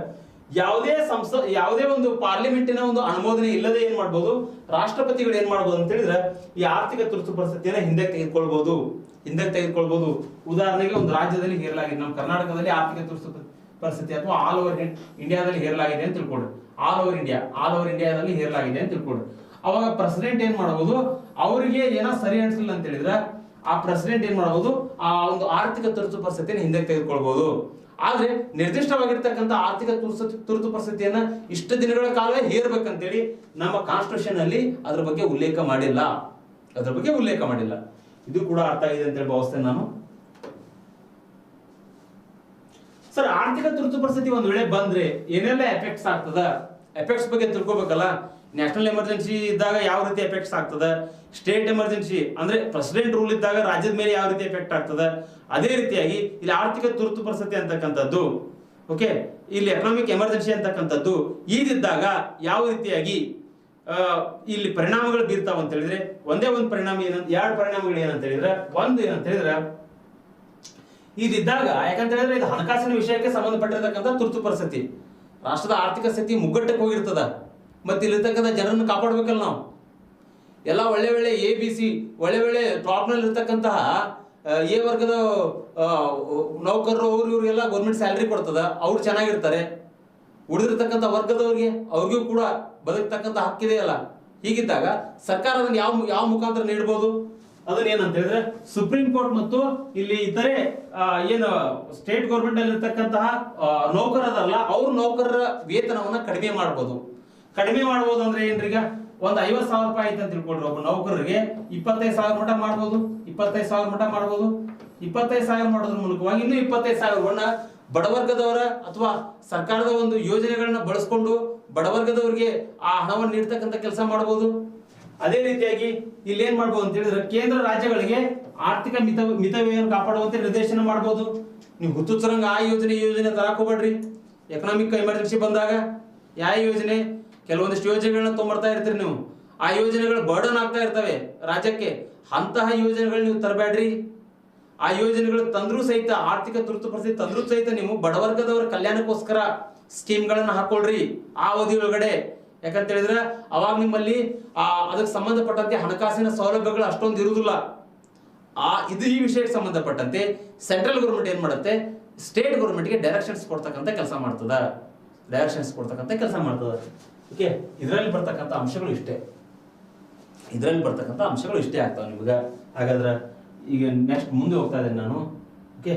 ಯಾವುದೇ ಒಂದು ಪಾರ್ಲಿಮೆಂಟಿನ ಒಂದು ಅನುಮೋದನೆ ಇಲ್ಲದೆ ಏನ್ ಮಾಡ್ಬೋದು, ರಾಷ್ಟ್ರಪತಿಗಳು ಏನ್ ಮಾಡ್ಬೋದು ಅಂತ ಹೇಳಿದ್ರೆ ಈ ಆರ್ಥಿಕ ತುರ್ತು ಪರಿಸ್ಥಿತಿಯನ್ನ ಹಿಂದಕ್ಕೆ ತೆಗೆದುಕೊಳ್ಬಹುದು. ಉದಾಹರಣೆಗೆ ಒಂದು ರಾಜ್ಯದಲ್ಲಿ ಹೇರಲಾಗಿದೆ, ನಮ್ಮ ಕರ್ನಾಟಕದಲ್ಲಿ ಆರ್ಥಿಕ ತುರ್ತು ಪರಿಸ್ಥಿತಿ ಅಥವಾ ಆಲ್ ಓವರ್ ಇಂಡಿಯಾದಲ್ಲಿ ಹೇರಲಾಗಿದೆ ಅಂತ ತಿಳ್ಕೊಡ್ರಿ. ಆಲ್ ಓವರ್ ಇಂಡಿಯಾದಲ್ಲಿ ಹೇರಲಾಗಿದೆ ಅಂತ ತಿಳ್ಕೊಡ್ರಿ. ಅವಾಗ ಪ್ರೆಸಿಡೆಂಟ್ ಏನ್ ಮಾಡಬಹುದು, ಅವರಿಗೆ ಏನೋ ಸರಿ ಅನ್ಸಲಿಲ್ಲ ಅಂತ ಹೇಳಿದ್ರೆ ಆ ಪ್ರೆಸಿಡೆಂಟ್ ಏನ್ ಮಾಡಬಹುದು, ಆ ಒಂದು ಆರ್ಥಿಕ ತುರ್ತು ಪರಿಸ್ಥಿತಿಯನ್ನು ಹಿಂದಕ್ಕೆ ತೆಗೆದುಕೊಳ್ಬಹುದು. ಆದ್ರೆ ನಿರ್ದಿಷ್ಟವಾಗಿರ್ತಕ್ಕಂಥ ಆರ್ಥಿಕ ತುರ್ತು ಪರಿಸ್ಥಿತಿಯನ್ನ ಇಷ್ಟು ದಿನಗಳ ಕಾಲ ಹೇರ್ಬೇಕಂತೇಳಿ ನಮ್ಮ ಕಾನ್ಸ್ಟಿಟ್ಯೂಷನ್ ಅಲ್ಲಿ ಅದ್ರ ಬಗ್ಗೆ ಉಲ್ಲೇಖ ಮಾಡಿಲ್ಲ. ಇದು ಕೂಡ ಅರ್ಥ ಆಗಿದೆ ಅಂತೇಳಿ ಭಾವಿಸ್ತೇನೆ ನಾನು. ಸರ್, ಆರ್ಥಿಕ ತುರ್ತು ಪರಿಸ್ಥಿತಿ ಒಂದ್ ವೇಳೆ ಬಂದ್ರೆ ಏನೆಲ್ಲ ಎಫೆಕ್ಟ್ಸ್ ಆಗ್ತದ, ಎಫೆಕ್ಟ್ಸ್ ಬಗ್ಗೆ ತಿಳ್ಕೊಬೇಕಲ್ಲ. ನ್ಯಾಷನಲ್ ಎಮರ್ಜೆನ್ಸಿ ಇದ್ದಾಗ ಯಾವ ರೀತಿ ಎಫೆಕ್ಟ್ಸ್ ಆಗ್ತದ, ಸ್ಟೇಟ್ ಎಮರ್ಜೆನ್ಸಿ ಅಂದ್ರೆ ಪ್ರೆಸಿಡೆಂಟ್ ರೂಲ್ ಇದ್ದಾಗ ರಾಜ್ಯದ ಮೇಲೆ ಯಾವ ರೀತಿ ಎಫೆಕ್ಟ್ ಆಗ್ತದ, ಅದೇ ರೀತಿಯಾಗಿ ಇಲ್ಲಿ ಆರ್ಥಿಕ ತುರ್ತು ಪರಿಸ್ಥಿತಿ ಅಂತಕ್ಕಂಥದ್ದು, ಓಕೆ, ಇಲ್ಲಿ ಎಕನಾಮಿಕ್ ಎಮರ್ಜೆನ್ಸಿ ಅಂತಕ್ಕಂಥದ್ದು ಈಗಿದ್ದಾಗ ಯಾವ ರೀತಿಯಾಗಿ ಇಲ್ಲಿ ಪರಿಣಾಮಗಳು ಬೀರ್ತಾವ ಅಂತ ಹೇಳಿದ್ರೆ, ಒಂದೇ ಒಂದು ಪರಿಣಾಮ ಎರಡು ಪರಿಣಾಮಗಳು ಏನಂತ ಹೇಳಿದ್ರೆ, ಒಂದು ಏನಂತ ಹೇಳಿದ್ರೆ ಇದಿದ್ದಾಗ, ಯಾಕಂತ ಹೇಳಿದ್ರೆ ಇದು ಹಣಕಾಸಿನ ವಿಷಯಕ್ಕೆ ಸಂಬಂಧಪಟ್ಟಿರತಕ್ಕಂಥ ತುರ್ತು ಪರಿಸ್ಥಿತಿ. ರಾಷ್ಟ್ರದ ಆರ್ಥಿಕ ಸ್ಥಿತಿ ಮುಗ್ಗಟ್ಟಕ್ಕೆ ಹೋಗಿರ್ತದ, ಮತ್ತೆ ಇಲ್ಲಿರ್ತಕ್ಕಂಥ ಜನರನ್ನು ಕಾಪಾಡ್ಬೇಕಲ್ಲ ನಾವು. ಎಲ್ಲ ಒಳ್ಳೆ ABC ಒಳ್ಳೆ ಟಾಪ್ ನಲ್ಲಿ ಇರ್ತಕ್ಕಂತಹ ಎ ವರ್ಗದ ನೌಕರರು ಇವ್ರಿಗೆಲ್ಲ ಗೌರ್ಮೆಂಟ್ ಸ್ಯಾಲರಿ ಕೊಡ್ತದ, ಅವ್ರು ಚೆನ್ನಾಗಿರ್ತಾರೆ. ಉಳಿದಿರ್ತಕ್ಕಂಥ ವರ್ಗದವ್ರಿಗೆ ಅವ್ರಿಗೂ ಕೂಡ ಬದುಕ್ತಕ್ಕಂಥ ಹಕ್ಕಿದೆಯಲ್ಲ. ಹೀಗಿದ್ದಾಗ ಸರ್ಕಾರ ಅದನ್ನ ಯಾವ ಮುಖಾಂತರ ನೀಡಬಹುದು, ಅದನ್ನ ಏನಂತ ಹೇಳಿದ್ರೆ ಸುಪ್ರೀಂ ಕೋರ್ಟ್ ಮತ್ತು ಇಲ್ಲಿ ಇತರೆ ಏನು ಸ್ಟೇಟ್ ಗೌರ್ಮೆಂಟ್ ಅಲ್ಲಿ ಇರ್ತಕ್ಕಂತಹ ನೌಕರರಲ್ಲ, ಅವ್ರ ನೌಕರರ ವೇತನವನ್ನ ಕಡಿಮೆ ಮಾಡಬಹುದು ಅಂದ್ರೆ ಏನ್ರಿ, ಈಗ ಒಂದ್ 50,000 ರೂಪಾಯಿ ಐತೆ ಅಂತ ತಿಳ್ಕೊಳ್ರಿ, ಒಬ್ಬ ನೌಕರರಿಗೆ 25,000 ಮಟ ಮಾಡ್ಬೋದು. 25,000 ಮಾಡೋದ್ರ ಮೂಲಕವಾಗಿ ಇನ್ನೂ 25,000 ಬಡವರ್ಗದವರ ಅಥವಾ ಸರ್ಕಾರದ ಒಂದು ಯೋಜನೆಗಳನ್ನ ಬಳಸ್ಕೊಂಡು ಬಡವರ್ಗದವರಿಗೆ ಆ ಹಣವನ್ನು ನೀಡ್ತಕ್ಕಂಥ ಕೆಲಸ ಮಾಡಬಹುದು. ಅದೇ ರೀತಿಯಾಗಿ ಇಲ್ಲಿ ಏನ್ ಮಾಡ್ಬೋದು ಅಂತ ಹೇಳಿದ್ರೆ, ಕೇಂದ್ರ ರಾಜ್ಯಗಳಿಗೆ ಆರ್ಥಿಕ ಮಿತವ್ಯಯವನ್ನು ಕಾಪಾಡುವಂತೆ ನಿರ್ದೇಶನ ಮಾಡಬಹುದು. ನೀವು ಹುಚ್ಚುಚ್ಚರಂಗ ಆ ಯೋಜನೆ ತರಕ್ ಹೋಗ್ಬೇಡ್ರಿ. ಎಕನಾಮಿಕ್ ಎಮರ್ಜೆನ್ಸಿ ಬಂದಾಗ ಯಾವ ಯೋಜನೆ, ಕೆಲವೊಂದಿಷ್ಟು ಯೋಜನೆಗಳನ್ನ ತೊಗೊಂಡ್ಬರ್ತಾ ಇರ್ತೀರಿ ನೀವು, ಆ ಯೋಜನೆಗಳು ಬರ್ಡನ್ ಆಗ್ತಾ ಇರ್ತವೆ ರಾಜ್ಯಕ್ಕೆ. ಅಂತಹ ಯೋಜನೆಗಳು ನೀವು ತರಬೇಡ್ರಿ. ಆ ಯೋಜನೆಗಳು ತಂದ್ರೂ ಸಹಿತ, ಆರ್ಥಿಕ ತುರ್ತು ಪರಿಸ್ಥಿತಿ ತಂದ್ರೂ ಸಹಿತ ನೀವು ಬಡವರ್ಗದವರ ಕಲ್ಯಾಣಕ್ಕೋಸ್ಕರ ಸ್ಕೀಮ್ಗಳನ್ನ ಹಾಕೊಳ್ರಿ ಆ ಅವಧಿ ಒಳಗಡೆ. ಯಾಕಂತ ಹೇಳಿದ್ರೆ ಅವಾಗ ನಿಮ್ಮಲ್ಲಿ ಅದಕ್ಕೆ ಸಂಬಂಧಪಟ್ಟಂತೆ ಹಣಕಾಸಿನ ಸೌಲಭ್ಯಗಳು ಅಷ್ಟೊಂದು ಇರುವುದಿಲ್ಲ. ಈ ವಿಷಯಕ್ಕೆ ಸಂಬಂಧಪಟ್ಟಂತೆ ಸೆಂಟ್ರಲ್ ಗೌರ್ಮೆಂಟ್ ಏನ್ ಮಾಡುತ್ತೆ, ಸ್ಟೇಟ್ ಗೌರ್ಮೆಂಟ್ಗೆ ಡೈರೆಕ್ಷನ್ಸ್ ಕೊಡ್ತಕ್ಕಂಥ ಕೆಲಸ ಮಾಡ್ತದ. ಓಕೆ, ಇದರಲ್ಲಿ ಬರ್ತಕ್ಕಂಥ ಅಂಶಗಳು ಇಷ್ಟೇ ಆಗ್ತಾವೆ ನಿಮ್ಗೆ. ಹಾಗಾದ್ರೆ ಈಗ ನೆಕ್ಸ್ಟ್ ಮುಂದೆ ಹೋಗ್ತಾ ಇದ್ದೇನೆ ನಾನು. ಓಕೆ,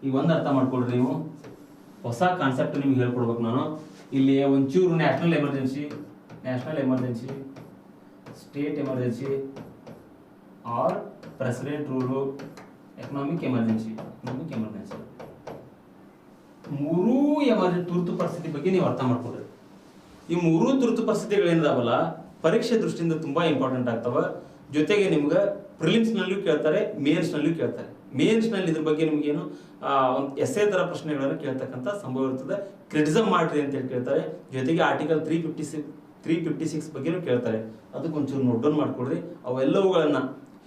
ಈಗ ಒಂದು ಅರ್ಥ ಮಾಡ್ಕೊಳ್ರಿ ನೀವು, ಹೊಸ ಕಾನ್ಸೆಪ್ಟ್ ನಿಮ್ಗೆ ಹೇಳ್ಕೊಡ್ಬೇಕು ನಾನು. ಇಲ್ಲಿ ಒಂಚೂರು national emergency, state emergency or president rule, economic emergency ಮೂರೂ ತುರ್ತು ಪರಿಸ್ಥಿತಿ ಬಗ್ಗೆ ನೀವು ಅರ್ಥ ಮಾಡ್ಕೊಡ್ರಿ. ಈ ಮೂರೂ ತುರ್ತು ಪರಿಸ್ಥಿತಿಗಳೇನಿದಾವಲ್ಲ ಪರೀಕ್ಷೆ ದೃಷ್ಟಿಯಿಂದ ತುಂಬಾ ಇಂಪಾರ್ಟೆಂಟ್ ಆಗ್ತವ. ಜೊತೆಗೆ ನಿಮ್ಗೆ ಪ್ರಿಲಿಮ್ಸ್ ನಲ್ಲೂ ಕೇಳ್ತಾರೆ, ಮೇನ್ಸ್ ನಲ್ಲೂ ಕೇಳ್ತಾರೆ. ಮೇನ್ಸ್ ನಲ್ಲಿ ಇದ್ರ ಬಗ್ಗೆ ನಿಮ್ಗೇನು ಒಂದು ಎಸ್ಸೆ ತರ ಪ್ರಶ್ನೆಗಳನ್ನು ಕೇಳ್ತಕ್ಕಂಥ ಸಂಭವ ಇರ್ತದೆ. ಕ್ರಿಟಿಸಮ್ ಮಾಡ್ರಿ ಅಂತ ಹೇಳಿ ಕೇಳ್ತಾರೆ. ಜೊತೆಗೆ ಆರ್ಟಿಕಲ್ 356 ಬಗ್ಗೆನೂ ಕೇಳ್ತಾರೆ. ಅದಕ್ಕೊಂಚೂರು ನೋಟ್ ಡೌನ್ ಮಾಡ್ಕೊಡ್ರಿ. ಅವೆಲ್ಲವುಗಳನ್ನ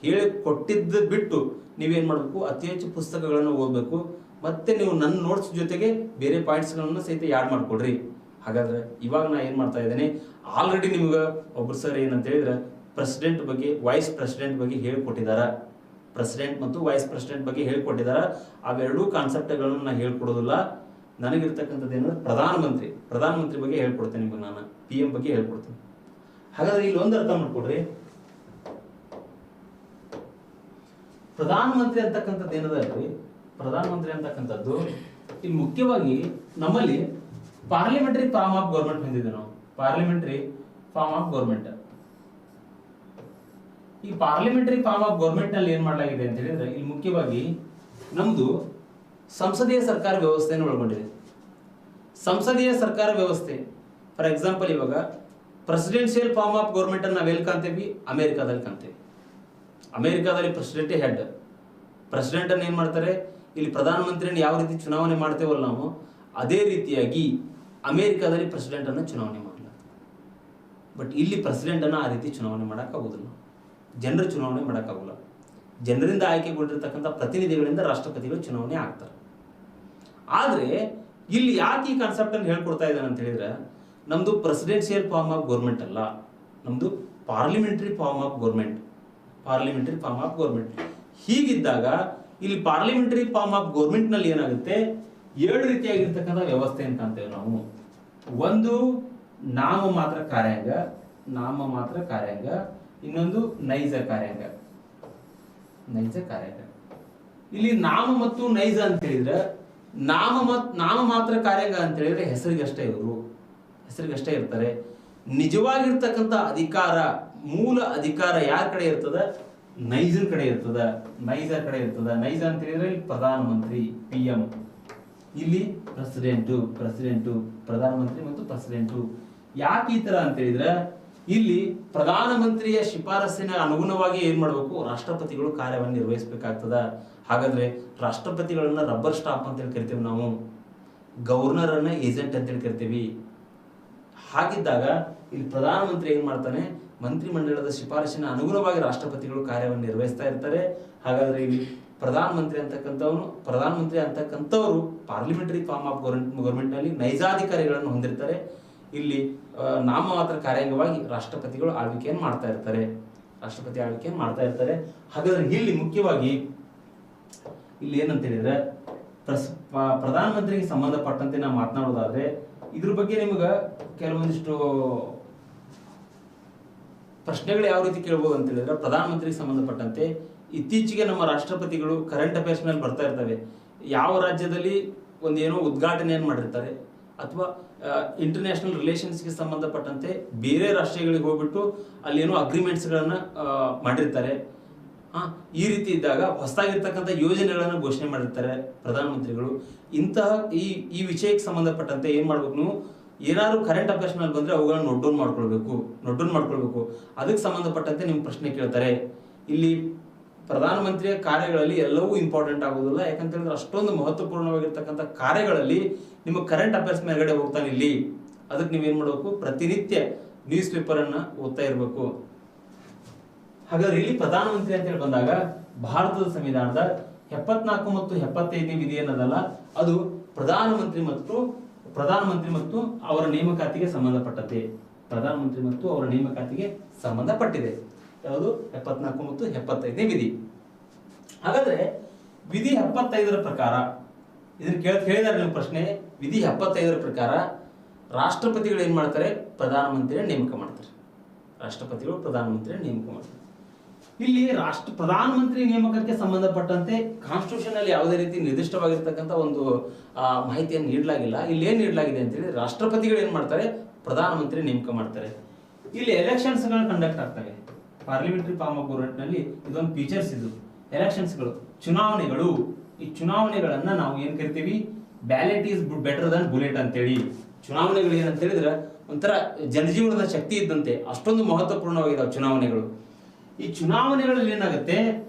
ಹೇಳಿ ಕೊಟ್ಟಿದ್ದು ಬಿಟ್ಟು ನೀವೇನ್ ಮಾಡ್ಬೇಕು, ಅತಿ ಹೆಚ್ಚು ಪುಸ್ತಕಗಳನ್ನು ಓದಬೇಕು. ಮತ್ತೆ ನೀವು ನನ್ನ ನೋಟ್ಸ್ ಜೊತೆಗೆ ಬೇರೆ ಪಾಯಿಂಟ್ಸ್ಗಳನ್ನು ಸಹಿತ ಯಾಡ್ ಮಾಡ್ಕೊಡ್ರಿ. ಹಾಗಾದ್ರೆ ಇವಾಗ ನಾ ಏನ್ ಮಾಡ್ತಾ ಇದ್ದೇನೆ, ಆಲ್ರೆಡಿ ನಿಮ್ಗೆ ಒಬ್ರು ಸರ್ ಏನಂತ ಹೇಳಿದ್ರೆ ಪ್ರೆಸಿಡೆಂಟ್ ಬಗ್ಗೆ, ವೈಸ್ ಪ್ರೆಸಿಡೆಂಟ್ ಬಗ್ಗೆ ಹೇಳ್ಕೊಟ್ಟಿದಾರ. ಪ್ರೆಸಿಡೆಂಟ್ ಮತ್ತು ವೈಸ್ ಪ್ರೆಸಿಡೆಂಟ್ ಬಗ್ಗೆ ಹೇಳ್ಕೊಟ್ಟಿದಾರ. ಅವೆರಡೂ ಕಾನ್ಸೆಪ್ಟ್ಗಳನ್ನು ನಾನು ಹೇಳ್ಕೊಡೋದಿಲ್ಲ. ನನಗಿರ್ತಕ್ಕಂಥದ್ದು ಏನಂದ್ರೆ ಪ್ರಧಾನಮಂತ್ರಿ ಬಗ್ಗೆ ಹೇಳ್ಕೊಡ್ತೇನೆ ನಿಮಗೆ. ನಾನು PM ಬಗ್ಗೆ ಹೇಳ್ಕೊಡ್ತೇನೆ. ಹಾಗಾದ್ರೆ ಇಲ್ಲಿ ಒಂದು ಅರ್ಥ ಮಾಡ್ಕೊಡ್ರಿ, ಪ್ರಧಾನಮಂತ್ರಿ ಅಂತಕ್ಕಂಥದ್ದು ಏನದಲ್ರಿ, ಪ್ರಧಾನಮಂತ್ರಿ ಅಂತಕ್ಕಂಥದ್ದು ಇಲ್ಲಿ ಮುಖ್ಯವಾಗಿ ನಮ್ಮಲ್ಲಿ ಪಾರ್ಲಿಮೆಂಟರಿ ಫಾರ್ಮ್ ಆಫ್ ಗೌರ್ಮೆಂಟ್ ಹೊಂದಿದೆ ನಾವು. Parliamentary form of government. ಈ ಪಾರ್ಲಿಮೆಂಟರಿ ಫಾರ್ಮ್ ಆಫ್ ಗೌರ್ಮೆಂಟ್ ನಲ್ಲಿ ಏನ್ ಮಾಡಲಾಗಿದೆ ಅಂತ ಹೇಳಿದ್ರೆ, ಇಲ್ಲಿ ಮುಖ್ಯವಾಗಿ ನಮ್ದು ಸಂಸದೀಯ ಸರ್ಕಾರ ವ್ಯವಸ್ಥೆಯನ್ನು ಒಳಗೊಂಡಿದೆ. ಸಂಸದೀಯ ಸರ್ಕಾರ ವ್ಯವಸ್ಥೆ ಫಾರ್ ಎಕ್ಸಾಂಪಲ್, ಇವಾಗ ಪ್ರೆಸಿಡೆನ್ಷಿಯಲ್ ಫಾರ್ಮ್ ಆಫ್ ಗೌರ್ಮೆಂಟ್ ಅನ್ನು ನಾವೆಲ್ಲಿ ಕಾಣ್ತೇವಿ, ಅಮೆರಿಕಾದಲ್ಲಿ ಕಾಣ್ತೇವೆ. ಅಮೆರಿಕಾದಲ್ಲಿ ಪ್ರೆಸಿಡೆಂಟೇ ಹೆಡ್. ಪ್ರೆಸಿಡೆಂಟ್ ಅನ್ನು ಏನ್ ಮಾಡ್ತಾರೆ, ಇಲ್ಲಿ ಪ್ರಧಾನಮಂತ್ರಿಯನ್ನು ಯಾವ ರೀತಿ ಚುನಾವಣೆ ಮಾಡ್ತೇವಲ್ಲ ನಾವು, ಅದೇ ರೀತಿಯಾಗಿ ಅಮೆರಿಕಾದಲ್ಲಿ ಪ್ರೆಸಿಡೆಂಟ್ ಅನ್ನು ಚುನಾವಣೆ ಮಾಡಲಾಗ್ತದೆ. ಬಟ್ ಇಲ್ಲಿ ಪ್ರೆಸಿಡೆಂಟ್ ಅನ್ನು ಆ ರೀತಿ ಚುನಾವಣೆ ಮಾಡೋಕ್ಕಾಗೋದಿಲ್ಲ. ಜನರು ಚುನಾವಣೆ ಮಾಡೋಕ್ಕಾಗಲ್ಲ. ಜನರಿಂದ ಆಯ್ಕೆಗೊಂಡಿರ್ತಕ್ಕಂಥ ಪ್ರತಿನಿಧಿಗಳಿಂದ ರಾಷ್ಟ್ರಪತಿಗಳು ಚುನಾವಣೆ ಆಗ್ತಾರೆ. ಆದರೆ ಇಲ್ಲಿ ಯಾಕೆ ಈ ಕಾನ್ಸೆಪ್ಟ್ ಅನ್ನು ಹೇಳ್ಕೊಡ್ತಾ ಇದ್ದಾನೆ ಅಂತ ಹೇಳಿದ್ರೆ, ನಮ್ದು ಪ್ರೆಸಿಡೆನ್ಸಿಯಲ್ ಫಾರ್ಮ್ ಆಫ್ ಗೌರ್ಮೆಂಟ್ ಅಲ್ಲ, ನಮ್ದು parliamentary form of government. Parliamentary form of government ಹೀಗಿದ್ದಾಗ ಇಲ್ಲಿ ಪಾರ್ಲಿಮೆಂಟರಿ ಫಾರ್ಮ್ ಆಫ್ ಗೌರ್ಮೆಂಟ್ ನಲ್ಲಿ ಏನಾಗುತ್ತೆ, 7 ರೀತಿಯಾಗಿರ್ತಕ್ಕಂಥ ವ್ಯವಸ್ಥೆ ಅಂತ ಕಾಣ್ತೇವೆ ನಾವು. ಒಂದು ನಾಮಮಾತ್ರ ಕಾರ್ಯಾಂಗ, ನಾಮಮಾತ್ರ ಕಾರ್ಯಾಂಗ. ಇನ್ನೊಂದು ನೈಜ ಕಾರ್ಯಾಂಗ, ನೈಜ ಕಾರ್ಯಾಂಗ. ಇಲ್ಲಿ ನಾಮ ಮತ್ತು ನೈಜ ಅಂತ ಹೇಳಿದ್ರೆ, ನಾಮಮಾತ್ರ ಕಾರ್ಯಾಂಗ ಅಂತ ಹೇಳಿದ್ರೆ ಹೆಸರಿಗಷ್ಟೇ, ಇವರು ಹೆಸರಿಗಷ್ಟೇ ಇರ್ತಾರೆ. ನಿಜವಾಗಿರ್ತಕ್ಕಂಥ ಅಧಿಕಾರ, ಮೂಲ ಅಧಿಕಾರ ಯಾರ ಕಡೆ ಇರ್ತದ, ನೈಜನ ಕಡೆ ಇರ್ತದ, ನೈಜ ಕಡೆ ಇರ್ತದ. ನೈಜ ಅಂತ ಹೇಳಿದ್ರೆ ಇಲ್ಲಿ ಪ್ರಧಾನಮಂತ್ರಿ PM, ಇಲ್ಲಿ ಪ್ರೆಸಿಡೆಂಟು, ಪ್ರಧಾನಮಂತ್ರಿ ಮತ್ತು ಪ್ರೆಸಿಡೆಂಟು. ಯಾಕೆ ಈ ತರ ಅಂತ ಹೇಳಿದ್ರೆ, ಇಲ್ಲಿ ಪ್ರಧಾನಮಂತ್ರಿಯ ಶಿಫಾರಸಿನ ಅನುಗುಣವಾಗಿ ಏನ್ ಮಾಡಬೇಕು, ರಾಷ್ಟ್ರಪತಿಗಳು ಕಾರ್ಯವನ್ನು ನಿರ್ವಹಿಸಬೇಕಾಗ್ತದ. ಹಾಗಾದ್ರೆ ರಾಷ್ಟ್ರಪತಿಗಳನ್ನ ರಬ್ಬರ್ ಸ್ಟಾಂಪ್ ಅಂತ ಹೇಳಿ ಕರಿತೀವಿ ನಾವು, ಗವರ್ನರ್ ಅನ್ನ ಏಜೆಂಟ್ ಅಂತ ಹೇಳಿ ಕರಿತೀವಿ. ಹಾಗಿದ್ದಾಗ ಇಲ್ಲಿ ಪ್ರಧಾನಮಂತ್ರಿ ಏನ್ ಮಾಡ್ತಾನೆ, ಮಂತ್ರಿಮಂಡಲದ ಶಿಫಾರಸಿನ ಅನುಗುಣವಾಗಿ ರಾಷ್ಟ್ರಪತಿಗಳು ಕಾರ್ಯವನ್ನು ನಿರ್ವಹಿಸ್ತಾ ಇರ್ತಾರೆ. ಹಾಗಾದ್ರೆ ಇಲ್ಲಿ ಪ್ರಧಾನಮಂತ್ರಿ ಅಂತಕ್ಕಂಥವ್ರು ಪಾರ್ಲಿಮೆಂಟರಿ ಫಾರ್ಮ್ ಆಫ್ ಗೌರ್ಮೆಂಟ್ ನಲ್ಲಿ ನೈಜಾಧಿಕಾರಿಗಳನ್ನು ಹೊಂದಿರ್ತಾರೆ. ಇಲ್ಲಿ ನಾಮಮಾತ್ರ ಕಾರ್ಯಾಂಗವಾಗಿ ರಾಷ್ಟ್ರಪತಿಗಳು ಆಳ್ವಿಕೆಯನ್ನು ಮಾಡ್ತಾ ಇರ್ತಾರೆ, ರಾಷ್ಟ್ರಪತಿ ಆಳ್ವಿಕೆಯನ್ನು ಮಾಡ್ತಾ ಇರ್ತಾರೆ. ಹಾಗಾದ್ರೆ ಇಲ್ಲಿ ಮುಖ್ಯವಾಗಿ ಇಲ್ಲಿ ಏನಂತ ಹೇಳಿದ್ರೆ, ಪ್ರಧಾನಮಂತ್ರಿಗೆ ಸಂಬಂಧಪಟ್ಟಂತೆ ನಾವು ಮಾತನಾಡೋದಾದ್ರೆ ಇದ್ರ ಬಗ್ಗೆ ನಿಮ್ಗೆ ಕೆಲವೊಂದಿಷ್ಟು ಪ್ರಶ್ನೆಗಳು ಯಾವ ರೀತಿ ಕೇಳಬಹುದು ಅಂತ ಹೇಳಿದ್ರೆ, ಪ್ರಧಾನಮಂತ್ರಿಗೆ ಸಂಬಂಧಪಟ್ಟಂತೆ ಇತ್ತೀಚೆಗೆ ನಮ್ಮ ರಾಷ್ಟ್ರಪತಿಗಳು ಕರೆಂಟ್ ಅಫೇರ್ಸ್ ನಲ್ಲಿ ಬರ್ತಾ ಇರ್ತವೆ. ಯಾವ ರಾಜ್ಯದಲ್ಲಿ ಒಂದೇನೋ ಉದ್ಘಾಟನೆಯನ್ನು ಮಾಡಿರ್ತಾರೆ, ಅಥವಾ ಇಂಟರ್ನ್ಯಾಷನಲ್ ರಿಲೇಷನ್ಸ್ಗೆ ಸಂಬಂಧಪಟ್ಟಂತೆ ಬೇರೆ ರಾಷ್ಟ್ರಗಳಿಗೆ ಹೋಗ್ಬಿಟ್ಟು ಅಲ್ಲಿ ಏನೋ ಅಗ್ರಿಮೆಂಟ್ಸ್ಗಳನ್ನ ಮಾಡಿರ್ತಾರೆ. ಈ ರೀತಿ ಇದ್ದಾಗ ಹೊಸದಾಗಿರ್ತಕ್ಕಂಥ ಯೋಜನೆಗಳನ್ನು ಘೋಷಣೆ ಮಾಡಿರ್ತಾರೆ ಪ್ರಧಾನಮಂತ್ರಿಗಳು. ಇಂತಹ ಈ ವಿಷಯಕ್ಕೆ ಸಂಬಂಧಪಟ್ಟಂತೆ ಏನ್ ಮಾಡ್ಬೇಕು, ನೀವು ಏನಾದ್ರು ಕರೆಂಟ್ ಅಫೇರ್ಸ್ ನಲ್ಲಿ ಬಂದ್ರೆ ಅವುಗಳನ್ನ ನೋಟ್ ಡೌನ್ ಮಾಡ್ಕೊಳ್ಬೇಕು. ಅದಕ್ಕೆ ಸಂಬಂಧಪಟ್ಟಂತೆ ನಿಮ್ಗೆ ಪ್ರಶ್ನೆ ಕೇಳ್ತಾರೆ. ಇಲ್ಲಿ ಪ್ರಧಾನಮಂತ್ರಿಯ ಕಾರ್ಯಗಳಲ್ಲಿ ಎಲ್ಲವೂ ಇಂಪಾರ್ಟೆಂಟ್ ಆಗೋದಿಲ್ಲ, ಯಾಕಂತ ಹೇಳಿದ್ರೆ ಅಷ್ಟೊಂದು ಮಹತ್ವಪೂರ್ಣವಾಗಿರ್ತಕ್ಕಂಥ ಕಾರ್ಯಗಳಲ್ಲಿ ನಿಮ್ಮ ಕರೆಂಟ್ ಅಫೇರ್ಸ್ ಮೇಲ್ಗಡೆ ಹೋಗ್ತಾನೆ ಇಲ್ಲಿ. ಅದಕ್ಕೆ ನೀವೇನ್ ಮಾಡಬೇಕು, ಪ್ರತಿನಿತ್ಯ ನ್ಯೂಸ್ ಪೇಪರ್ ಅನ್ನ ಓದ್ತಾ ಇರಬೇಕು. ಹಾಗಾದ್ರೆ ಇಲ್ಲಿ ಪ್ರಧಾನಮಂತ್ರಿ ಅಂತ ಹೇಳಿ ಬಂದಾಗ ಭಾರತದ ಸಂವಿಧಾನದ 74 ಮತ್ತು 75ನೇ ವಿಧಿ ಏನದಲ್ಲ, ಅದು ಪ್ರಧಾನಮಂತ್ರಿ ಮತ್ತು ಅವರ ನೇಮಕಾತಿಗೆ ಸಂಬಂಧಪಟ್ಟಂತೆ, ಪ್ರಧಾನಮಂತ್ರಿ ಮತ್ತು ಅವರ ನೇಮಕಾತಿಗೆ ಸಂಬಂಧಪಟ್ಟಿದೆ. ಯಾವುದು 74 ಮತ್ತು 75ನೇ ವಿಧಿ. ಹಾಗಾದ್ರೆ ವಿಧಿ 75ರ ಪ್ರಕಾರ, ಇದನ್ನ ಕೇಳಿದಾರೆ ನೀವು ಪ್ರಶ್ನೆ, ವಿಧಿ 75ರ ಪ್ರಕಾರ ರಾಷ್ಟ್ರಪತಿಗಳು ಏನ್ ಮಾಡ್ತಾರೆ, ಪ್ರಧಾನಮಂತ್ರಿಯ ನೇಮಕ ಮಾಡ್ತಾರೆ. ರಾಷ್ಟ್ರಪತಿಗಳು ಪ್ರಧಾನಮಂತ್ರಿಯ ನೇಮಕ ಮಾಡ್ತಾರೆ. ಇಲ್ಲಿ ಪ್ರಧಾನಮಂತ್ರಿ ನೇಮಕಕ್ಕೆ ಸಂಬಂಧಪಟ್ಟಂತೆ ಕಾನ್ಸ್ಟಿಟ್ಯೂಷನ್ ಅಲ್ಲಿ ಯಾವುದೇ ರೀತಿ ನಿರ್ದಿಷ್ಟವಾಗಿರ್ತಕ್ಕಂಥ ಒಂದು ಮಾಹಿತಿಯನ್ನು ನೀಡಲಾಗಿಲ್ಲ. ಇಲ್ಲಿ ಏನ್ ನೀಡಲಾಗಿದೆ ಅಂತ ಹೇಳಿ, ರಾಷ್ಟ್ರಪತಿಗಳು ಏನ್ ಮಾಡ್ತಾರೆ, ಪ್ರಧಾನಮಂತ್ರಿ ನೇಮಕ ಮಾಡ್ತಾರೆ. ಇಲ್ಲಿ ಎಲೆಕ್ಷನ್ಸ್ ಗಳು ಕಂಡಕ್ಟ್ ಆಗ್ತವೆ. ಪಾರ್ಲಿಮೆಂಟರಿ ಫಾರ್ಮ್ ಆಫ್ ಗೌರ್ಮೆಂಟ್ ನಲ್ಲಿ ಇದೊಂದು ಫೀಚರ್ಸ್, ಇದು ಎಲೆಕ್ಷನ್ಸ್ ಗಳು, ಚುನಾವಣೆಗಳು. ಈ ಚುನಾವಣೆಗಳನ್ನ ನಾವು ಏನ್ ಕರಿತೀವಿ, ballot is better than bullet ಅಂತೇಳಿ. ಚುನಾವಣೆಗಳು ಏನಂತ ಹೇಳಿದ್ರೆ ಒಂಥರ ಜನಜೀವನದ ಶಕ್ತಿ ಇದ್ದಂತೆ, ಅಷ್ಟೊಂದು ಮಹತ್ವಪೂರ್ಣವಾಗಿದ್ದಾವೆ ಚುನಾವಣೆಗಳು. ಈ ಚುನಾವಣೆಗಳಲ್ಲಿ ಏನಾಗುತ್ತೆ,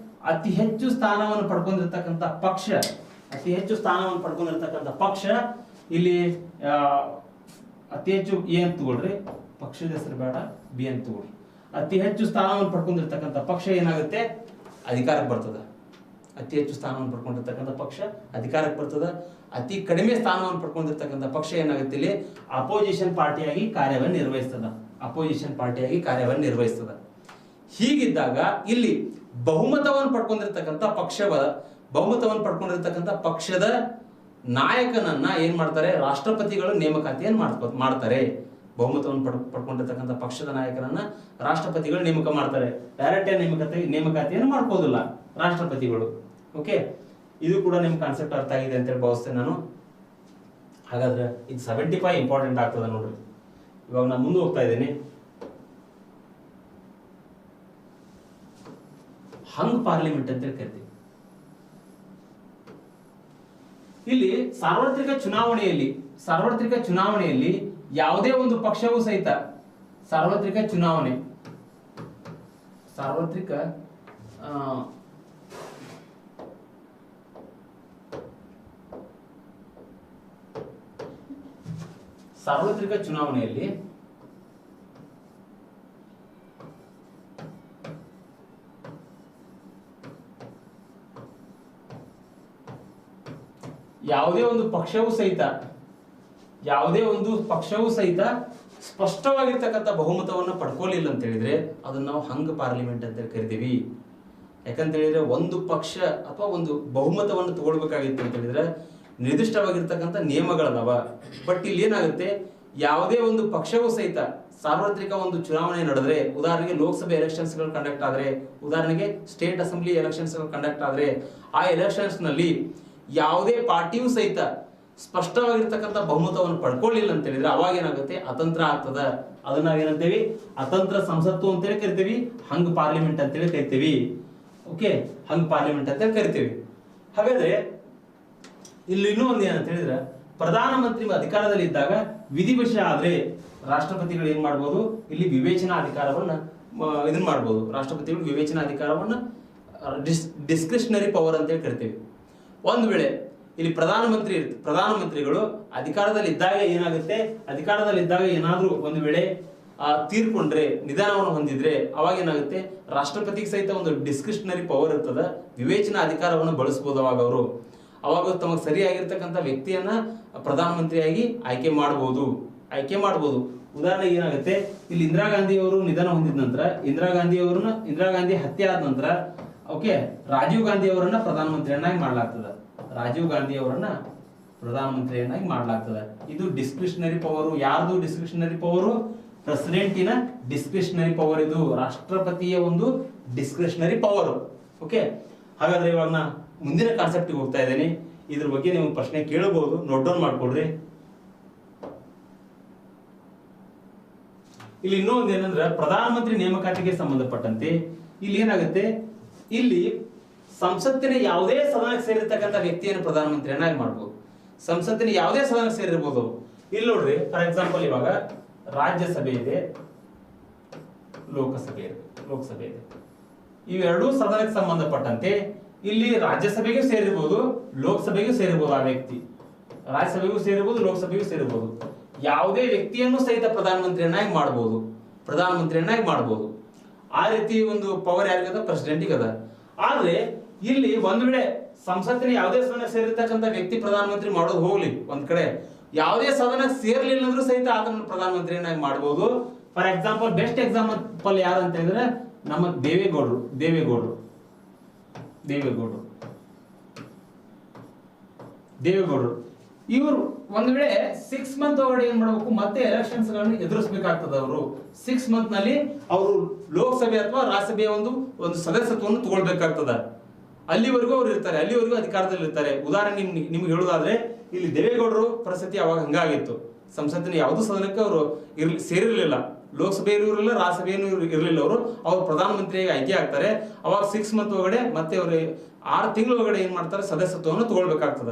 ಅತಿ ಹೆಚ್ಚು ಸ್ಥಾನವನ್ನು ಪಡ್ಕೊಂಡಿರ್ತಕ್ಕಂಥ ಪಕ್ಷ, ಇಲ್ಲಿ ಅತಿ ಹೆಚ್ಚು ಎ ಅಂತ ತಗೊಳ್ರಿ, ಪಕ್ಷದ ಹೆಸರು ಬೇಡ, ಬಿ ಅಂತ ತಗೊಳ್ರಿ. ಅತಿ ಹೆಚ್ಚು ಸ್ಥಾನವನ್ನು ಪಡ್ಕೊಂಡಿರ್ತಕ್ಕಂಥ ಪಕ್ಷ ಏನಾಗುತ್ತೆ, ಅಧಿಕಾರಕ್ಕೆ ಬರ್ತದ. ಅತಿ ಹೆಚ್ಚು ಸ್ಥಾನವನ್ನು ಪಡ್ಕೊಂಡಿರ್ತಕ್ಕಂಥ ಪಕ್ಷ ಅಧಿಕಾರಕ್ಕೆ ಬರ್ತದ. ಅತಿ ಕಡಿಮೆ ಸ್ಥಾನವನ್ನು ಪಡ್ಕೊಂಡಿರ್ತಕ್ಕಂಥ ಪಕ್ಷ ಏನಾಗುತ್ತೆ, ಇಲ್ಲಿ ಅಪೋಸಿಷನ್ ಪಾರ್ಟಿಯಾಗಿ ಕಾರ್ಯವನ್ನು ನಿರ್ವಹಿಸ್ತದ. ಹೀಗಿದ್ದಾಗ ಇಲ್ಲಿ ಬಹುಮತವನ್ನು ಪಡ್ಕೊಂಡಿರ್ತಕ್ಕಂಥ ಪಕ್ಷದ ನಾಯಕನನ್ನ ಏನ್ ಮಾಡ್ತಾರೆ, ರಾಷ್ಟ್ರಪತಿಗಳು ನೇಮಕಾತಿಯನ್ನು ಮಾಡ್ತಾರೆ. ಬಹುಮತವನ್ನು ಪಡ್ಕೊಂಡಿರ್ತಕ್ಕಂಥ ಪಕ್ಷದ ನಾಯಕನನ್ನ ರಾಷ್ಟ್ರಪತಿಗಳು ನೇಮಕ ಮಾಡ್ತಾರೆ. ಡೈರೆಕ್ಟ್ ನೇಮಕಾತಿಯನ್ನು ಮಾಡ್ಕೋದಿಲ್ಲ ರಾಷ್ಟ್ರಪತಿಗಳು. ಓಕೆ, ಇದು ಕೂಡ ನಿಮ್ ಕಾನ್ಸೆಪ್ಟ್ ಅರ್ಥ ಆಗಿದೆ ಅಂತ ಹೇಳಿ ಭಾವಿಸ್ತೇನೆ ನಾನು. ಹಾಗಾದ್ರೆ ಇದು 75 ಇಂಪಾರ್ಟೆಂಟ್ ಆಗ್ತದೆ ನೋಡ್ರಿ. ಇವಾಗ ನಾನು ಮುಂದೆ ಹೋಗ್ತಾ ಇದ್ದೀನಿ. ಹಂಗ್ ಪಾರ್ಲಿಮೆಂಟ್ ಅಂತ ಹೇಳಿ ಕರಿತೀವಿ. ಇಲ್ಲಿ ಸಾರ್ವತ್ರಿಕ ಚುನಾವಣೆಯಲ್ಲಿ ಯಾವುದೇ ಒಂದು ಪಕ್ಷವೂ ಸಹಿತ ಸಾರ್ವತ್ರಿಕ ಚುನಾವಣೆಯಲ್ಲಿ ಯಾವುದೇ ಒಂದು ಪಕ್ಷವೂ ಸಹಿತ ಯಾವುದೇ ಒಂದು ಪಕ್ಷವೂ ಸಹಿತ ಸ್ಪಷ್ಟವಾಗಿರ್ತಕ್ಕಂಥ ಬಹುಮತವನ್ನು ಪಡ್ಕೊಳ್ಳಿಲ್ಲ ಅಂತ ಹೇಳಿದ್ರೆ ಅದನ್ನ ನಾವು ಹಂಗ್ ಪಾರ್ಲಿಮೆಂಟ್ ಅಂತ ಕರಿತೀವಿ. ಯಾಕಂತ ಹೇಳಿದ್ರೆ ಒಂದು ಪಕ್ಷ ಅಥವಾ ಒಂದು ಬಹುಮತವನ್ನು ತಗೊಳ್ಬೇಕಾಗಿತ್ತು ಅಂತ ಹೇಳಿದ್ರೆ ನಿರ್ದಿಷ್ಟವಾಗಿರ್ತಕ್ಕಂಥ ನಿಯಮಗಳದಾವ. ಬಟ್ ಇಲ್ಲಿ ಏನಾಗುತ್ತೆ, ಯಾವುದೇ ಒಂದು ಪಕ್ಷವೂ ಸಹಿತ ಸಾರ್ವತ್ರಿಕ ಒಂದು ಚುನಾವಣೆ ನಡೆದ್ರೆ, ಉದಾಹರಣೆಗೆ ಲೋಕಸಭೆ ಎಲೆಕ್ಷನ್ಸ್ ಗಳು ಕಂಡಕ್ಟ್ ಆದ್ರೆ, ಉದಾಹರಣೆಗೆ ಸ್ಟೇಟ್ ಅಸೆಂಬ್ಲಿ ಎಲೆಕ್ಷನ್ಸ್ ಗಳು ಕಂಡಕ್ಟ್ ಆದ್ರೆ, ಆ ಎಲೆಕ್ಷನ್ಸ್ ನಲ್ಲಿ ಯಾವುದೇ ಪಾರ್ಟಿಯೂ ಸಹಿತ ಸ್ಪಷ್ಟವಾಗಿರ್ತಕ್ಕಂಥ ಬಹುಮತವನ್ನು ಪಡ್ಕೊಳ್ಳಿಲ್ಲ ಅಂತ ಹೇಳಿದ್ರೆ ಅವಾಗ ಏನಾಗುತ್ತೆ, ಅತಂತ್ರ ಆಗ್ತದ. ಅದನ್ನ ನಾವೇನಂತೇವಿ, ಅತಂತ್ರ ಸಂಸತ್ತು ಅಂತೇಳಿ ಕರಿತೀವಿ, ಹಂಗ್ ಪಾರ್ಲಿಮೆಂಟ್ ಅಂತೇಳಿ ಕರಿತೀವಿ. ಓಕೆ, ಹಂಗ್ ಪಾರ್ಲಿಮೆಂಟ್ ಅಂತೇಳಿ ಕರಿತೀವಿ. ಹಾಗಾದ್ರೆ ಇಲ್ಲಿ ಇನ್ನೂ ಒಂದು ಏನಂತ ಹೇಳಿದ್ರೆ, ಪ್ರಧಾನಮಂತ್ರಿ ಅಧಿಕಾರದಲ್ಲಿ ಇದ್ದಾಗ ವಿಧಿವಶ ಆದ್ರೆ ರಾಷ್ಟ್ರಪತಿಗಳು ಏನ್ ಮಾಡ್ಬೋದು, ಇಲ್ಲಿ ವಿವೇಚನಾ ಅಧಿಕಾರವನ್ನ ಇದನ್ನ ಮಾಡ್ಬೋದು. ರಾಷ್ಟ್ರಪತಿಗಳು ವಿವೇಚನಾ ಅಧಿಕಾರವನ್ನ ಡಿಸ್ಕ್ರಿಷನರಿ ಪವರ್ ಅಂತೇಳಿ ಕರಿತೀವಿ. ಒಂದ್ ವೇಳೆ ಇಲ್ಲಿ ಪ್ರಧಾನಮಂತ್ರಿಗಳು ಅಧಿಕಾರದಲ್ಲಿ ಇದ್ದಾಗ ಏನಾಗುತ್ತೆ, ಅಧಿಕಾರದಲ್ಲಿ ಇದ್ದಾಗ ಏನಾದ್ರೂ ಒಂದು ವೇಳೆ ತೀರ್ಕೊಂಡ್ರೆ, ನಿಧಾನವನ್ನು ಹೊಂದಿದ್ರೆ ಅವಾಗ ಏನಾಗುತ್ತೆ, ರಾಷ್ಟ್ರಪತಿಗೆ ಸಹಿತ ಒಂದು ಡಿಸ್ಕ್ರಿಷನರಿ ಪವರ್ ಇರ್ತದ, ವಿವೇಚನಾ ಅಧಿಕಾರವನ್ನು ಬಳಸಬಹುದು. ಅವಾಗ ತಮಗೆ ಸರಿಯಾಗಿರ್ತಕ್ಕಂಥ ವ್ಯಕ್ತಿಯನ್ನ ಪ್ರಧಾನಮಂತ್ರಿಯಾಗಿ ಆಯ್ಕೆ ಮಾಡಬಹುದು. ಉದಾಹರಣೆಗೆ ಏನಾಗುತ್ತೆ, ಇಲ್ಲಿ ಇಂದಿರಾ ಗಾಂಧಿ ಅವರು ನಿಧನ ಹೊಂದಿದ ನಂತರ, ಇಂದಿರಾ ಗಾಂಧಿ ಹತ್ಯೆ ಆದ ನಂತರ ಓಕೆ ರಾಜೀವ್ ಗಾಂಧಿ ಅವರನ್ನ ಪ್ರಧಾನಮಂತ್ರಿಯನ್ನಾಗಿ ಮಾಡಲಾಗ್ತದೆ. ಇದು ಡಿಸ್ಕ್ರಿಷನರಿ ಪವರ್. ಯಾರ್ದು ಡಿಸ್ಕ್ರಿಷನರಿ ಪವರ್? ಪ್ರೆಸಿಡೆಂಟಿನ ಡಿಸ್ಕ್ರಿಷನರಿ ಪವರ್. ಇದು ರಾಷ್ಟ್ರಪತಿಯ ಒಂದು ಡಿಸ್ಕ್ರಿಷನರಿ ಪವರ್. ಓಕೆ, ಹಾಗಾದ್ರೆ ಇವಾಗ ನಾ ಮುಂದಿನ ಕಾನ್ಸೆಪ್ಟ್ ಹೋಗ್ತಾ ಇದ್ದೇನೆ. ಇದ್ರ ಬಗ್ಗೆ ನೀವು ಪ್ರಶ್ನೆ ಕೇಳಬಹುದು, ನೋಟ್ ಡೌನ್ ಮಾಡ್ಕೊಳ್ರಿ. ಇಲ್ಲಿ ಇನ್ನೊಂದು ಏನಂದ್ರೆ, ಪ್ರಧಾನಮಂತ್ರಿ ನೇಮಕಾತಿಗೆ ಸಂಬಂಧಪಟ್ಟಂತೆ ಇಲ್ಲಿ ಏನಾಗುತ್ತೆ, ಇಲ್ಲಿ ಸಂಸತ್ತಿನ ಯಾವುದೇ ಸದನಕ್ಕೆ ಸೇರಿರ್ತಕ್ಕಂಥ ವ್ಯಕ್ತಿಯನ್ನು ಪ್ರಧಾನಮಂತ್ರಿಯನ್ನಾಗಿ ಮಾಡ್ಬೋದು. ಸಂಸತ್ತಿನ ಯಾವುದೇ ಸದನಕ್ಕೆ ಸೇರಿರ್ಬೋದು. ಇಲ್ಲಿ ನೋಡ್ರಿ, ಫಾರ್ ಎಕ್ಸಾಂಪಲ್ ಇವಾಗ ರಾಜ್ಯಸಭೆ ಇದೆ, ಲೋಕಸಭೆ ಇದೆ. ಇವೆರಡೂ ಸದನಕ್ಕೆ ಸಂಬಂಧಪಟ್ಟಂತೆ ಇಲ್ಲಿ ರಾಜ್ಯಸಭೆಗೂ ಸೇರಿರ್ಬೋದು, ಲೋಕಸಭೆಗೂ ಸೇರಿರ್ಬೋದು. ಆ ವ್ಯಕ್ತಿ ರಾಜ್ಯಸಭೆಗೂ ಸೇರಿರ್ಬೋದು, ಲೋಕಸಭೆಗೂ ಸೇರಿರ್ಬೋದು. ಯಾವುದೇ ವ್ಯಕ್ತಿಯನ್ನು ಸಹಿತ ಪ್ರಧಾನಮಂತ್ರಿಯನ್ನಾಗಿ ಮಾಡಬಹುದು. ಆ ರೀತಿ ಒಂದು ಪವರ್ ಯಾರಿಗದ? ಪ್ರೆಸಿಡೆಂಟಿಗೆ ಅದ. ಆದ್ರೆ ಇಲ್ಲಿ ಒಂದ್ ವೇಳೆ ಸಂಸತ್ತಿನ ಯಾವುದೇ ಸದನ ಸೇರಿರ್ತಕ್ಕಂಥ ವ್ಯಕ್ತಿ ಪ್ರಧಾನಮಂತ್ರಿ ಮಾಡೋದು ಹೋಗ್ಲಿ ಒಂದ್ ಕಡೆ, ಯಾವುದೇ ಸದನ ಸೇರ್ಲಿಲ್ಲ ಅಂದ್ರೂ ಸಹಿತ ಆತನ ಪ್ರಧಾನಮಂತ್ರಿಯನ್ನಾಗಿ ಮಾಡಬಹುದು. ಫಾರ್ ಎಕ್ಸಾಂಪಲ್, ಬೆಸ್ಟ್ ಎಕ್ಸಾಂಪಲ್ ಯಾರು ಅಂತ ಹೇಳಿದ್ರೆ ನಮ್ಮ ದೇವೇಗೌಡರು. ಇವರು ಒಂದ್ ವೇಳೆ 6 ಮಂತ್ ಒಳಗಡೆ ಏನ್ ಮಾಡಬೇಕು, ಮತ್ತೆ ಎಲೆಕ್ಷನ್ಸ್ ಗಳನ್ನು ಎದುರಿಸಬೇಕಾಗ್ತದೆ. ಅವರು 6 ಮಂತ್ ನಲ್ಲಿ ಅವರು ಲೋಕಸಭೆ ಅಥವಾ ರಾಜ್ಯಸಭೆಯ ಒಂದು ಸದಸ್ಯತ್ವವನ್ನು ತಗೊಳ್ಬೇಕಾಗ್ತದ. ಅಲ್ಲಿವರೆಗೂ ಅವ್ರು ಇರ್ತಾರೆ, ಅಲ್ಲಿವರೆಗೂ ಅಧಿಕಾರದಲ್ಲಿ ಇರ್ತಾರೆ. ಉದಾಹರಣೆ ನಿಮ್ಗೆ ಹೇಳುದಾದ್ರೆ, ಇಲ್ಲಿ ದೇವೇಗೌಡರು ಪರಿಸ್ಥಿತಿ ಅವಾಗ ಹಂಗಾಗಿತ್ತು. ಸಂಸತ್ತಿನ ಯಾವುದೂ ಸದನಕ್ಕೆ ಅವರು ಸೇರಿರ್ಲಿಲ್ಲ, ಲೋಕಸಭೆಯಲ್ಲೂ ಇರಲಿಲ್ಲ, ರಾಜ್ಯಸಭೆಯೂ ಇರಲಿಲ್ಲ. ಅವರು ಪ್ರಧಾನಮಂತ್ರಿಯಾಗಿ ಆಯ್ಕೆ ಆಗ್ತಾರೆ. ಅವಾಗ 6 ಮಂತ್ ಒಳಗಡೆ ಮತ್ತೆ ಅವರು 6 ತಿಂಗಳ ಒಳಗಡೆ ಏನ್ ಮಾಡ್ತಾರೆ, ಸದಸ್ಯತ್ವವನ್ನು ತಗೊಳ್ಬೇಕಾಗ್ತದ.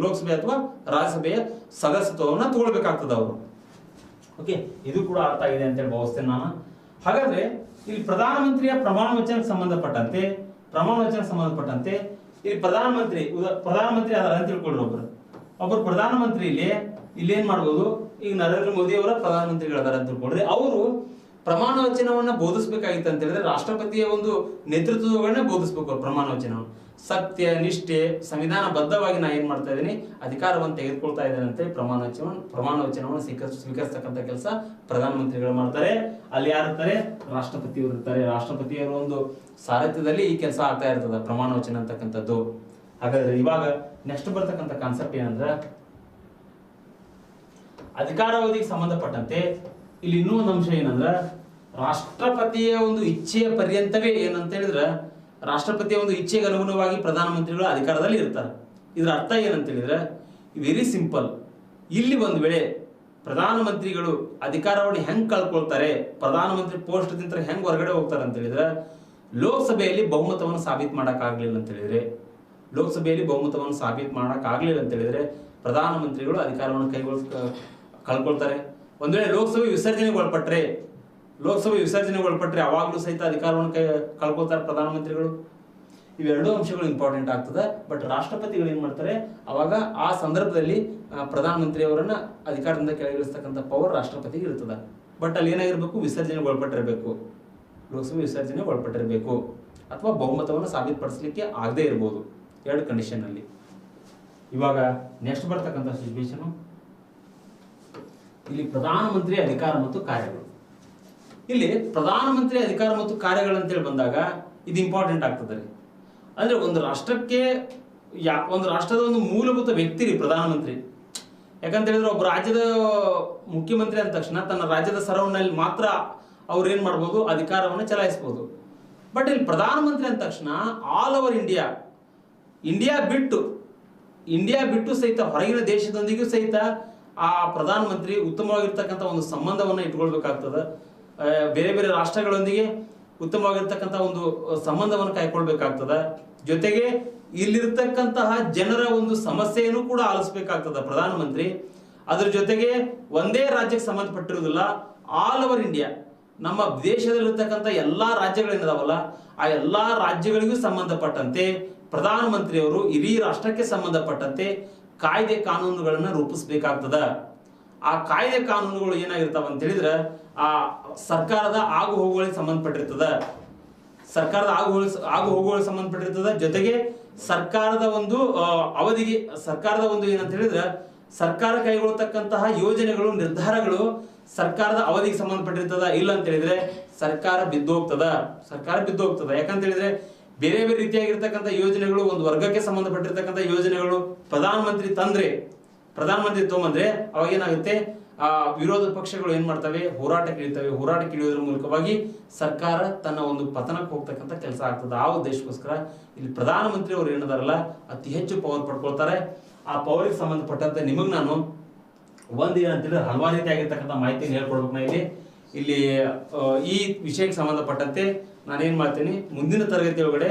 ಲೋಕಸಭೆ ಅಥವಾ ರಾಜ್ಯಸಭೆಯ ಸದಸ್ಯತ್ವವನ್ನು ತಗೊಳ್ಬೇಕಾಗ್ತದ ಅವರು. ಓಕೆ, ಇದು ಕೂಡ ಅರ್ಥ ಆಗಿದೆ ಅಂತ ಹೇಳಿ ಭಾವಿಸ್ತೇನೆ ನಾನು. ಹಾಗಾದ್ರೆ ಇಲ್ಲಿ ಪ್ರಧಾನಮಂತ್ರಿಯ ಪ್ರಮಾಣ ವಚನಕ್ಕೆ ಸಂಬಂಧಪಟ್ಟಂತೆ ಇಲ್ಲಿ ಪ್ರಧಾನಮಂತ್ರಿ ಅದಾರ ಅಂತ ತಿಳ್ಕೊಳ್ರಿ. ಒಬ್ಬರು ಪ್ರಧಾನಮಂತ್ರಿ ಇಲ್ಲಿ ಏನ್ ಮಾಡ್ಬೋದು, ಈಗ ನರೇಂದ್ರ ಮೋದಿ ಅವರ ಪ್ರಧಾನಮಂತ್ರಿಗಳದಾರ ಅಂತ ತಿಳ್ಕೊಳ್ರಿ. ಅವರು ಪ್ರಮಾಣ ವಚನವನ್ನ ಬೋಧಿಸಬೇಕಾಗಿತ್ತು ಅಂತ ಹೇಳಿದ್ರೆ ರಾಷ್ಟ್ರಪತಿಯ ಒಂದು ನೇತೃತ್ವಗಳನ್ನ ಬೋಧಿಸಬೇಕು. ಪ್ರಮಾಣ ವಚನವನ್ನು ಸತ್ಯ, ನಿಷ್ಠೆ, ಸಂವಿಧಾನ ಬದ್ಧವಾಗಿ ನಾ ಏನ್ ಮಾಡ್ತಾ ಇದ್ದೀನಿ, ಅಧಿಕಾರವನ್ನು ತೆಗೆದುಕೊಳ್ತಾ ಇದ್ದೇನೆ ಅಂತ ಪ್ರಮಾಣ ವಚನವನ್ನು ಸ್ವೀಕರಿಸತಕ್ಕಂಥ ಕೆಲಸ ಪ್ರಧಾನಮಂತ್ರಿಗಳು ಮಾಡ್ತಾರೆ. ಅಲ್ಲಿ ಯಾರಿರ್ತಾರೆ, ರಾಷ್ಟ್ರಪತಿಯವರು ಇರ್ತಾರೆ. ರಾಷ್ಟ್ರಪತಿಯವರ ಒಂದು ಸಾರಥ್ಯದಲ್ಲಿ ಈ ಕೆಲಸ ಆಗ್ತಾ ಇರ್ತದ, ಪ್ರಮಾಣ ವಚನ ಅಂತಕ್ಕಂಥದ್ದು. ಹಾಗಾದ್ರೆ ಇವಾಗ ನೆಕ್ಸ್ಟ್ ಬರ್ತಕ್ಕಂಥ ಕಾನ್ಸೆಪ್ಟ್ ಏನಂದ್ರೆ, ಅಧಿಕಾರಾವಧಿಗೆ ಸಂಬಂಧಪಟ್ಟಂತೆ ಇಲ್ಲಿ ಇನ್ನೂ ಒಂದು ಅಂಶ ಏನಂದ್ರೆ, ರಾಷ್ಟ್ರಪತಿಯ ಒಂದು ಇಚ್ಛೆಯ ಪರ್ಯಂತವೇ ಏನಂತ ಹೇಳಿದ್ರೆ, ರಾಷ್ಟ್ರಪತಿಯ ಒಂದು ಇಚ್ಛೆಗೆ ಅನುಗುಣವಾಗಿ ಪ್ರಧಾನಮಂತ್ರಿಗಳು ಅಧಿಕಾರದಲ್ಲಿ ಇರ್ತಾರೆ. ಇದರ ಅರ್ಥ ಏನಂತ ಹೇಳಿದ್ರೆ ವೆರಿ ಸಿಂಪಲ್. ಇಲ್ಲಿ ಒಂದು ವೇಳೆ ಪ್ರಧಾನಮಂತ್ರಿಗಳು ಅಧಿಕಾರವನ್ನು ಹೆಂಗ್ ಕಳ್ಕೊಳ್ತಾರೆ, ಪ್ರಧಾನಮಂತ್ರಿ ಪೋಸ್ಟ್ ದಿಂದ ಹೆಂಗ್ ಹೊರಗಡೆ ಹೋಗ್ತಾರೆ ಅಂತ ಹೇಳಿದ್ರೆ, ಲೋಕಸಭೆಯಲ್ಲಿ ಬಹುಮತವನ್ನು ಸಾಬೀತು ಮಾಡಕ್ ಆಗ್ಲಿಲ್ಲ ಅಂತ ಹೇಳಿದ್ರೆ ಪ್ರಧಾನಮಂತ್ರಿಗಳು ಅಧಿಕಾರವನ್ನು ಕಳ್ಕೊಳ್ತಾರೆ. ಒಂದ್ ವೇಳೆ ಲೋಕಸಭೆ ವಿಸರ್ಜನೆಗೆ ಒಳಪಟ್ರೆ ಅವಾಗ್ಲೂ ಸಹಿತ ಅಧಿಕಾರವನ್ನು ಕಳ್ಕೊಳ್ತಾರೆ ಪ್ರಧಾನಮಂತ್ರಿಗಳು. ಇವೆರಡೂ ಅಂಶಗಳು ಇಂಪಾರ್ಟೆಂಟ್ ಆಗ್ತದೆ. ಬಟ್ ರಾಷ್ಟ್ರಪತಿಗಳು ಏನ್ ಮಾಡ್ತಾರೆ, ಅವಾಗ ಆ ಸಂದರ್ಭದಲ್ಲಿ ಪ್ರಧಾನಮಂತ್ರಿ ಅವರನ್ನ ಅಧಿಕಾರದಿಂದ ಕೆಳಗಿಳಿಸ್ತಕ್ಕಂಥ ಪವರ್ ರಾಷ್ಟ್ರಪತಿಗೆ ಇರ್ತದೆ. ಬಟ್ ಅಲ್ಲಿ ಏನಾಗಿರ್ಬೇಕು, ವಿಸರ್ಜನೆಗೆ ಒಳಪಟ್ಟಿರಬೇಕು, ಲೋಕಸಭೆ ವಿಸರ್ಜನೆಗೆ ಒಳಪಟ್ಟಿರಬೇಕು, ಅಥವಾ ಬಹುಮತವನ್ನು ಸಾಬೀತುಪಡಿಸಲಿಕ್ಕೆ ಆಗದೆ ಇರಬಹುದು. 2 ಕಂಡೀಷನ್ ಅಲ್ಲಿ. ಇವಾಗ ನೆಕ್ಸ್ಟ್ ಬರ್ತಕ್ಕಂಥ ಸಿಚುವೇಶನ್, ಇಲ್ಲಿ ಪ್ರಧಾನಮಂತ್ರಿ ಅಧಿಕಾರ ಮತ್ತು ಕಾರ್ಯಗಳು. ಇಲ್ಲಿ ಪ್ರಧಾನಮಂತ್ರಿ ಅಧಿಕಾರ ಮತ್ತು ಕಾರ್ಯಗಳಂತೇಳಿ ಬಂದಾಗ ಇದು ಇಂಪಾರ್ಟೆಂಟ್ ಆಗ್ತದೆ ರೀ. ಅಂದ್ರೆ ಒಂದು ರಾಷ್ಟ್ರಕ್ಕೆ ಒಂದು ರಾಷ್ಟ್ರದ ಒಂದು ಮೂಲಭೂತ ವ್ಯಕ್ತಿ ರೀ ಪ್ರಧಾನಮಂತ್ರಿ. ಯಾಕಂತ ಹೇಳಿದ್ರೆ ಒಬ್ಬ ರಾಜ್ಯದ ಮುಖ್ಯಮಂತ್ರಿ ಅಂದ ತಕ್ಷಣ ತನ್ನ ರಾಜ್ಯದ ಸರೌಂಡ್ನಲ್ಲಿ ಮಾತ್ರ ಅವ್ರು ಏನ್ ಮಾಡ್ಬೋದು, ಅಧಿಕಾರವನ್ನು ಚಲಾಯಿಸಬಹುದು. ಬಟ್ ಇಲ್ಲಿ ಪ್ರಧಾನಮಂತ್ರಿ ಅಂದ ತಕ್ಷಣ ಆಲ್ ಓವರ್ ಇಂಡಿಯಾ ಬಿಟ್ಟು ಸಹಿತ ಹೊರಗಿನ ದೇಶದೊಂದಿಗೂ ಸಹಿತ ಆ ಪ್ರಧಾನಮಂತ್ರಿ ಉತ್ತಮವಾಗಿರ್ತಕ್ಕಂಥ ಒಂದು ಸಂಬಂಧವನ್ನು ಇಟ್ಕೊಳ್ಬೇಕಾಗ್ತದೆ. ಬೇರೆ ಬೇರೆ ರಾಷ್ಟ್ರಗಳೊಂದಿಗೆ ಉತ್ತಮವಾಗಿರ್ತಕ್ಕಂಥ ಒಂದು ಸಂಬಂಧವನ್ನು ಕಾಯ್ಕೊಳ್ಬೇಕಾಗ್ತದ. ಜೊತೆಗೆ ಇಲ್ಲಿರ್ತಕ್ಕಂತಹ ಜನರ ಒಂದು ಸಮಸ್ಯೆಯನ್ನು ಕೂಡ ಆಲಿಸಬೇಕಾಗ್ತದ ಪ್ರಧಾನಮಂತ್ರಿ. ಅದ್ರ ಜೊತೆಗೆ ಒಂದೇ ರಾಜ್ಯಕ್ಕೆ ಸಂಬಂಧಪಟ್ಟಿರುವುದಿಲ್ಲ, ಆಲ್ ಓವರ್ ಇಂಡಿಯಾ ನಮ್ಮ ದೇಶದಲ್ಲಿರ್ತಕ್ಕಂಥ ಎಲ್ಲಾ ರಾಜ್ಯಗಳೇನಿದಾವಲ್ಲ ಆ ಎಲ್ಲಾ ರಾಜ್ಯಗಳಿಗೂ ಸಂಬಂಧಪಟ್ಟಂತೆ ಪ್ರಧಾನಮಂತ್ರಿಯವರು ಇಡೀ ರಾಷ್ಟ್ರಕ್ಕೆ ಸಂಬಂಧಪಟ್ಟಂತೆ ಕಾಯ್ದೆ ಕಾನೂನುಗಳನ್ನ ರೂಪಿಸಬೇಕಾಗ್ತದ. ಆ ಕಾಯ್ದೆ ಕಾನೂನುಗಳು ಏನಾಗಿರ್ತಾವ ಅಂತ ಹೇಳಿದ್ರೆ ಆ ಸರ್ಕಾರದ ಆಗು ಹೋಗುಗಳಿಗೆ ಸಂಬಂಧಪಟ್ಟಿರ್ತದ. ಜೊತೆಗೆ ಸರ್ಕಾರದ ಒಂದು ಅವಧಿಗೆ ಸರ್ಕಾರದ ಒಂದು ಏನಂತ ಹೇಳಿದ್ರೆ ಸರ್ಕಾರ ಕೈಗೊಳ್ಳತಕ್ಕಂತಹ ಯೋಜನೆಗಳು ನಿರ್ಧಾರಗಳು ಸರ್ಕಾರದ ಅವಧಿಗೆ ಸಂಬಂಧಪಟ್ಟಿರ್ತದ. ಇಲ್ಲ ಅಂತ ಹೇಳಿದ್ರೆ ಸರ್ಕಾರ ಬಿದ್ದು ಹೋಗ್ತದ. ಯಾಕಂತ ಹೇಳಿದ್ರೆ ಬೇರೆ ಬೇರೆ ರೀತಿಯಾಗಿರ್ತಕ್ಕಂಥ ಯೋಜನೆಗಳು ಒಂದು ವರ್ಗಕ್ಕೆ ಸಂಬಂಧಪಟ್ಟಿರ್ತಕ್ಕಂಥ ಯೋಜನೆಗಳು ಪ್ರಧಾನಮಂತ್ರಿ ತೊಗೊಂಬಂದ್ರೆ ಅವಾಗ ಏನಾಗುತ್ತೆ, ಆ ವಿರೋಧ ಪಕ್ಷಗಳು ಏನ್ ಮಾಡ್ತವೆ, ಹೋರಾಟಕ್ಕೆ ಇಳಿಯೋದ್ರ ಮೂಲಕವಾಗಿ ಸರ್ಕಾರ ತನ್ನ ಒಂದು ಪತನಕ್ಕೆ ಹೋಗ್ತಕ್ಕಂಥ ಕೆಲಸ ಆಗ್ತದೆ. ಆ ಉದ್ದೇಶಕ್ಕೋಸ್ಕರ ಇಲ್ಲಿ ಪ್ರಧಾನಮಂತ್ರಿ ಅವರು ಏನದಾರಲ್ಲ ಅತಿ ಹೆಚ್ಚು ಪವರ್ ಪಡ್ಕೊಳ್ತಾರೆ. ಆ ಪವರ್ಗೆ ಸಂಬಂಧಪಟ್ಟಂತೆ ನಿಮಗ್ ನಾನು ಒಂದ್ ಏನಂತೇಳಿದ್ರೆ ಹಲವಾರು ರೀತಿ ಆಗಿರ್ತಕ್ಕಂಥ ಮಾಹಿತಿಯನ್ನು ಹೇಳ್ಕೊಡ್ಬೇಕು. ನಾ ಇಲ್ಲಿ ಈ ವಿಷಯಕ್ಕೆ ಸಂಬಂಧಪಟ್ಟಂತೆ ನಾನೇನ್ ಮಾಡ್ತೀನಿ, ಮುಂದಿನ ತರಗತಿ ಒಳಗಡೆ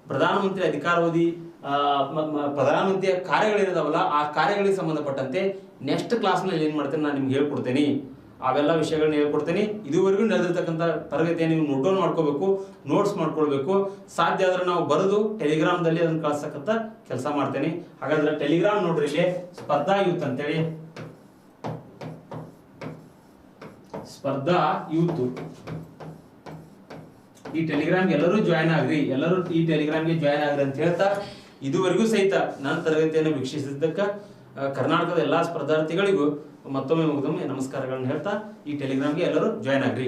ಪ್ರಧಾನಮಂತ್ರಿ ಅಧಿಕಾರಾವಧಿ ಪ್ರಧಾನಮಂತ್ರಿಯ ಕಾರ್ಯಗಳೇನಿದಾವಲ್ಲ ಆ ಕಾರ್ಯಗಳಿಗೆ ಸಂಬಂಧಪಟ್ಟಂತೆ ನೆಕ್ಸ್ಟ್ ಕ್ಲಾಸ್ನಲ್ಲಿ ಏನ್ ಮಾಡ್ತೇನೆ ನಾನು ನಿಮ್ಗೆ ಹೇಳ್ಕೊಡ್ತೇನೆ. ಅವೆಲ್ಲ ವಿಷಯಗಳನ್ನ ಹೇಳ್ಕೊಡ್ತೇನೆ. ಇದುವರೆಗೂ ನಡೆದಿರ್ತಕ್ಕಂಥ ತರಗತಿಯನ್ನು ನೀವು ನೋಟ್ ಡೌನ್ ಮಾಡ್ಕೋಬೇಕು, ನೋಟ್ಸ್ ಮಾಡ್ಕೊಳ್ಬೇಕು. ಸಾಧ್ಯ ಆದ್ರೆ ನಾವು ಬರೆದು ಟೆಲಿಗ್ರಾಮ್ದಲ್ಲಿ ಅದನ್ನ ಕಳ್ಸಕ್ಕಂತ ಕೆಲಸ ಮಾಡ್ತೇನೆ. ಹಾಗಾದ್ರೆ ಟೆಲಿಗ್ರಾಮ್ ನೋಡ್ರಿ, ಇಲ್ಲಿ ಸ್ಪರ್ಧಾ ಯೂತ್ ಅಂತೇಳಿ, ಸ್ಪರ್ಧಾ ಯೂತ್ ಈ ಟೆಲಿಗ್ರಾಮ್ಗೆ ಎಲ್ಲರೂ ಜಾಯ್ನ್ ಆಗ್ರಿ, ಎಲ್ಲರೂ ಈ ಟೆಲಿಗ್ರಾಮ್ಗೆ ಜಾಯ್ನ್ ಆಗ್ರಿ ಅಂತ ಹೇಳ್ತಾ ಇದುವರೆಗೂ ಸಹಿತ ನನ್ನ ತರಗತಿಯನ್ನು ವೀಕ್ಷಿಸಿದ್ದಕ್ಕ ಕರ್ನಾಟಕದ ಎಲ್ಲಾ ಸ್ಪರ್ಧಾರ್ಥಿಗಳಿಗೂ ಮತ್ತೊಮ್ಮೆ ನಮಸ್ಕಾರಗಳನ್ನು ಹೇಳ್ತಾ ಈ ಟೆಲಿಗ್ರಾಮ್ಗೆ ಎಲ್ಲರೂ ಜಾಯ್ನ್ ಆಗ್ರಿ.